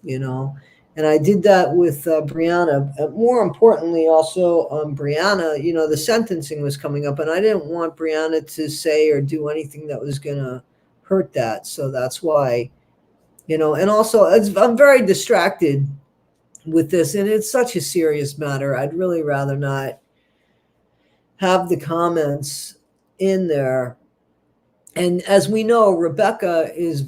And I did that with Brianna. More importantly, also, Brianna, the sentencing was coming up, and I didn't want Brianna to say or do anything that was going to hurt that. So that's why, and also I'm very distracted with this, and it's such a serious matter. I'd really rather not have the comments in there. And as we know, Rebecca is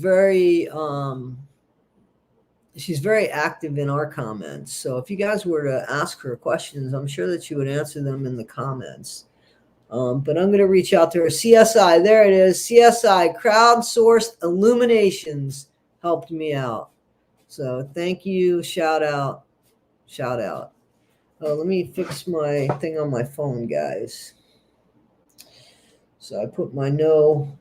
she's very active in our comments. So if you guys were to ask her questions, I'm sure that she would answer them in the comments. But I'm going to reach out to her. CSI, there it is. CSI, crowdsourced illuminations, helped me out. So thank you. Shout out. Oh, let me fix my thing on my phone, guys. So I put my no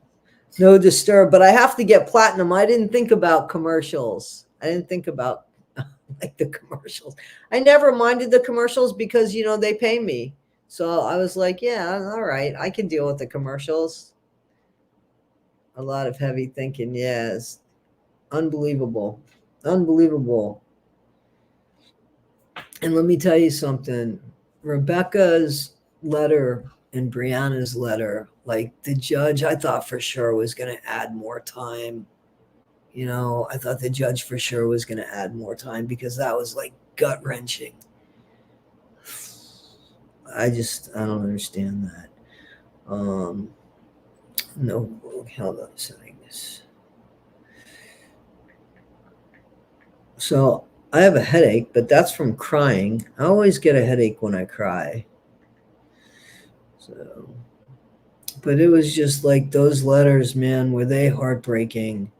disturb, but I have to get platinum. I didn't think about commercials. I didn't think about the commercials. I never minded the commercials because, they pay me. So I was like, yeah, all right, I can deal with the commercials. A lot of heavy thinking. Yes. Unbelievable. And let me tell you something. Rebecca's letter and Brianna's letter, the judge, I thought for sure was going to add more time. I thought the judge for sure was going to add more time because that was gut wrenching. I don't understand that. No, how about saying this? So I have a headache, but that's from crying. I always get a headache when I cry. So, but it was just those letters, man, were they heartbreaking?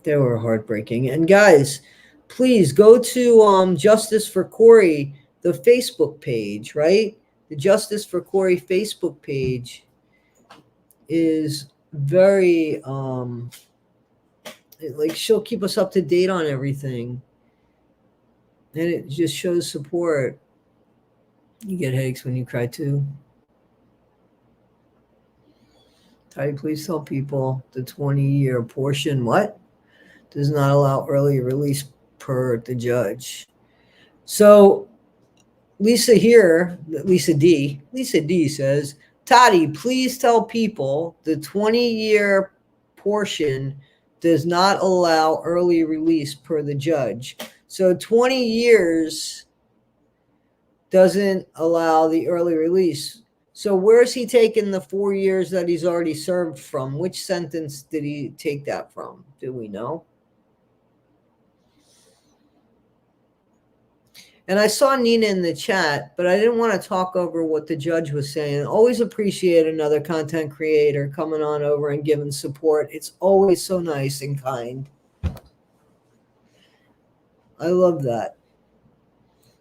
They were heartbreaking. And guys, please go to Justice for Corey, the Facebook page, right? The Justice for Corey Facebook page is very she'll keep us up to date on everything. And it just shows support. You get headaches when you cry too. Teddy, please tell people the 20-year portion, what? Does not allow early release per the judge. So Lisa D says, Toddy, please tell people the 20-year portion does not allow early release per the judge. So 20 years doesn't allow the early release. So where's he taking the 4 years that he's already served from? Which sentence did he take that from? Do we know? And I saw Nina in the chat, but I didn't want to talk over what the judge was saying. Always appreciate another content creator coming on over and giving support. It's always so nice and kind. I love that.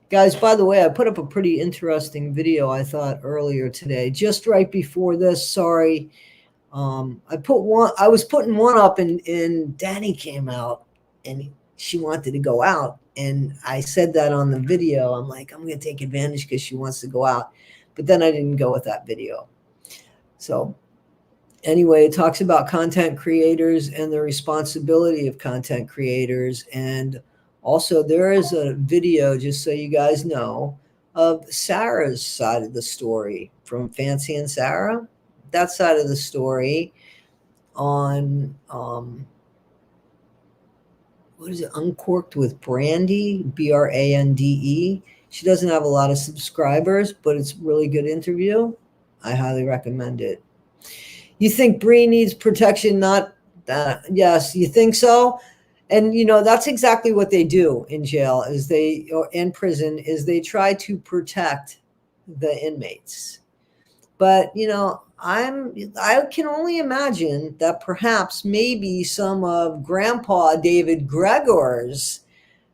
Guys, by the way, I put up a pretty interesting video, I thought, earlier today, just right before this. Sorry. I was putting one up and Danny came out and she wanted to go out. And I said that on the video. I'm like, I'm going to take advantage because she wants to go out. But then I didn't go with that video. So anyway, it talks about content creators and the responsibility of content creators. And also there is a video, just so you guys know, of Sarah's side of the story from Fancy and Sarah. That side of the story on what is it? Uncorked with Brandy, Brande. She doesn't have a lot of subscribers, but it's a really good interview. I highly recommend it. You think Bree needs protection? Not that. Yes, you think so? And that's exactly what they do in jail or in prison is they try to protect the inmates. But I can only imagine that perhaps maybe some of Grandpa David Gregor's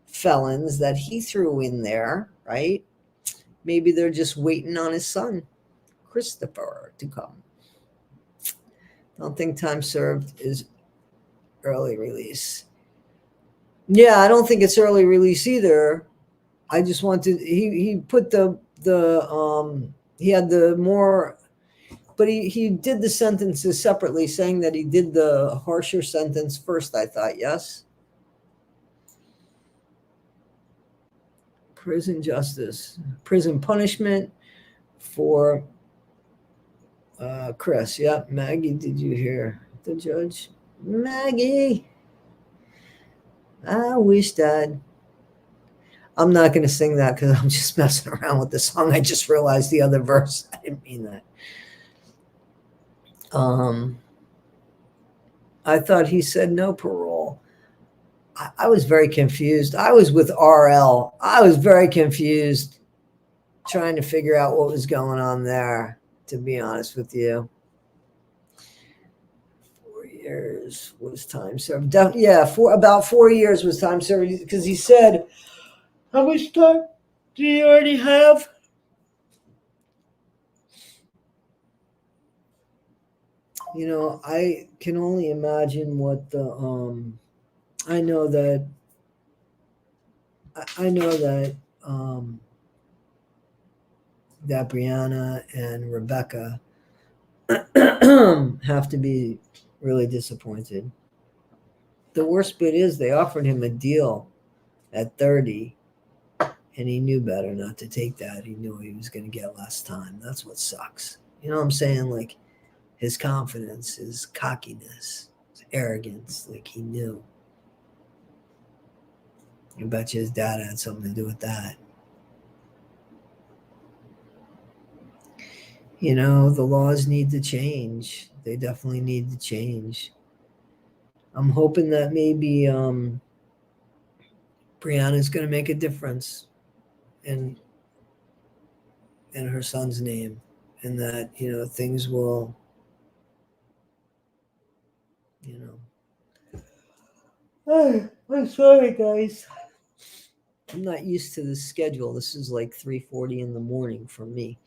felons that he threw in there, right? Maybe they're just waiting on his son, Christopher, to come. I don't think time served is early release. Yeah, I don't think it's early release either. I just wanted he put he had the more, but he did the sentences separately, saying that he did the harsher sentence first, I thought, yes? Prison justice, prison punishment for Chris. Yep, Maggie, did you hear the judge? Maggie, I wish that. I'm not going to sing that because I'm just messing around with the song. I just realized the other verse. I didn't mean that. I thought he said no parole. I was very confused. I was with RL. I was very confused trying to figure out what was going on there, to be honest with you. 4 years was time served. Yeah, about 4 years was time served because he said, how much time do you already have? I can only imagine what the I know that that Brianna and Rebecca have to be really disappointed. The worst bit is they offered him a deal at 30 and he knew better not to take that. He knew he was going to get less time. That's what sucks. You know what I'm saying? Like his confidence, his cockiness, his arrogance, like he knew. I bet you his dad had something to do with that. The laws need to change. They definitely need to change. I'm hoping that maybe Brianna's going to make a difference in her son's name, and that things will I'm sorry, guys. I'm not used to this schedule. This is like 3:40 in the morning for me.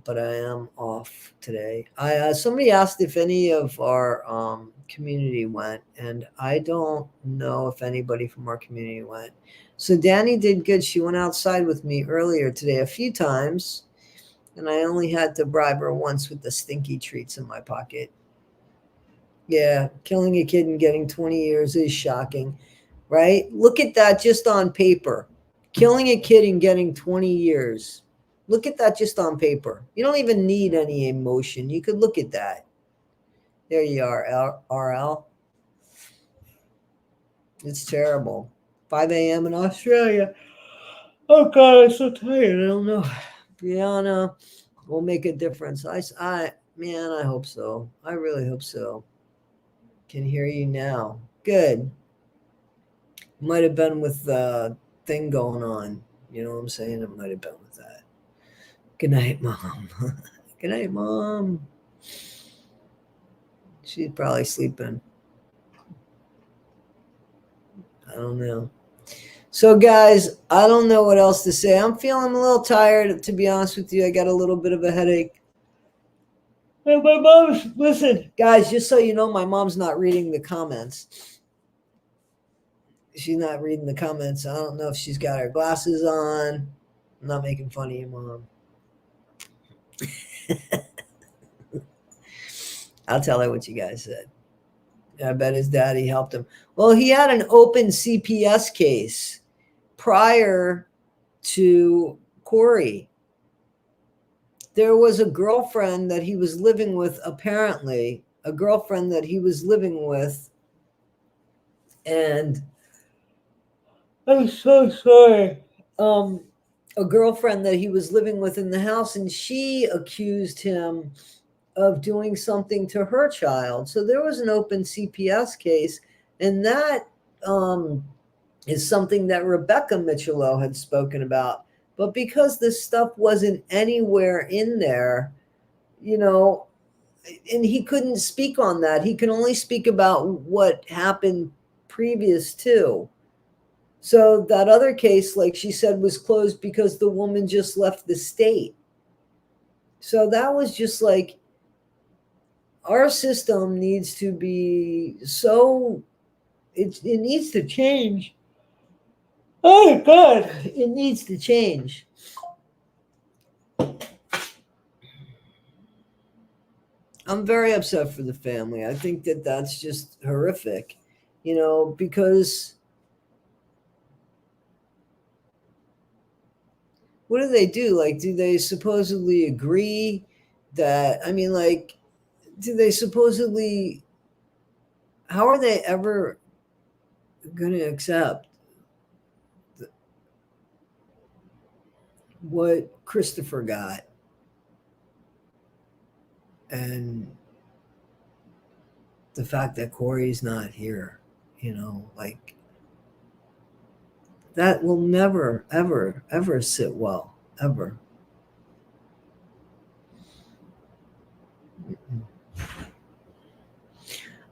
But I am off today. Somebody asked if any of our community went, and I don't know if anybody from our community went. So Danny did good. She went outside with me earlier today a few times, and I only had to bribe her once with the stinky treats in my pocket. Yeah, killing a kid and getting 20 years is shocking, right? Look at that just on paper. Killing a kid and getting 20 years. Look at that just on paper. You don't even need any emotion. You could look at that. There you are, RL. It's terrible. 5 a.m. in Australia. Oh, God, I'm so tired. I don't know. Brianna will make a difference. I hope so. I really hope so. Can hear you now. Good. Might have been with the thing going on. You know what I'm saying? It might have been with that. Good night, Mom. Good night, Mom. She's probably sleeping. I don't know. So, guys, I don't know what else to say. I'm feeling a little tired, to be honest with you. I got a little bit of a headache. And my mom's, listen, guys, just so you know, my mom's not reading the comments. She's not reading the comments. I don't know if she's got her glasses on. I'm not making fun of you, Mom. I'll tell her what you guys said. I bet his daddy helped him. Well, he had an open CPS case prior to Corey. There was a girlfriend that he was living with, apparently, a girlfriend that he was living with. And I'm so sorry. A girlfriend that he was living with in the house, and she accused him of doing something to her child. So there was an open CPS case, and that is something that Rebecca Michelot had spoken about. But because this stuff wasn't anywhere in there, and he couldn't speak on that. He can only speak about what happened previous to. So that other case, like she said, was closed because the woman just left the state. So that was just like, our system needs to be so, it needs to change. Oh, God, it needs to change. I'm very upset for the family. I think that that's just horrific, because what do they do? Like, do they supposedly agree that, do they supposedly, how are they ever going to accept what Christopher got? And the fact that Corey's not here, that will never, ever, ever sit well, ever.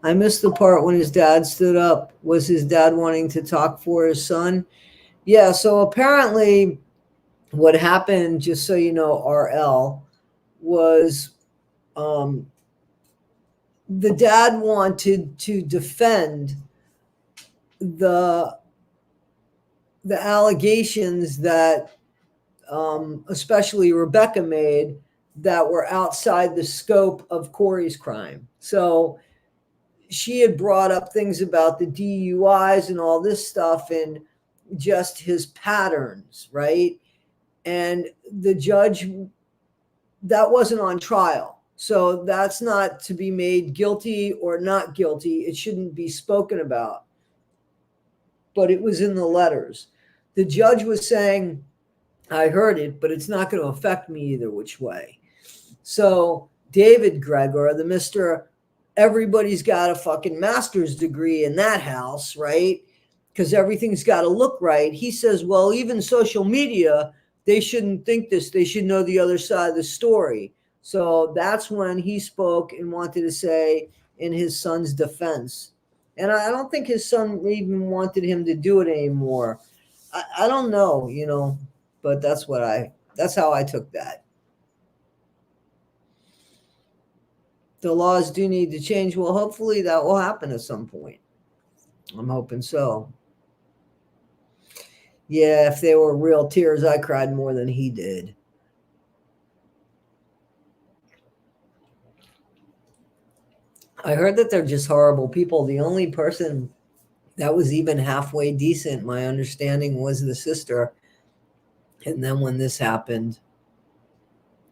I missed the part when his dad stood up. Was his dad wanting to talk for his son? Yeah, so apparently what happened, just so you know, RL, was the dad wanted to defend the allegations that especially Rebecca made that were outside the scope of Corey's crime. So she had brought up things about the DUIs and all this stuff and just his patterns, right? And the judge, that wasn't on trial. So that's not to be made guilty or not guilty. It shouldn't be spoken about. But it was in the letters. The judge was saying, I heard it, but it's not going to affect me either which way. So David Gregor, the Mr. Everybody's got a fucking master's degree in that house, right? Because everything's got to look right. He says, well, even social media, they shouldn't think this. They should know the other side of the story. So that's when he spoke and wanted to say in his son's defense. And I don't think his son even wanted him to do it anymore. I don't know, but that's how I took that. The laws do need to change. Well, hopefully that will happen at some point. I'm hoping so. Yeah, if they were real tears, I cried more than he did. I heard that they're just horrible people. The only person that was even halfway decent, my understanding, was the sister. And then when this happened,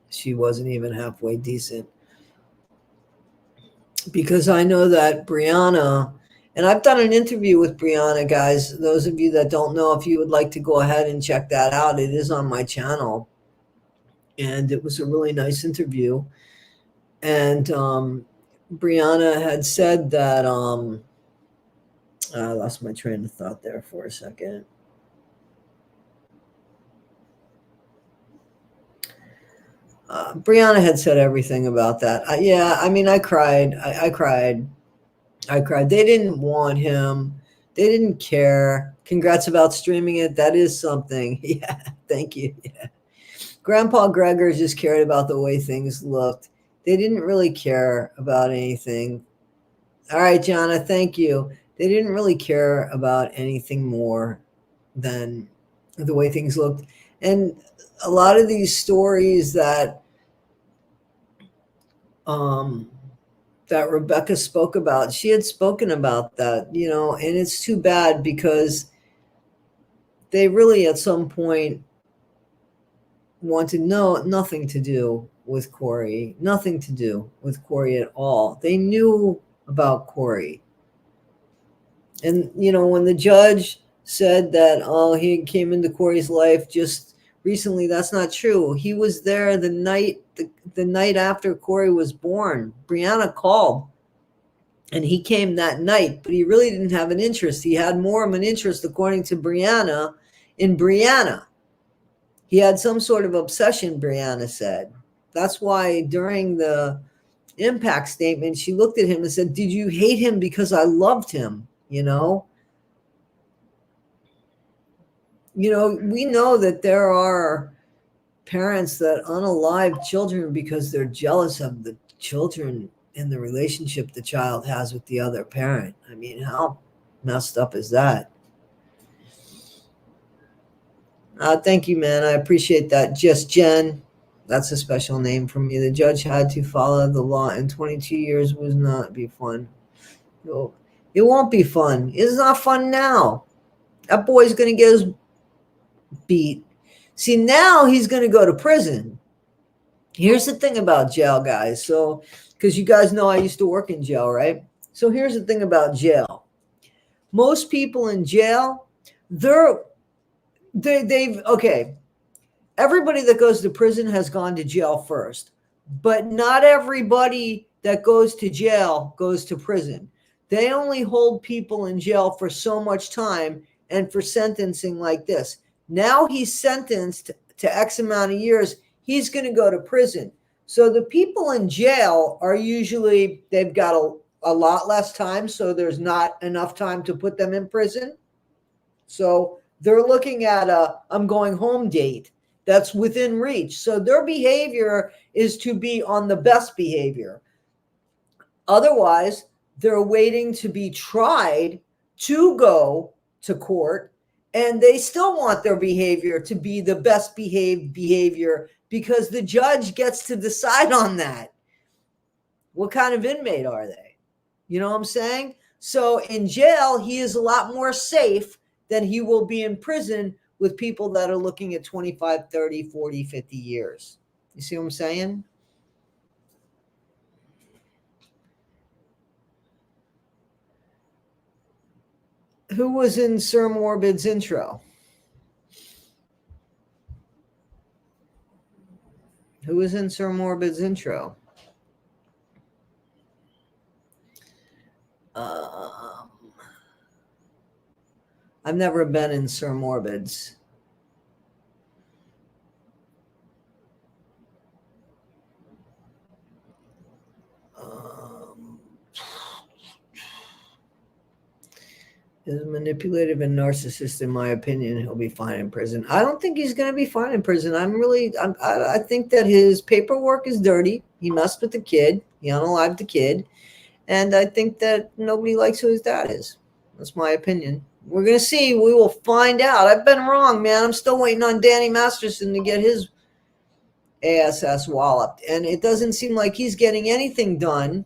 she wasn't even halfway decent. Because I know that Brianna, and I've done an interview with Brianna, guys. Those of you that don't know, if you would like to go ahead and check that out, it is on my channel. And it was a really nice interview. And Brianna had said that, I lost my train of thought there for a second. Brianna had said everything about that. I cried. I cried. They didn't want him. They didn't care. Congrats about streaming it. That is something. Yeah, thank you. Yeah. Grandpa Gregor just cared about the way things looked. They didn't really care about anything. All right, Jonna, thank you. They didn't really care about anything more than the way things looked. And a lot of these stories that that Rebecca spoke about, she had spoken about that, and it's too bad because they really at some point wanted nothing to do with Corey, nothing to do with Corey at all. They knew about Corey. And, when the judge said that, he came into Corey's life just recently, that's not true. He was there the night after Corey was born. Brianna called And he came that night, but he really didn't have an interest. He had more of an interest, according to Brianna, in Brianna. He had some sort of obsession, Brianna said. That's why during the impact statement, she looked at him and said, did you hate him because I loved him? You know, we know that there are parents that unalive children because they're jealous of the children and the relationship the child has with the other parent. I mean, how messed up is that? Thank you, man. I appreciate that. Just Jen. That's a special name for me. The judge had to follow the law, and 22 years would not be fun. No, it won't be fun. It's not fun now. That boy's going to get his beat. See, now he's going to go to prison. Here's the thing about jail, guys. So, because you guys know I used to work in jail, right? So here's the thing about jail. Most people in jail, okay, everybody that goes to prison has gone to jail first, but not everybody that goes to jail goes to prison. They only hold people in jail for so much time, and for sentencing like this. Now he's sentenced to X amount of years, he's going to go to prison. So the people in jail are usually, they've got a lot less time, so there's not enough time to put them in prison. So they're looking at a I'm going home date that's within reach. So their behavior is to be on the best behavior. Otherwise, they're waiting to be tried to go to court, and they still want their behavior to be the best behaved behavior because the judge gets to decide on that. What kind of inmate are they? You know what I'm saying? So in jail, he is a lot more safe than he will be in prison with people that are looking at 25, 30, 40, 50 years. You see what I'm saying? Who was in Sir Morbid's intro? Who was in Sir Morbid's intro? I've never been in Sir Morbid's. Is manipulative and narcissist, in my opinion. He'll be fine in prison. I don't think he's going to be fine in prison. I think that his paperwork is dirty. He messed with the kid. He unalived the kid. And I think that nobody likes who his dad is. That's my opinion. We're going to see. We will find out. I've been wrong, man. I'm still waiting on Danny Masterson to get his ASS walloped. And it doesn't seem like he's getting anything done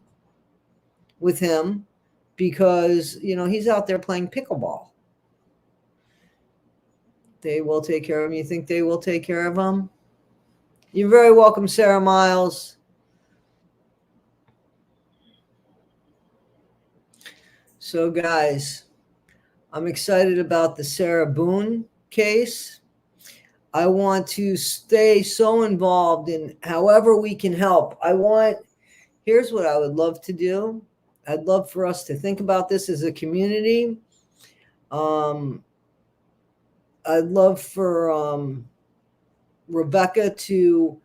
with him, because, he's out there playing pickleball. They will take care of him. You think they will take care of him? You're very welcome, Sarah Miles. So, guys, I'm excited about the Sarah Boone case. I want to stay so involved in however we can help. Here's what I would love to do. I'd love for us to think about this as a community. I'd love for Rebecca to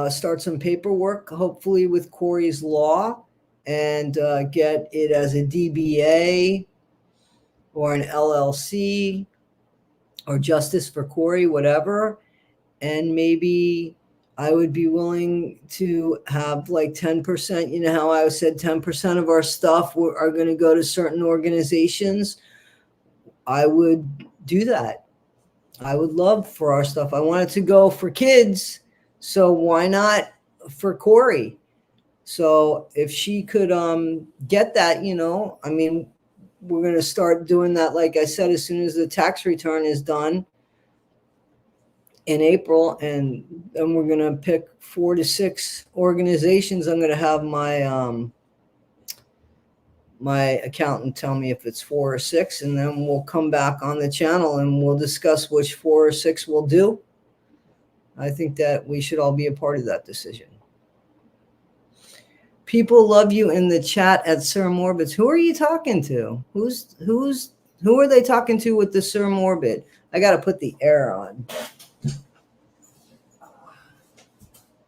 start some paperwork, hopefully with Corey's Law, and get it as a DBA or an LLC or Justice for Corey, whatever. And maybe I would be willing to have like 10%. You know how I said 10% of our stuff are going to go to certain organizations? I would do that. I would love for our stuff. I want it to go for kids. So why not for Corey? So if she could get that, we're going to start doing that, like I said, as soon as the tax return is done in April, and then we're going to pick 4 to 6 organizations. I'm going to have my my accountant tell me if it's 4 or 6, and then we'll come back on the channel and we'll discuss which 4 or 6 we'll do. I think that we should all be a part of that decision. People love you in the chat at Sir Morbid's. Who are you talking to? Who are they talking to with the Sir Morbid? I got to put the air on.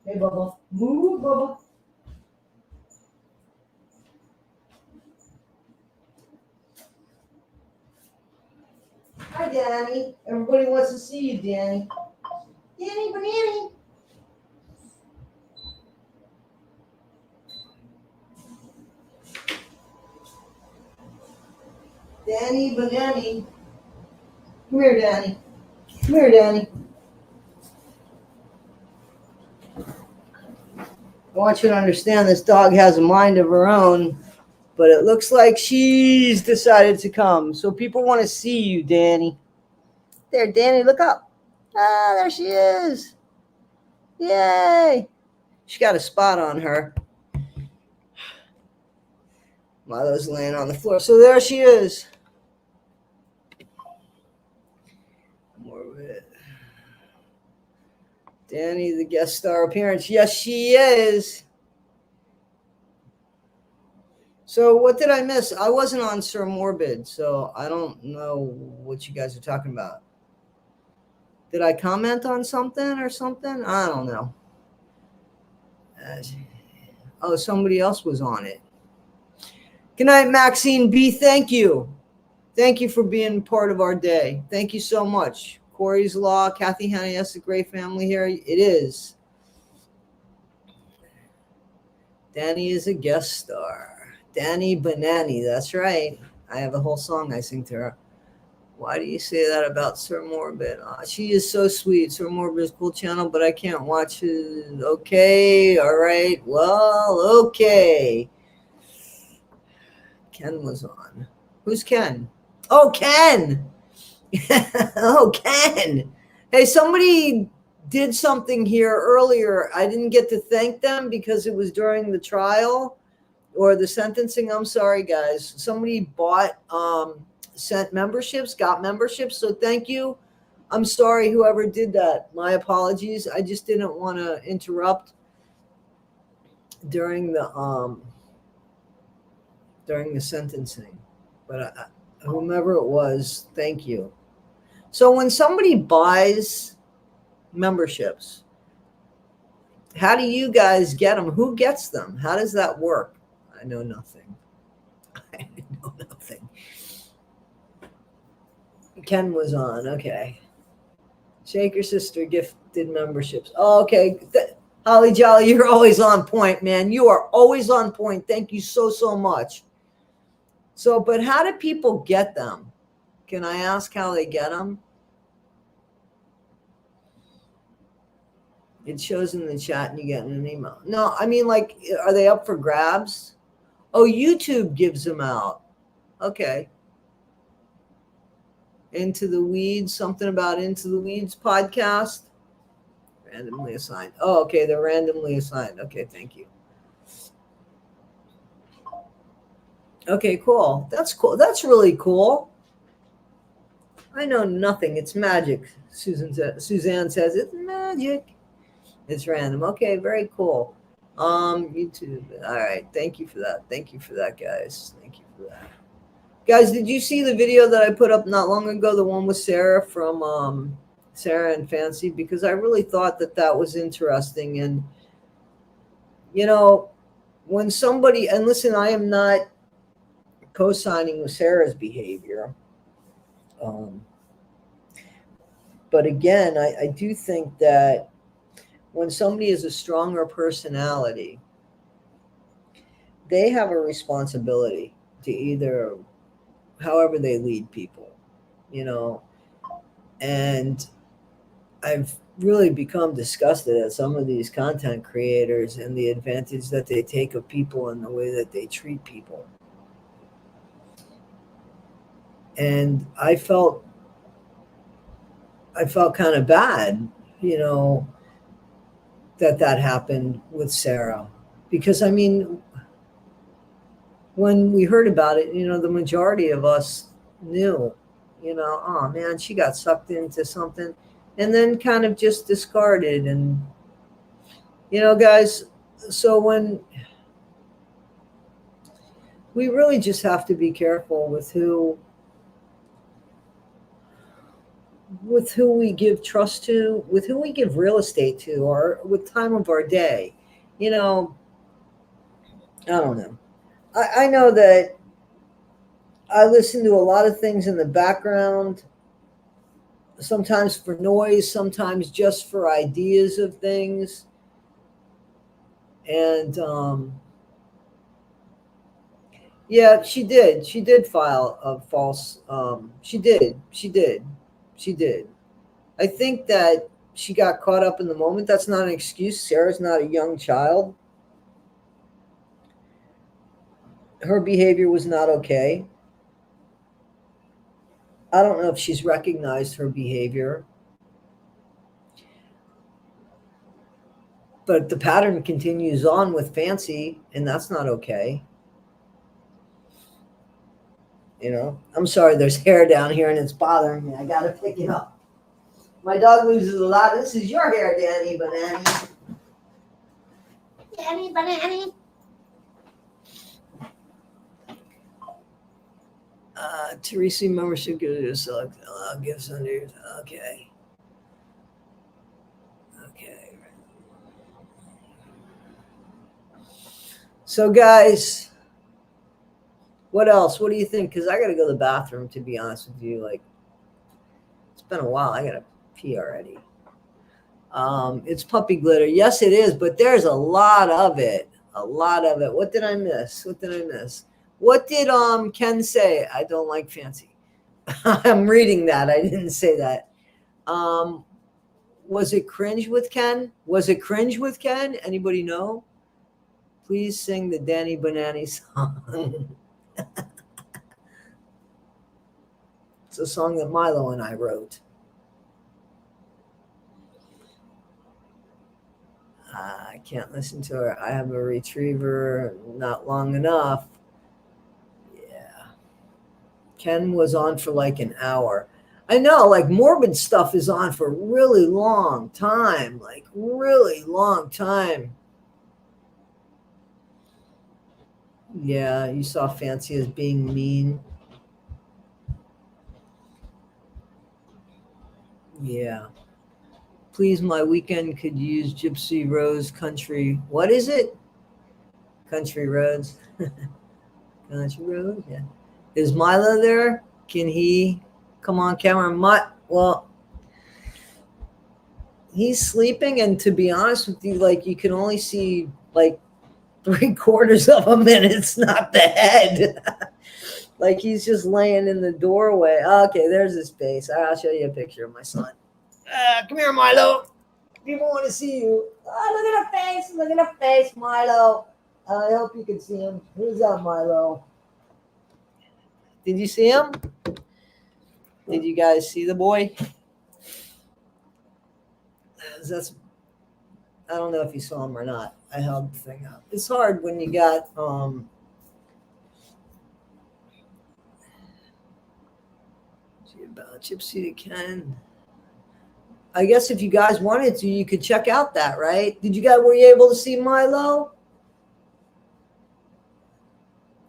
Hey, Bubba. Move, Bubba. Hi, Danny. Everybody wants to see you, Danny. Danny, Banani. Danny, Banani. Come here, Danny. Come here, Danny. I want you to understand this dog has a mind of her own, but it looks like she's decided to come. So people want to see you, Danny. There, Danny, look up. Ah, there she is. Yay. She got a spot on her. Milo's laying on the floor. So there she is. More of it. Danny, the guest star appearance. Yes, she is. So what did I miss? I wasn't on Sir Morbid, so I don't know what you guys are talking about. Did I comment on something or something? I don't know. Oh, somebody else was on it. Good night, Maxine B. Thank you. Thank you for being part of our day. Thank you so much. Corey's Law, Kathy Hanna, yes, a great family here. It is. Danny is a guest star. Danny Banani, that's right. I have a whole song I sing to her. Why do you say that about Sir Morbid? She is so sweet. Sir Morbid is a cool channel, but I can't watch it. Okay, all right. Well, okay. Ken was on. Who's Ken? Oh, Ken. Oh, Ken. Hey, somebody did something here earlier. I didn't get to thank them because it was during the trial or the sentencing. I'm sorry, guys. Somebody sent memberships, got memberships. So thank you. I'm sorry, whoever did that. My apologies. I just didn't want to interrupt during the sentencing. But whomever it was, thank you. So when somebody buys memberships, how do you guys get them? Who gets them? How does that work? I know nothing. I know nothing. Ken was on. Okay. Shaker Sister gifted memberships. Oh, okay. Holly Jolly, you're always on point, man. You are always on point. Thank you so, so much. So, but how do people get them? Can I ask how they get them? It shows in the chat and you get an email. No, I mean, like, are they up for grabs? Oh, YouTube gives them out. Okay. Into the Weeds, something about Into the Weeds podcast. Randomly assigned. Oh, okay. They're randomly assigned. Okay, thank you. Okay, cool. That's cool. That's really cool. I know nothing. It's magic. Suzanne says it's magic. It's random. Okay, very cool. YouTube. All right. Thank you for that. Thank you for that, guys. Thank you for that. Guys, did you see the video that I put up not long ago? The one with Sarah from Sarah and Fancy? Because I really thought that was interesting. And, you know, when somebody, and listen, I am not co-signing with Sarah's behavior. But again, I do think that when somebody is a stronger personality, they have a responsibility to either, however they lead people, you know, and I've really become disgusted at some of these content creators and the advantage that they take of people and the way that they treat people. And I felt kind of bad, you know, that happened with Sarah, because I mean, when we heard about it, you know, the majority of us knew, you know, oh man, she got sucked into something and then kind of just discarded. And, you know, guys, so when we really just have to be careful with who we give trust to, with who we give real estate to, or with time of our day. You know, I don't know. I know that I listen to a lot of things in the background, sometimes for noise, sometimes just for ideas of things. And yeah, she did file a false, she did. I think that she got caught up in the moment. That's not an excuse. Sarah's not a young child. Her behavior was not okay. I don't know if she's recognized her behavior, but the pattern continues on with Fancy, and that's not okay. You know, I'm sorry, there's hair down here and it's bothering me. I got to pick it up. My dog loses a lot. This is your hair, Danny Banani. Danny Banani. Teresa membership gives you a select gifts under. Okay. So, guys, what else? What do you think? Because I got to go to the bathroom, to be honest with you. Like, it's been a while. I got to pee already. It's puppy glitter. Yes, it is, but there's a lot of it. What did I miss? What did Ken say? I don't like Fancy. I'm reading that. I didn't say that. Was it cringe with Ken? Anybody know? Please sing the Danny Banani song. It's a song that Milo and I wrote. I can't listen to her. I have a retriever, not long enough. Yeah. Ken was on for like an hour. I know, like morbid stuff is on for a really long time. Yeah, you saw Fancy as being mean. Yeah. Please, my weekend could use Gypsy Rose Country. What is it? Country Roads. Country Road, yeah. Is Milo there? Can he come on camera? Well, he's sleeping, and to be honest with you, like you can only see like 3/4 of a minute. It's not the head. Like he's just laying in the doorway. Okay, there's his face. I'll show you a picture of my son. Come here, Milo. People want to see you. Look at the face, Milo. I hope you can see him. Who's that, Milo? Did you see him? Did you guys see the boy? I don't know if you saw him or not. I held the thing up. It's hard when you got about Gypsy to Ken. I guess if you guys wanted to, you could check out that, right? Were you able to see Milo?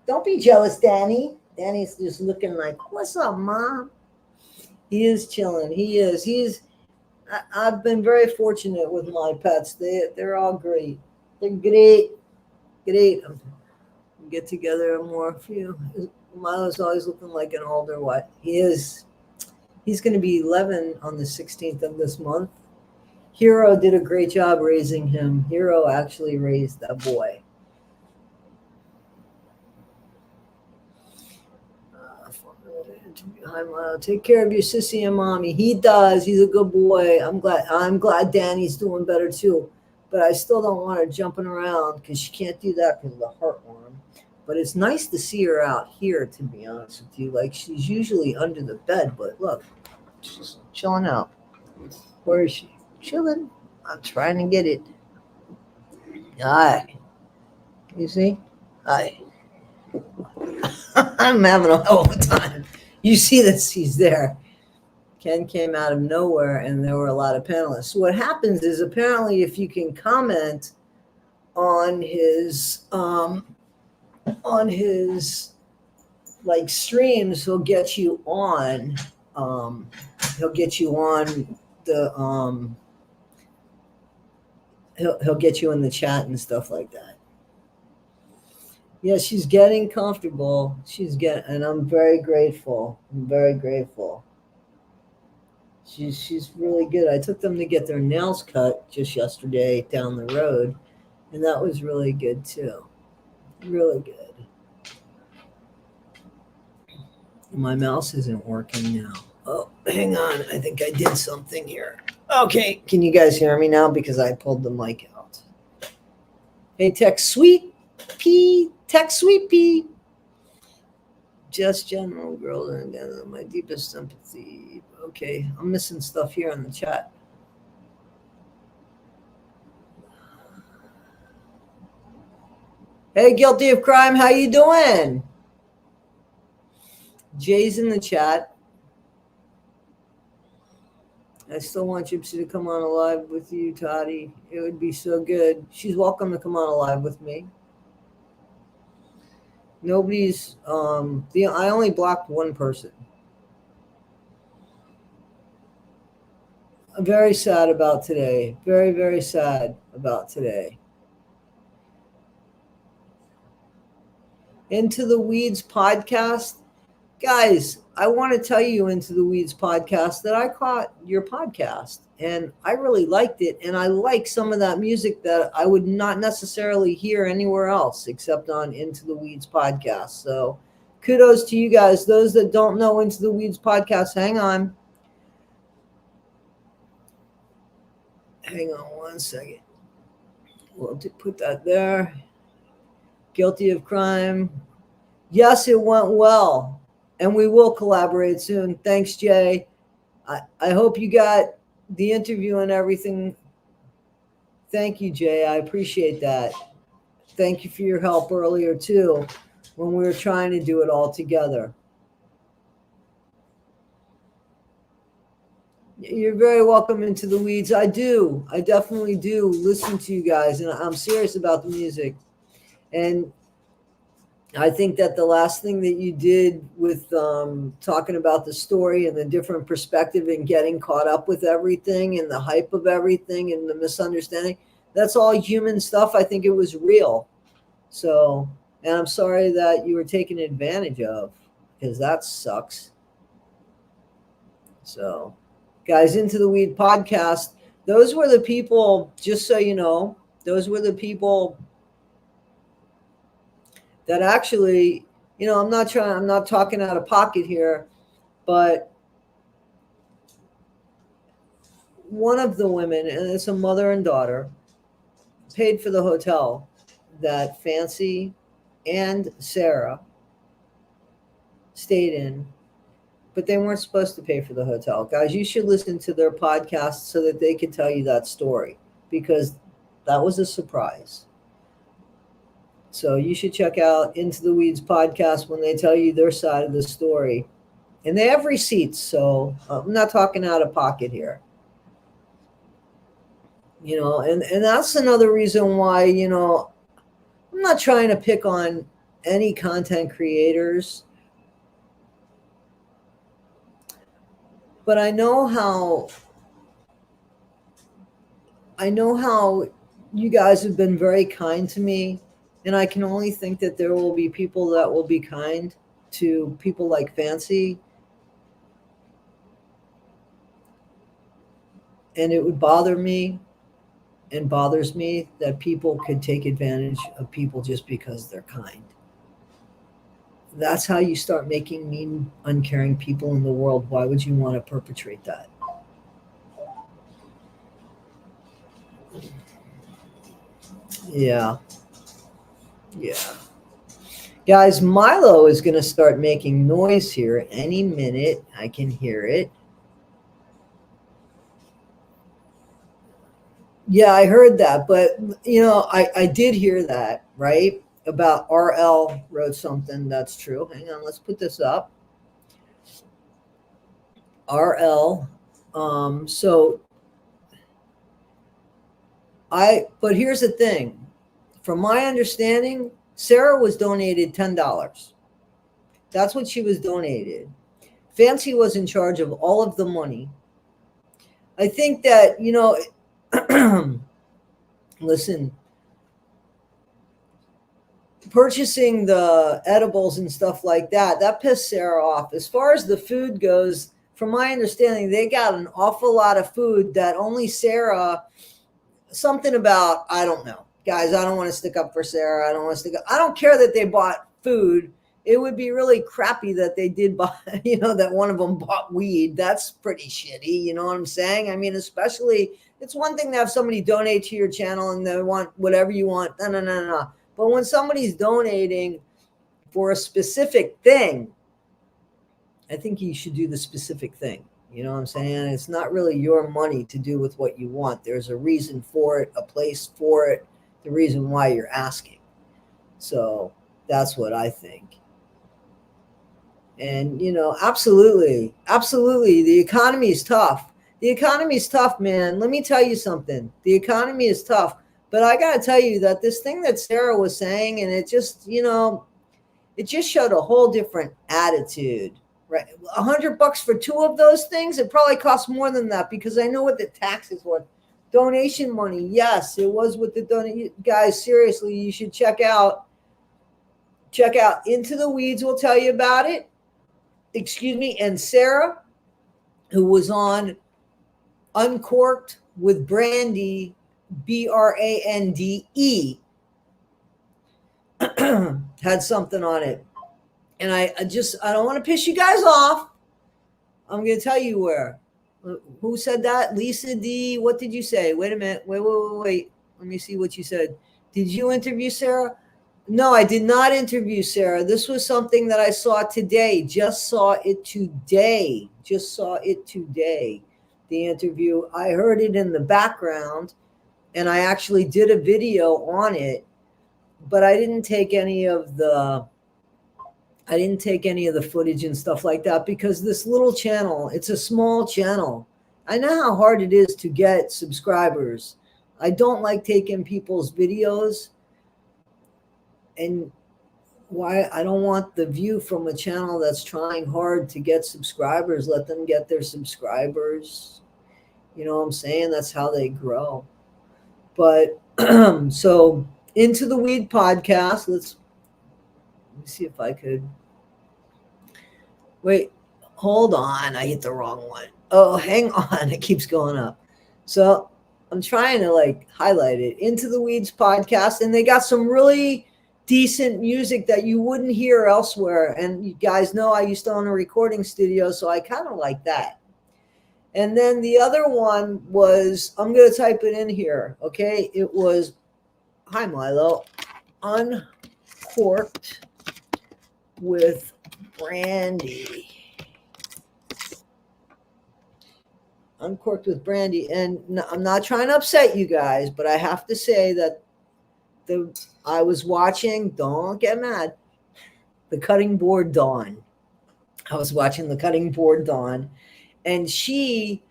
Don't be jealous, Danny. Danny's just looking like, what's up, Mom? He is chilling. I've been very fortunate with my pets. They're all great. They're great. Get together more for you. Milo's always looking like an older what? He is. He's going to be 11 on the 16th of this month. Hero did a great job raising him. Hero actually raised that boy. Hi, Milo. Take care of your sissy and mommy. He does. He's a good boy. I'm glad Danny's doing better too. But I still don't want her jumping around because she can't do that because of the heartworm. But it's nice to see her out here, to be honest with you. Like, she's usually under the bed, but look, she's chilling out. Where is she? Chilling. I'm trying to get it. Hi. You see? Hi. I'm having a hell of a time. You see this? He's there. Ken came out of nowhere, and there were a lot of panelists. What happens is, apparently, if you can comment on his on his like streams, he'll get you on the he'll get you in the chat and stuff like that. Yeah, she's getting comfortable. And I'm very grateful. I'm very grateful. She's really good. I took them to get their nails cut just yesterday down the road, and that was really good too. Really good. My mouse isn't working now. Oh, hang on. I think I did something here. Okay, can you guys hear me now? Because I pulled the mic out. Hey, Tech Sweet Pea. Just general girl, and my deepest sympathy. Okay, I'm missing stuff here in the chat. Hey, Guilty of Crime, how you doing? Jay's in the chat. I still want Gypsy to come on alive with you, Toddy. It would be so good. She's welcome to come on alive with me. Nobody's I only blocked one person. I'm very sad about today. Very, very sad about today. Into the Weeds podcast. Guys, I want to tell you, Into the Weeds podcast, that I caught your podcast and I really liked it. And I like some of that music that I would not necessarily hear anywhere else except on Into the Weeds podcast. So kudos to you guys. Those that don't know Into the Weeds podcast, hang on. Hang on one second. We'll put that there. Guilty of Crime. Yes, it went well. And we will collaborate soon. Thanks, Jay. I hope you got the interview and everything. Thank you, Jay. I appreciate that. Thank you for your help earlier, too, when we were trying to do it all together. You're very welcome, Into the Weeds. I do. I definitely do listen to you guys, and I'm serious about the music. And I think that the last thing that you did with talking about the story and the different perspective and getting caught up with everything and the hype of everything and the misunderstanding, that's all human stuff. I think it was real. So, and I'm sorry that you were taken advantage of, because that sucks. So, guys, Into the Weed podcast, those were the people, just so you know, those were the people that actually, you know, I'm not talking out of pocket here, but one of the women, and it's a mother and daughter, paid for the hotel that Fancy and Sarah stayed in, but they weren't supposed to pay for the hotel. Guys, you should listen to their podcast so that they can tell you that story, because that was a surprise. So you should check out Into the Weeds podcast when they tell you their side of the story. And they have receipts, so I'm not talking out of pocket here. You know, and that's another reason why, you know, I'm not trying to pick on any content creators. But I know how you guys have been very kind to me. And I can only think that there will be people that will be kind to people like Fancy. And it would bother me and bothers me that people could take advantage of people just because they're kind. That's how you start making mean, uncaring people in the world. Why would you want to perpetrate that? Yeah. Yeah. Guys, Milo is going to start making noise here any minute. I can hear it. Yeah, I heard that. But, you know, I did hear that, right? About RL wrote something that's true. Hang on, let's put this up. RL. But here's the thing. From my understanding, Sarah was donated $10. That's what she was donated. Fancy was in charge of all of the money. I think that, listen, purchasing the edibles and stuff like that pissed Sarah off. As far as the food goes, from my understanding, they got an awful lot of food that only Sarah, something about, I don't know. Guys, I don't want to stick up for Sarah. I don't care that they bought food. It would be really crappy that they did buy, that one of them bought weed. That's pretty shitty. You know what I'm saying? I mean, especially, it's one thing to have somebody donate to your channel and they want whatever you want. No. But when somebody's donating for a specific thing, I think you should do the specific thing. You know what I'm saying? It's not really your money to do with what you want. There's a reason for it, a place for it, the reason why you're asking. So that's what I think. And, absolutely, the economy is tough. The economy is tough, man. Let me tell you something. The economy is tough. But I got to tell you that this thing that Sarah was saying, and it just, it just showed a whole different attitude, right? $100 for two of those things. It probably costs more than that because I know what the taxes were. Donation money. Yes, it was with the donation. Guys, seriously, you should check out Into the Weeds. Will tell you about it. Excuse me. And Sarah, who was on Uncorked with Brandy, Brande, had something on it. And I don't want to piss you guys off. I'm going to tell you where. Who said that? Lisa D. What did you say? Wait a minute. Wait. Let me see what you said. Did you interview Sarah? No, I did not interview Sarah. This was something that I saw today. Just saw it today. The interview. I heard it in the background. And I actually did a video on it, but I didn't take any of the footage and stuff like that because this little channel, it's a small channel. I know how hard it is to get subscribers. I don't like taking people's videos, and why I don't want the view from a channel that's trying hard to get subscribers. Let them get their subscribers. You know what I'm saying? That's how they grow. But so Into the Weed podcast, let me see if I could. Wait, hold on. I hit the wrong one. Oh, hang on. It keeps going up. So I'm trying to highlight it. Into the Weeds podcast. And they got some really decent music that you wouldn't hear elsewhere. And you guys know I used to own a recording studio, so I kind of like that. And then the other one was, I'm going to type it in here, okay? It was, hi Milo, Uncorked with Brandy. Uncorked with Brandy. And I'm not trying to upset you guys, but I have to say that I was watching, don't get mad, The Cutting Board Dawn. I was watching The Cutting Board Dawn. And she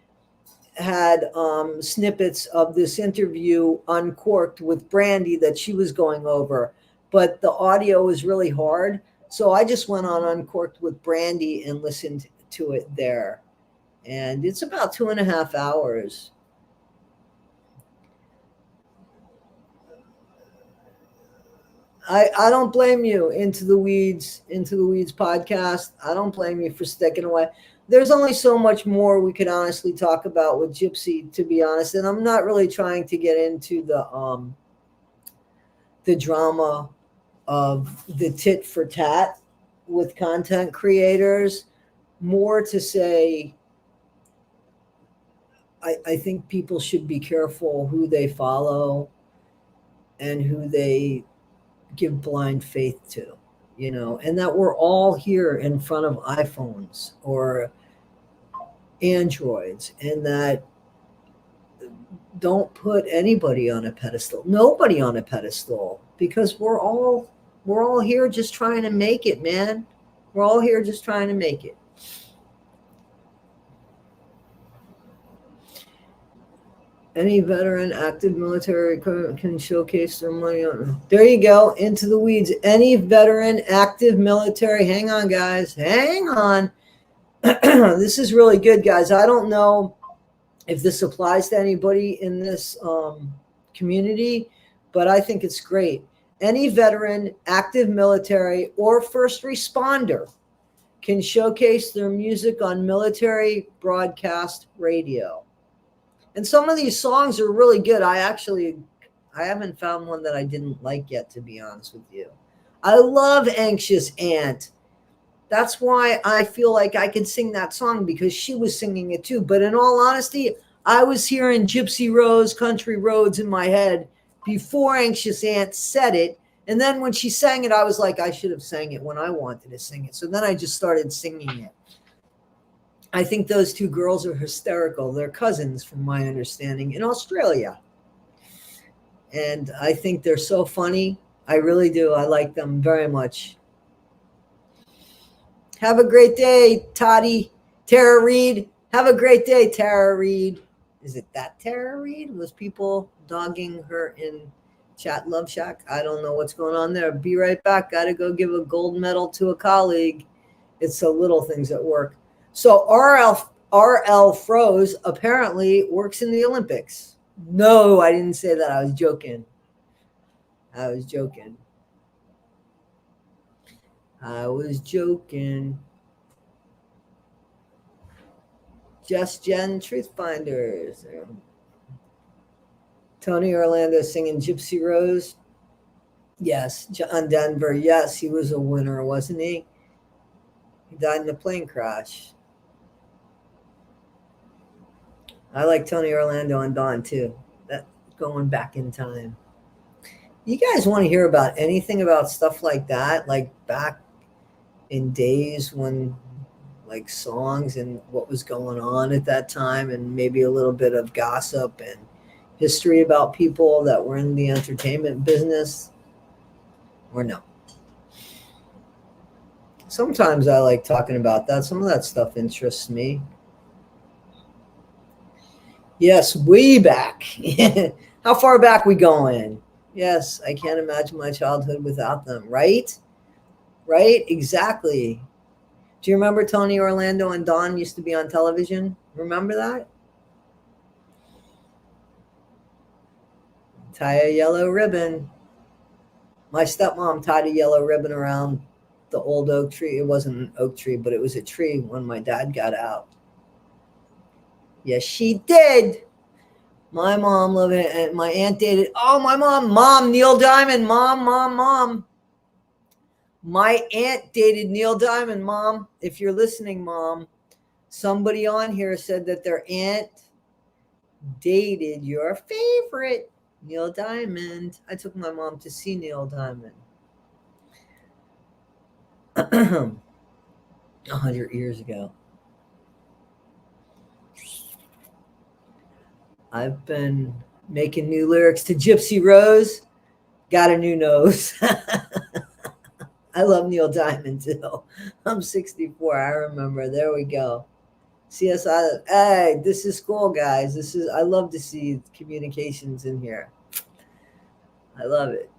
had snippets of this interview Uncorked with Brandy that she was going over, but the audio was really hard. So I just went on Uncorked with Brandy and listened to it there. And it's about 2.5 hours. I don't blame you, Into the Weeds podcast. I don't blame you for sticking away. There's only so much more we could honestly talk about with Gypsy, to be honest. And I'm not really trying to get into the drama of the tit for tat with content creators. More to say, I think people should be careful who they follow and who they give blind faith to. And that we're all here in front of iPhones or Androids, and that don't put anybody on a pedestal, nobody on a pedestal, because we're all here just trying to make it, man. We're all here just trying to make it. Any veteran active military can showcase their money on. There you go. Into the weeds. Any veteran active military. Hang on, guys. Hang on. This is really good, guys. I don't know if this applies to anybody in this community, but I think it's great. Any veteran, active military, or first responder can showcase their music on military broadcast radio. And some of these songs are really good. I haven't found one that I didn't like yet, to be honest with you. I love Anxious Aunt. That's why I feel like I can sing that song, because she was singing it too. But in all honesty, I was hearing Gypsy Rose, Country Roads in my head before Anxious Aunt said it. And then when she sang it, I was like, I should have sang it when I wanted to sing it. So then I just started singing it. I think those two girls are hysterical. They're cousins, from my understanding, in Australia. And I think they're so funny. I really do. I like them very much. Have a great day, Toddy. Tara Reid. Have a great day, Tara Reid. Is it that Tara Reid? Was people dogging her in Chat Love Shack? I don't know what's going on there. Be right back. Got to go give a gold medal to a colleague. It's the little things at work. So RL Froze apparently works in the Olympics. No, I didn't say that. I was joking. I was joking. Just Jen Truth Finders. Tony Orlando singing Gypsy Rose. Yes. John Denver. Yes, he was a winner, wasn't he? He died in a plane crash. I like Tony Orlando and Dawn too. That going back in time. You guys want to hear about anything about stuff like that? Like back in days when, like, songs and what was going on at that time, and maybe a little bit of gossip and history about people that were in the entertainment business, or no? Sometimes I like talking about that. Some of that stuff interests me. Yes, way back. How far back we going? Yes, I can't imagine my childhood without them, right? Right? Exactly. Do you remember Tony Orlando and Dawn used to be on television? Remember that? Tie a yellow ribbon. My stepmom tied a yellow ribbon around the old oak tree. It wasn't an oak tree, but it was a tree when my dad got out. Yes, she did. My mom loved it, and my aunt dated. Oh, my mom, Neil Diamond, mom. My aunt dated Neil Diamond, Mom. If you're listening, Mom, somebody on here said that their aunt dated your favorite, Neil Diamond. I took my mom to see Neil Diamond 100 years ago. I've been making new lyrics to Gypsy Rose. Got a new nose. I love Neil Diamond too. I'm 64. I remember. There we go. CSI. Hey, this is cool, guys. I love to see communications in here. I love it.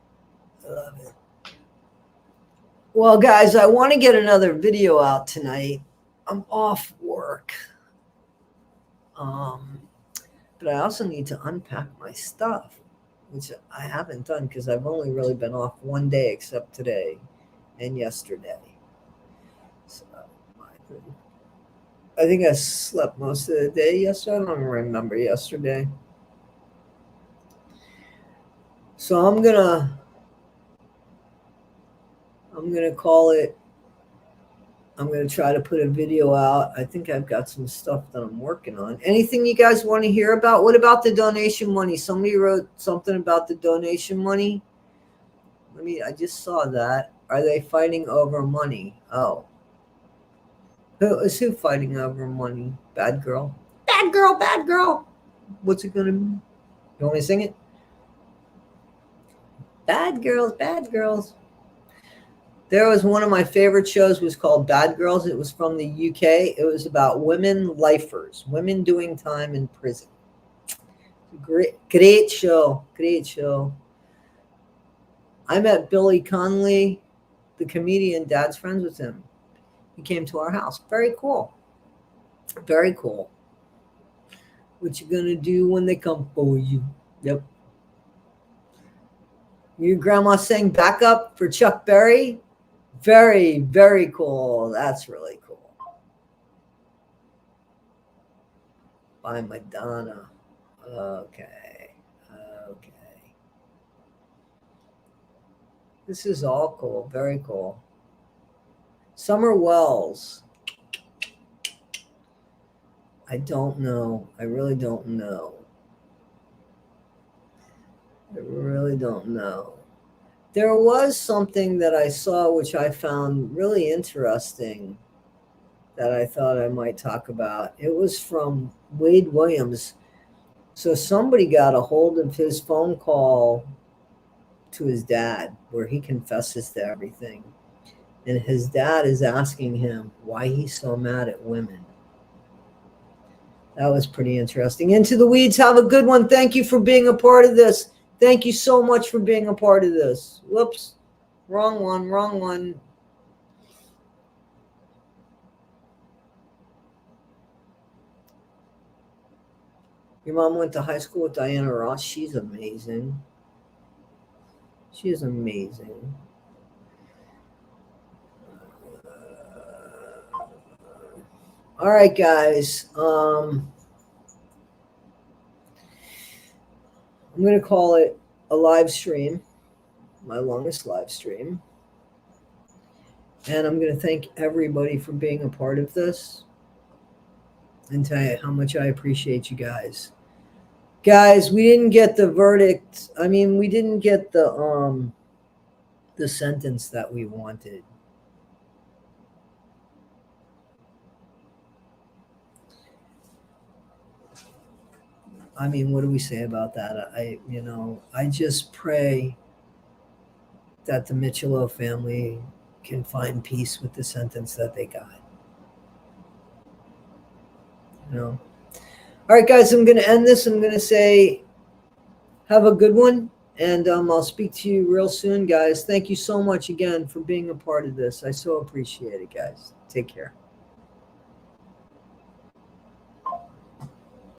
Well, guys, I want to get another video out tonight. I'm off work. But I also need to unpack my stuff, which I haven't done because I've only really been off one day, except today and yesterday. So I think I slept most of the day yesterday. I don't remember yesterday. So I'm gonna call it. I'm going to try to put a video out. I think I've got some stuff that I'm working on. Anything you guys want to hear about? What about the donation money? Somebody wrote something about the donation money. I just saw that. Are they fighting over money? Oh. Who fighting over money? Bad girl. Bad girl. What's it going to be? You want me to sing it? Bad girls. There was one of my favorite shows was called Bad Girls. It was from the UK. It was about women lifers, women doing time in prison. Great show. Great show. I met Billy Connolly, the comedian. Dad's friends with him. He came to our house. Very cool. Very cool. What you gonna do when they come for you? Yep. Your grandma sang backup for Chuck Berry. Very, very cool. That's really cool. By Madonna. Okay. Okay. This is all cool. Very cool. Summer Wells. I don't know. I really don't know. I really don't know. There was something that I saw which I found really interesting that I thought I might talk about. It was from Wade Williams. So somebody got a hold of his phone call to his dad where he confesses to everything. And his dad is asking him why he's so mad at women. That was pretty interesting. Into the Weeds. Have a good one. Thank you for being a part of this. Thank you so much for being a part of this. Whoops. Wrong one. Wrong one. Your mom went to high school with Diana Ross. She's amazing. She is amazing. All right, guys. I'm going to call it a live stream, my longest live stream. And I'm going to thank everybody for being a part of this and tell you how much I appreciate you guys. Guys, we didn't get the verdict. I mean, we didn't get the sentence that we wanted. I mean, what do we say about that? I just pray that the Michelot family can find peace with the sentence that they got. All right, guys, I'm going to end this. I'm going to say have a good one, and I'll speak to you real soon, guys. Thank you so much again for being a part of this. I so appreciate it, guys. Take care.